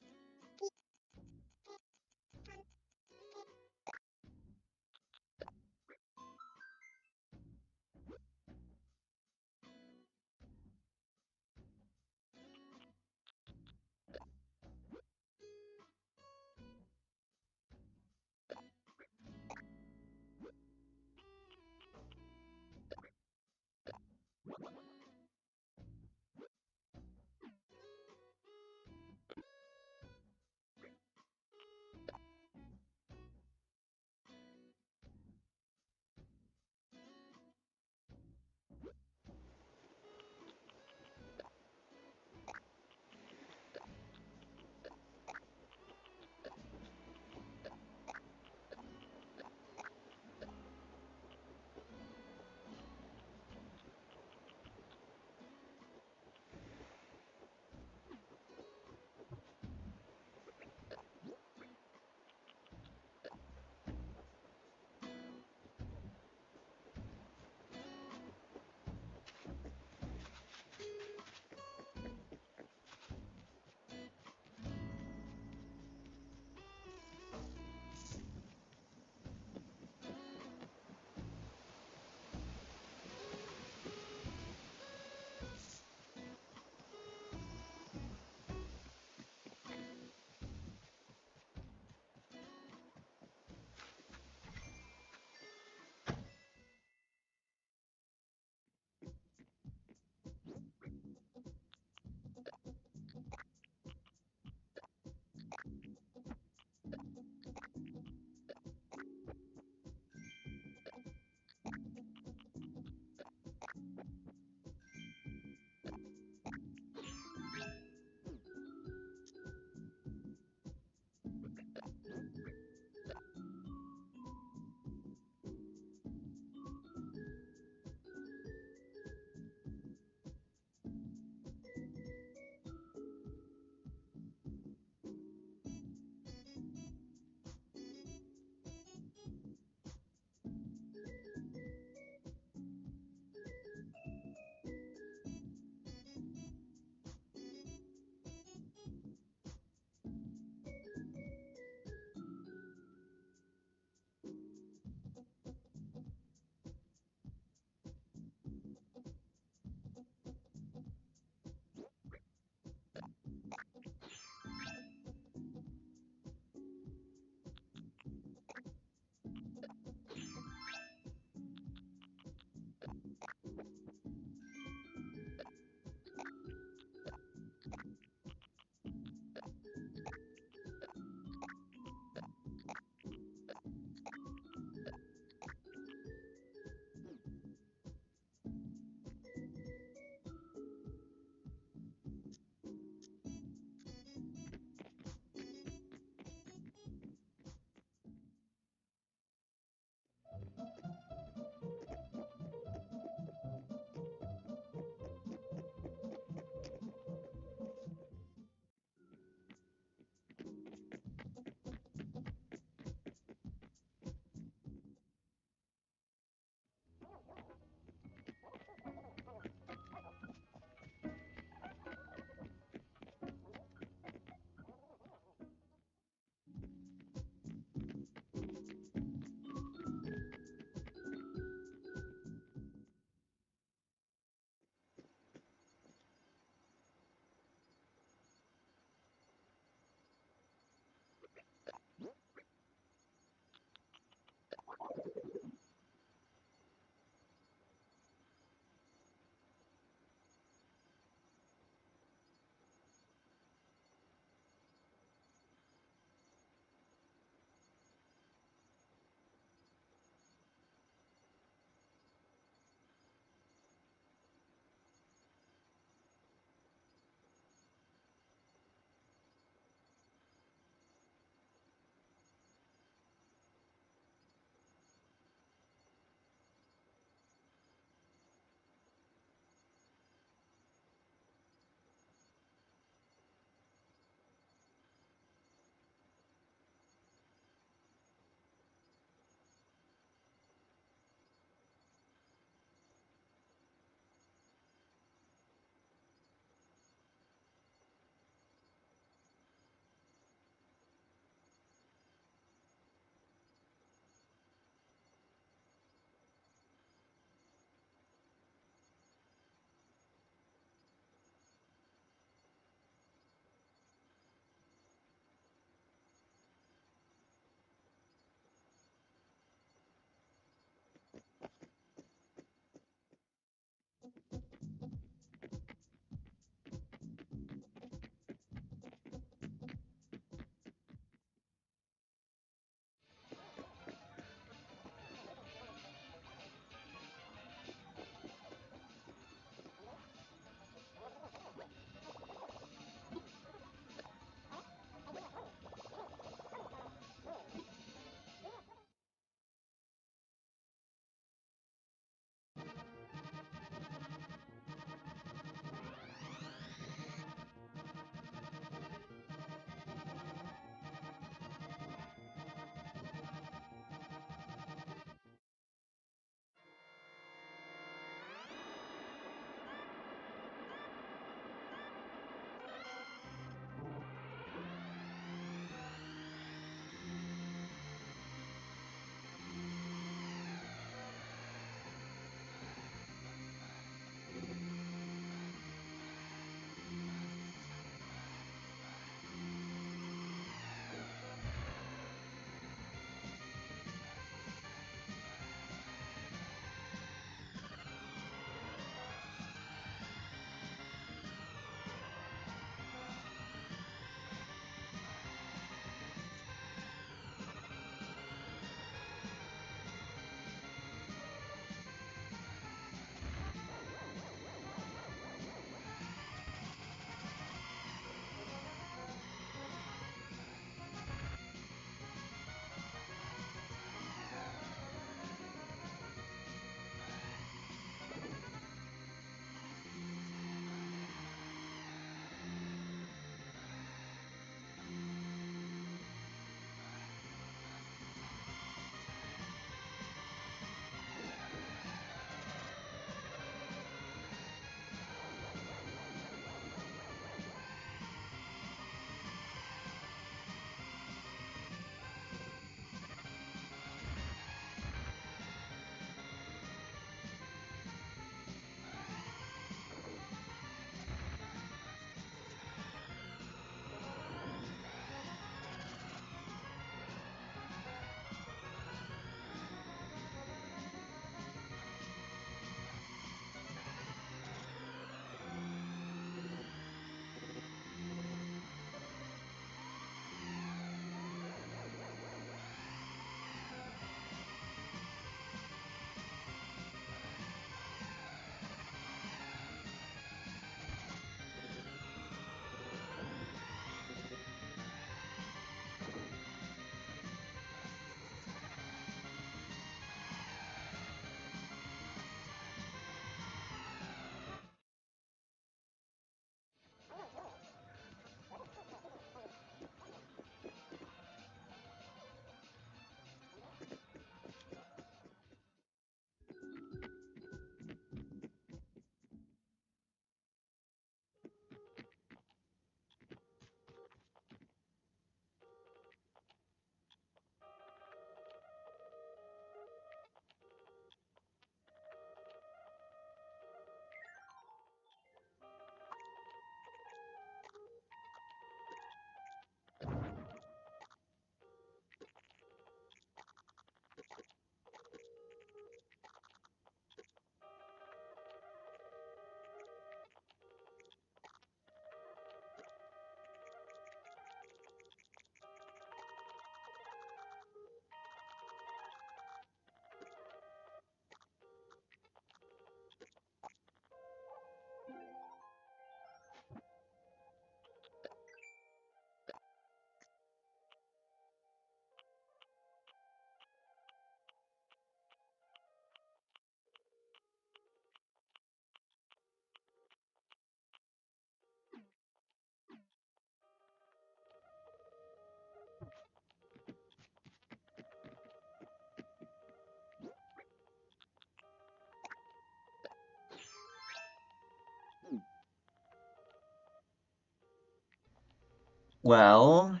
Well,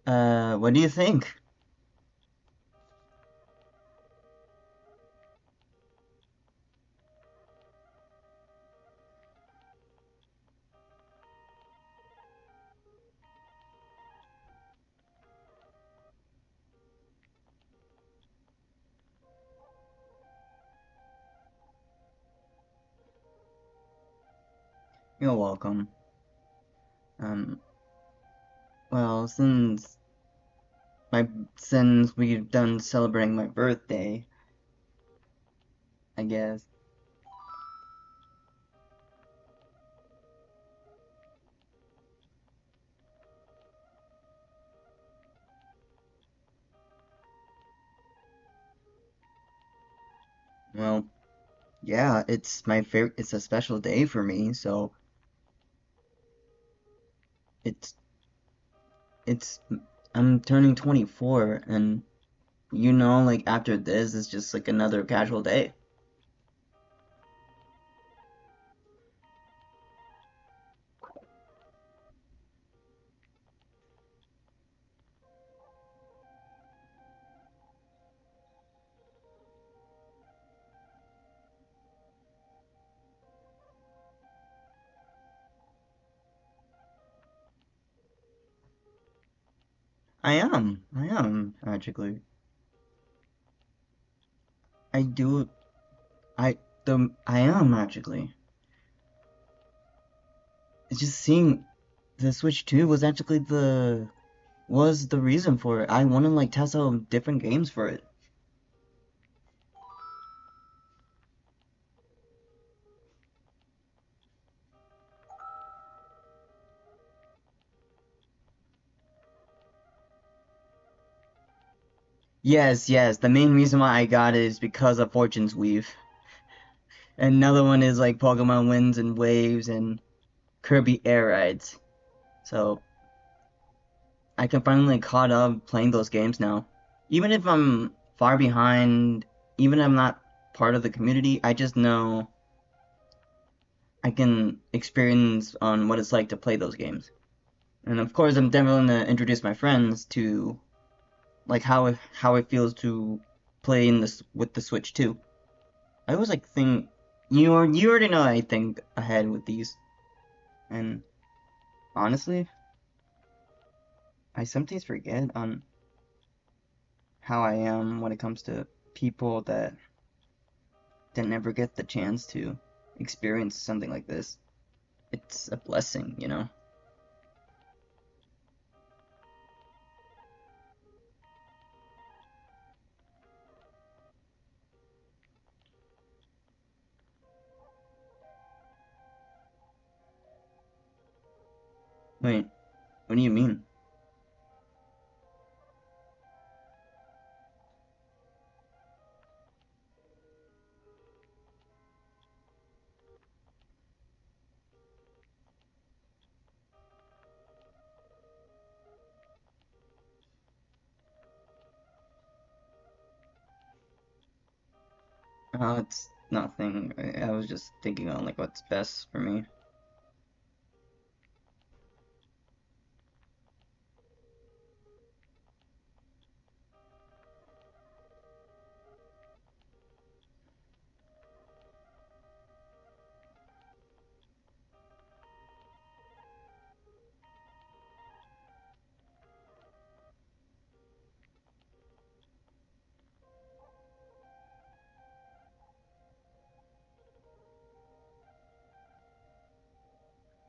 what do you think? You're welcome. Um, well, my since we've done celebrating my birthday, I guess. Well, yeah, it's my favorite. It's a special day for me, so it's it's. I'm turning 24, and like after this, it's just like another casual day. I am actually. I do. I am actually. It's just seeing the Switch 2 was the reason for it. I want to like test out different games for it. Yes, yes. The main reason why I got it is because of Fortune's Weave. Another one is like Pokemon Winds and Waves and Kirby Air Rides. So I can finally caught up playing those games now. Even if I'm far behind, even if I'm not part of the community, I just know I can experience on what it's like to play those games. And of course, I'm definitely gonna introduce my friends to like how it feels to play in this with the Switch too. I always like think you already know I think ahead with these, and honestly, I sometimes forget on how I am when it comes to people that never get the chance to experience something like this. It's a blessing. Wait, what do you mean? Oh, it's nothing. I was just thinking on like what's best for me.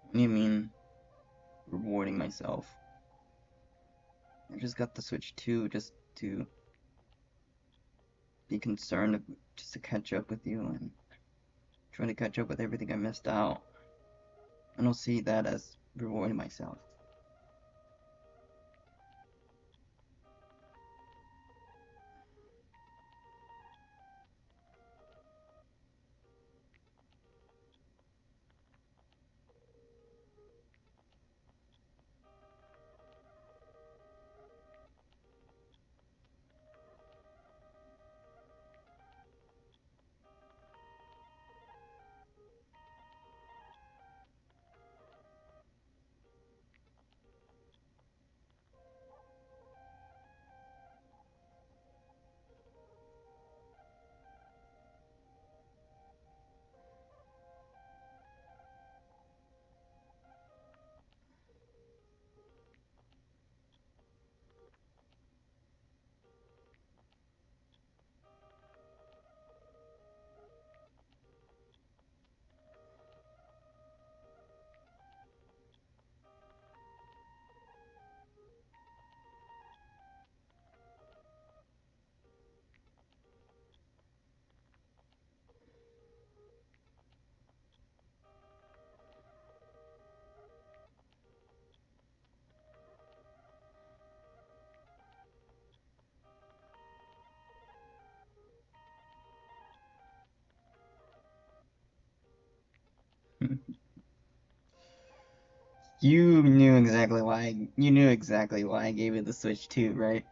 What do you mean rewarding myself? I just got the Switch 2 just to be concerned, just to catch up with you and trying to catch up with everything I missed out. I don't see that as rewarding myself. You knew exactly why. You knew exactly why I gave you the Switch too, right?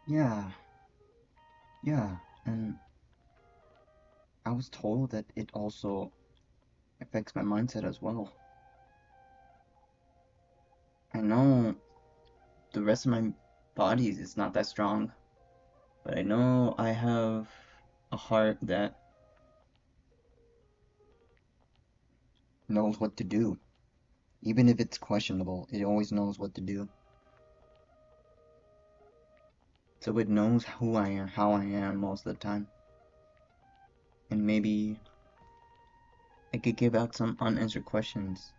Yeah, yeah, and I was told that it also affects my mindset as well. I know the rest of my body is not that strong, but I know I have a heart that knows what to do. Even if it's questionable, it always knows what to do. So it knows who I am, how I am most of the time. And maybe I could give out some unanswered questions.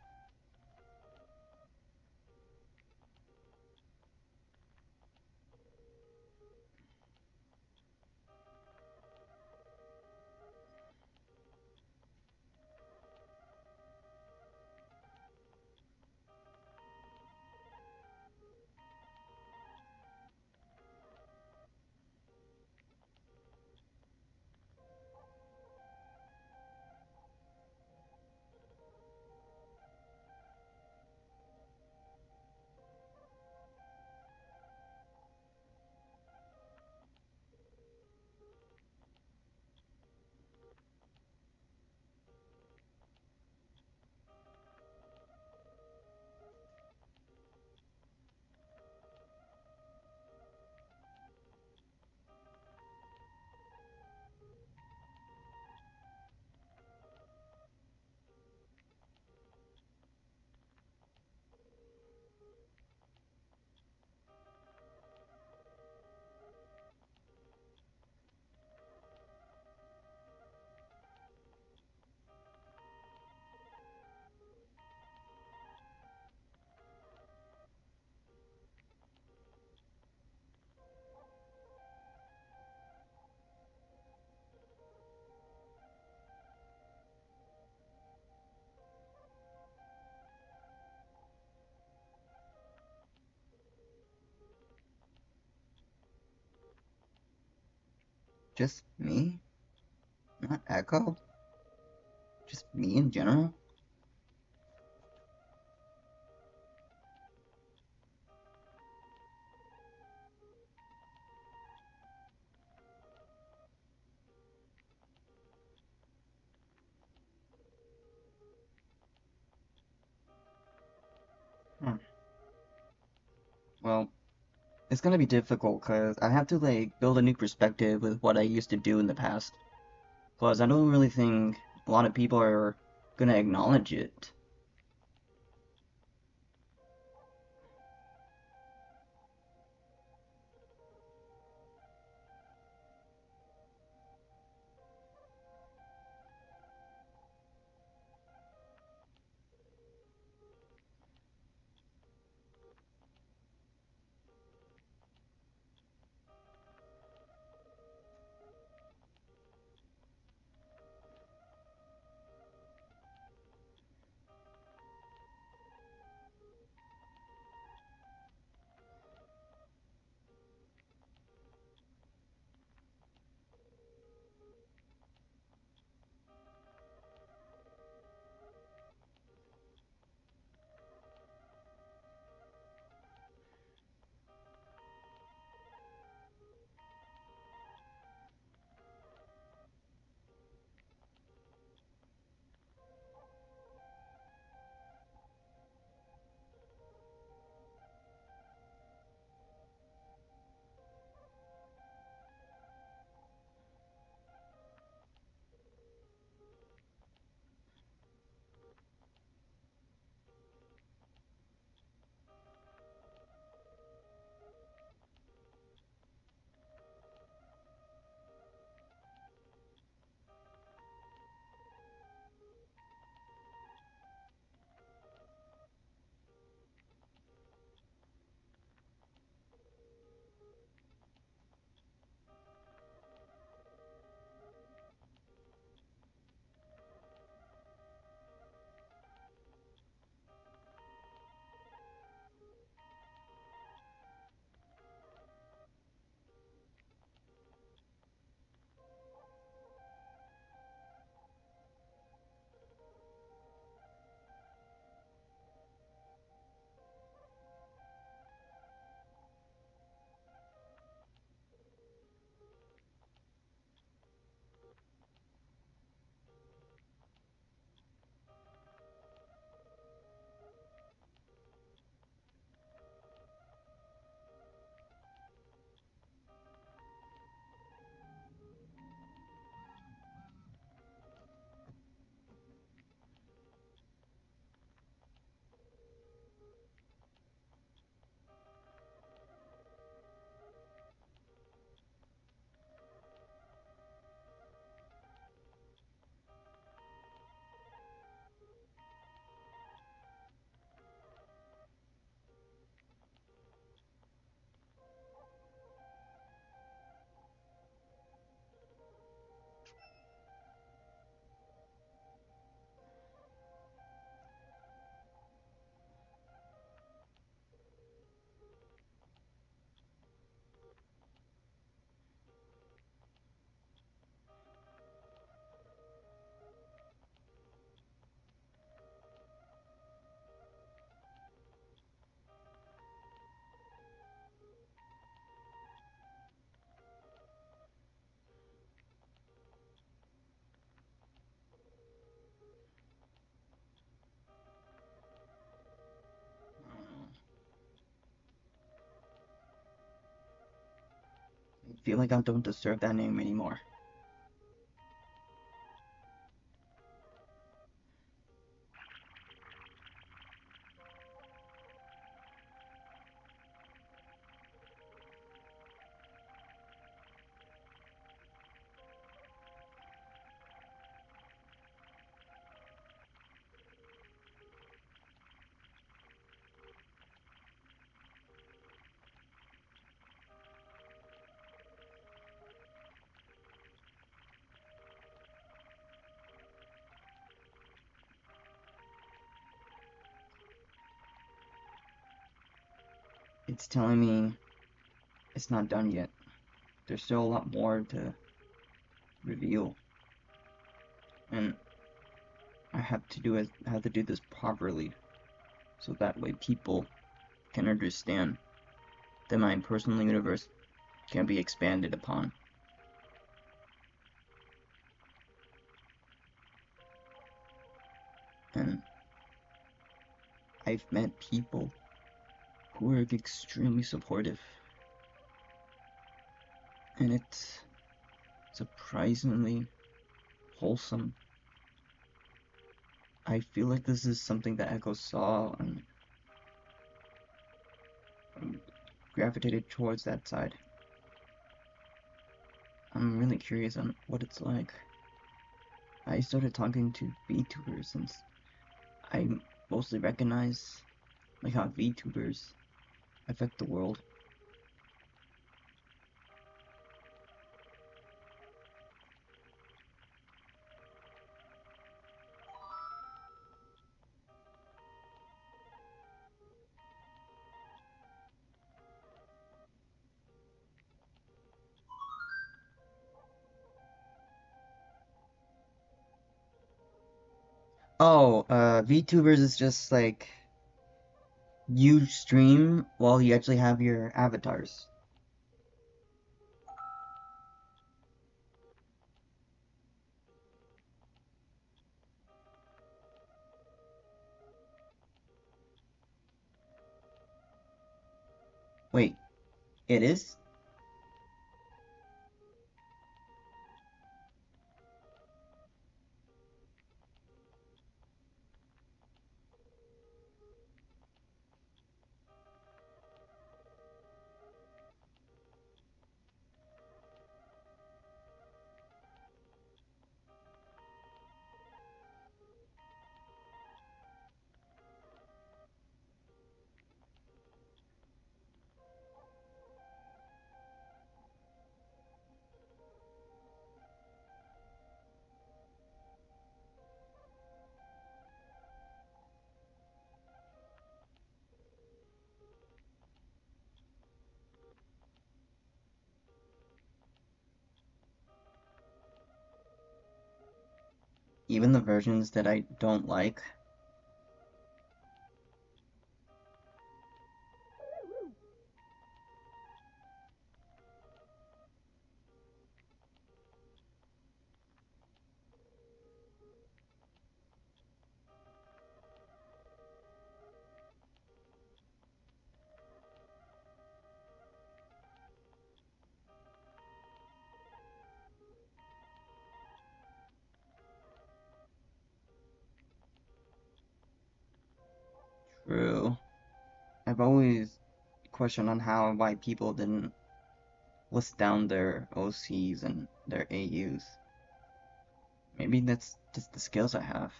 Just me? Not Echo? Just me in general? Hmm. Well, it's gonna be difficult because I have to like build a new perspective with what I used to do in the past. Plus, I don't really think a lot of people are gonna acknowledge it. feel like I don't deserve that name anymore. It's telling me it's not done yet. There's still a lot more to reveal. And I have to do this properly, so that way people can understand that my personal universe can be expanded upon. And I've met people who are extremely supportive, and it's surprisingly wholesome. I feel like this is something that Echo saw and gravitated towards that side. I'm really curious on what it's like. I started talking to VTubers since I mostly recognize like how VTubers affect the world. Oh, VTubers is just like you stream while you actually have your avatars. Wait, it is? Even the versions that I don't like. True. I've always questioned on how and why people didn't list down their OCs and their AUs. Maybe that's just the skills I have.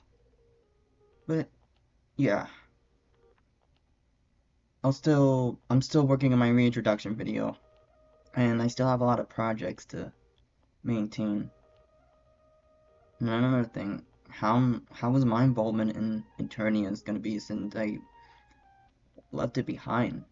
But yeah, I'm still working on my reintroduction video, and I still have a lot of projects to maintain. And another thing, how was my involvement in Eternians gonna be since I left it behind?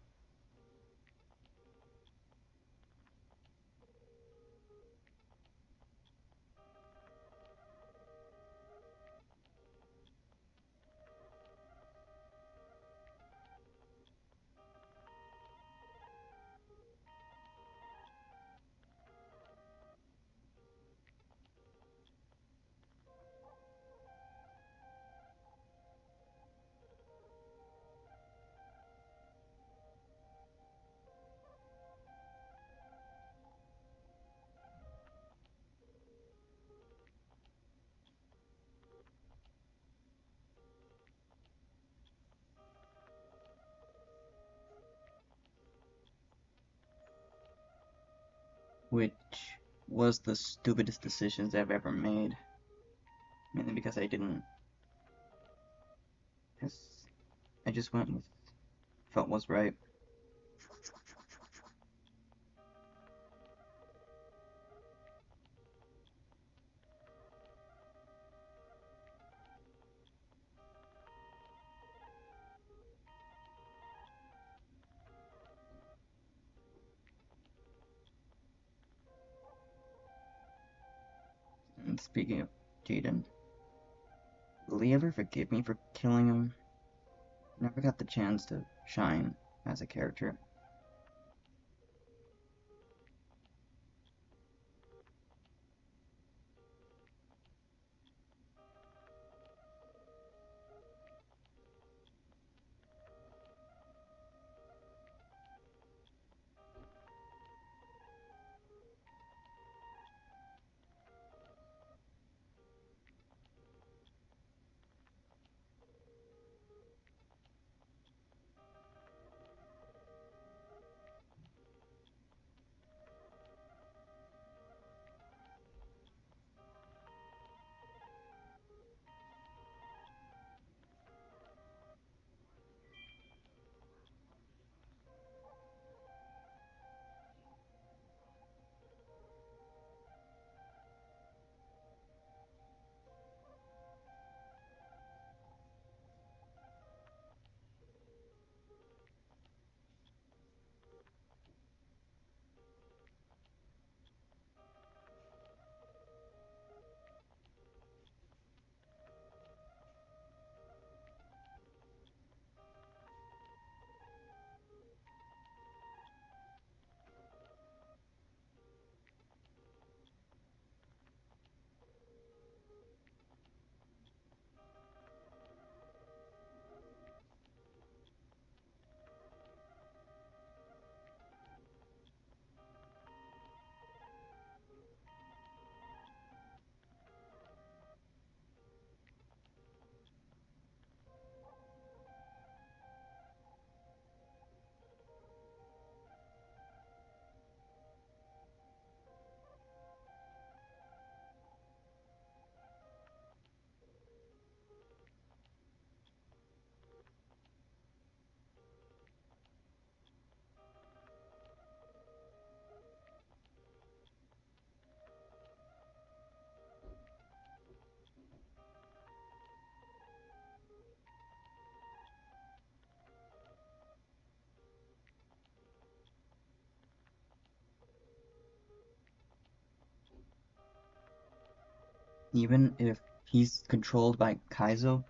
which was the stupidest decisions I've ever made. Mainly because I just went with felt was right. And speaking of Jaden, will he ever forgive me for killing him? Never got the chance to shine as a character. Even if he's controlled by Kaizo,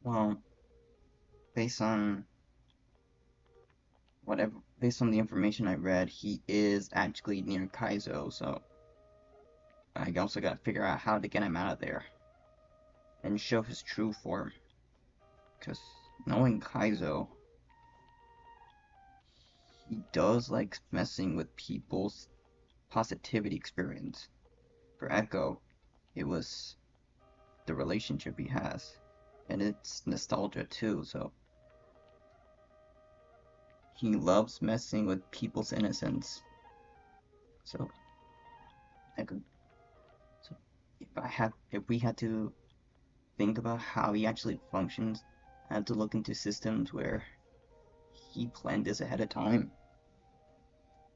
well, based on whatever, based on the information I read, he is actually near Kaizo, so I also gotta figure out how to get him out of there and show his true form. Because knowing Kaizo, he does like messing with people's positivity experience. For Echo, it was the relationship he has, and it's nostalgia too, so he loves messing with people's innocence. So I could, so if we had to think about how he actually functions, I had to look into systems where he planned this ahead of time.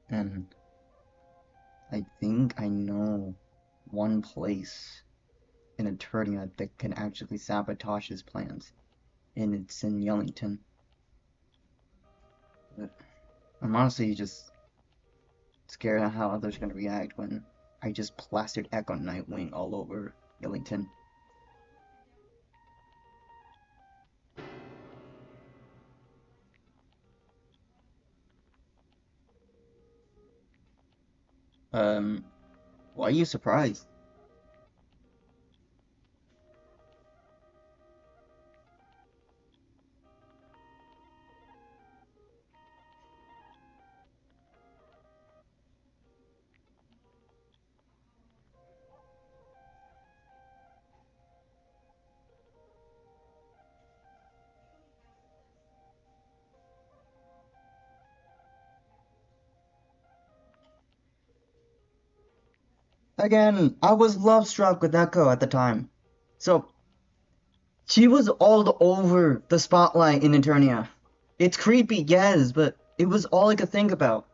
And I think I know one place in Eternia that can actually sabotage his plans, and it's in Yellington. But I'm honestly just scared of how others are gonna react when I just plastered Echo Nightwing all over Yellington. Um, why are you surprised? Again, I was love struck with Echo at the time. So, she was all over the spotlight in Eternia. It's creepy, yes, but it was all I could think about.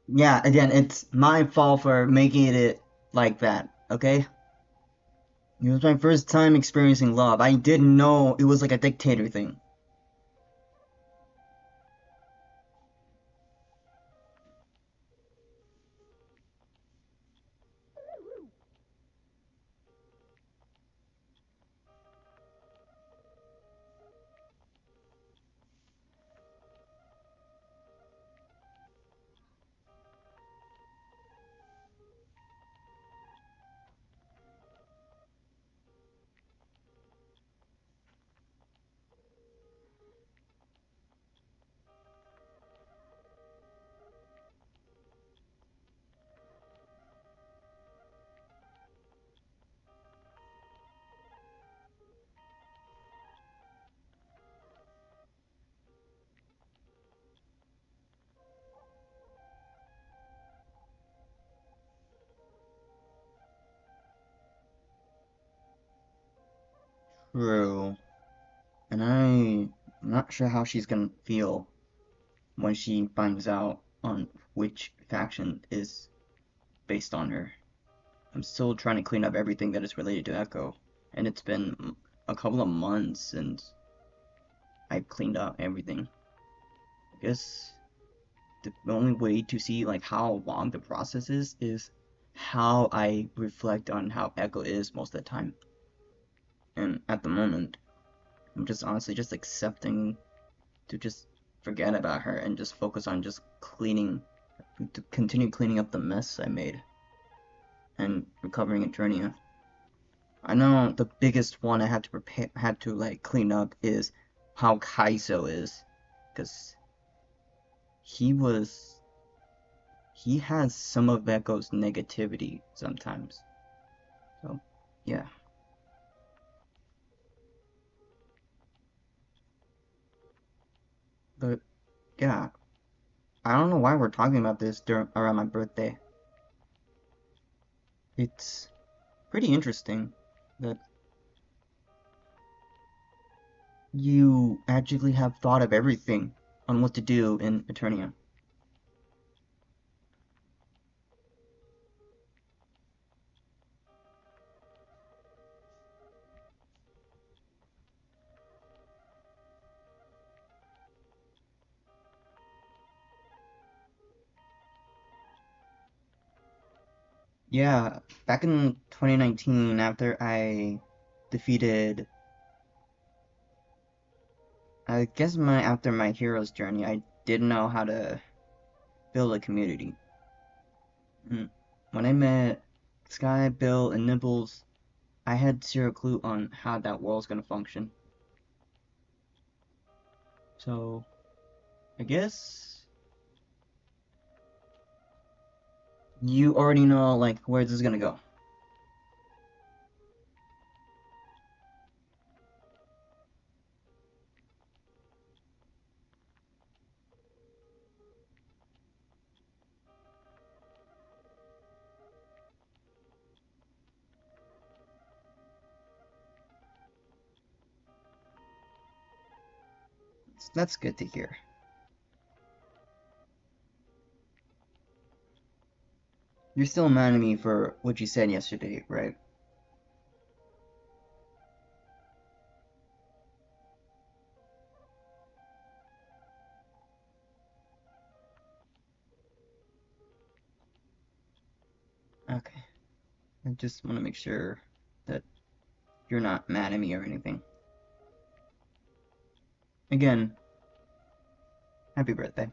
Yeah, again, it's my fault for making it like that, okay? It was my first time experiencing love. I didn't know it was like a dictator thing. True. And I'm not sure how she's gonna feel when she finds out on which faction is based on her. I'm still trying to clean up everything that is related to Echo, and it's been a couple of months since I've cleaned up everything. I guess the only way to see like how long the process is how I reflect on how Echo is most of the time. And at the moment, I'm just honestly just accepting to just forget about her and just focus on just to continue cleaning up the mess I made and recovering Eternia. I know the biggest one I had to like clean up is how Kaiso is, because he was he has some of Echo's negativity sometimes. So yeah, but yeah, I don't know why we're talking about this around my birthday. It's pretty interesting that you actually have thought of everything on what to do in Eternia. Yeah, back in 2019, after I defeated, I guess after my hero's journey, I didn't know how to build a community. Mm. When I met Sky, Bill, and Nibbles, I had zero clue on how that world's gonna function. So, I guess you already know like where this is gonna go. That's good to hear. You're still mad at me for what you said yesterday, right? Okay. I just want to make sure that you're not mad at me or anything. Again, happy birthday.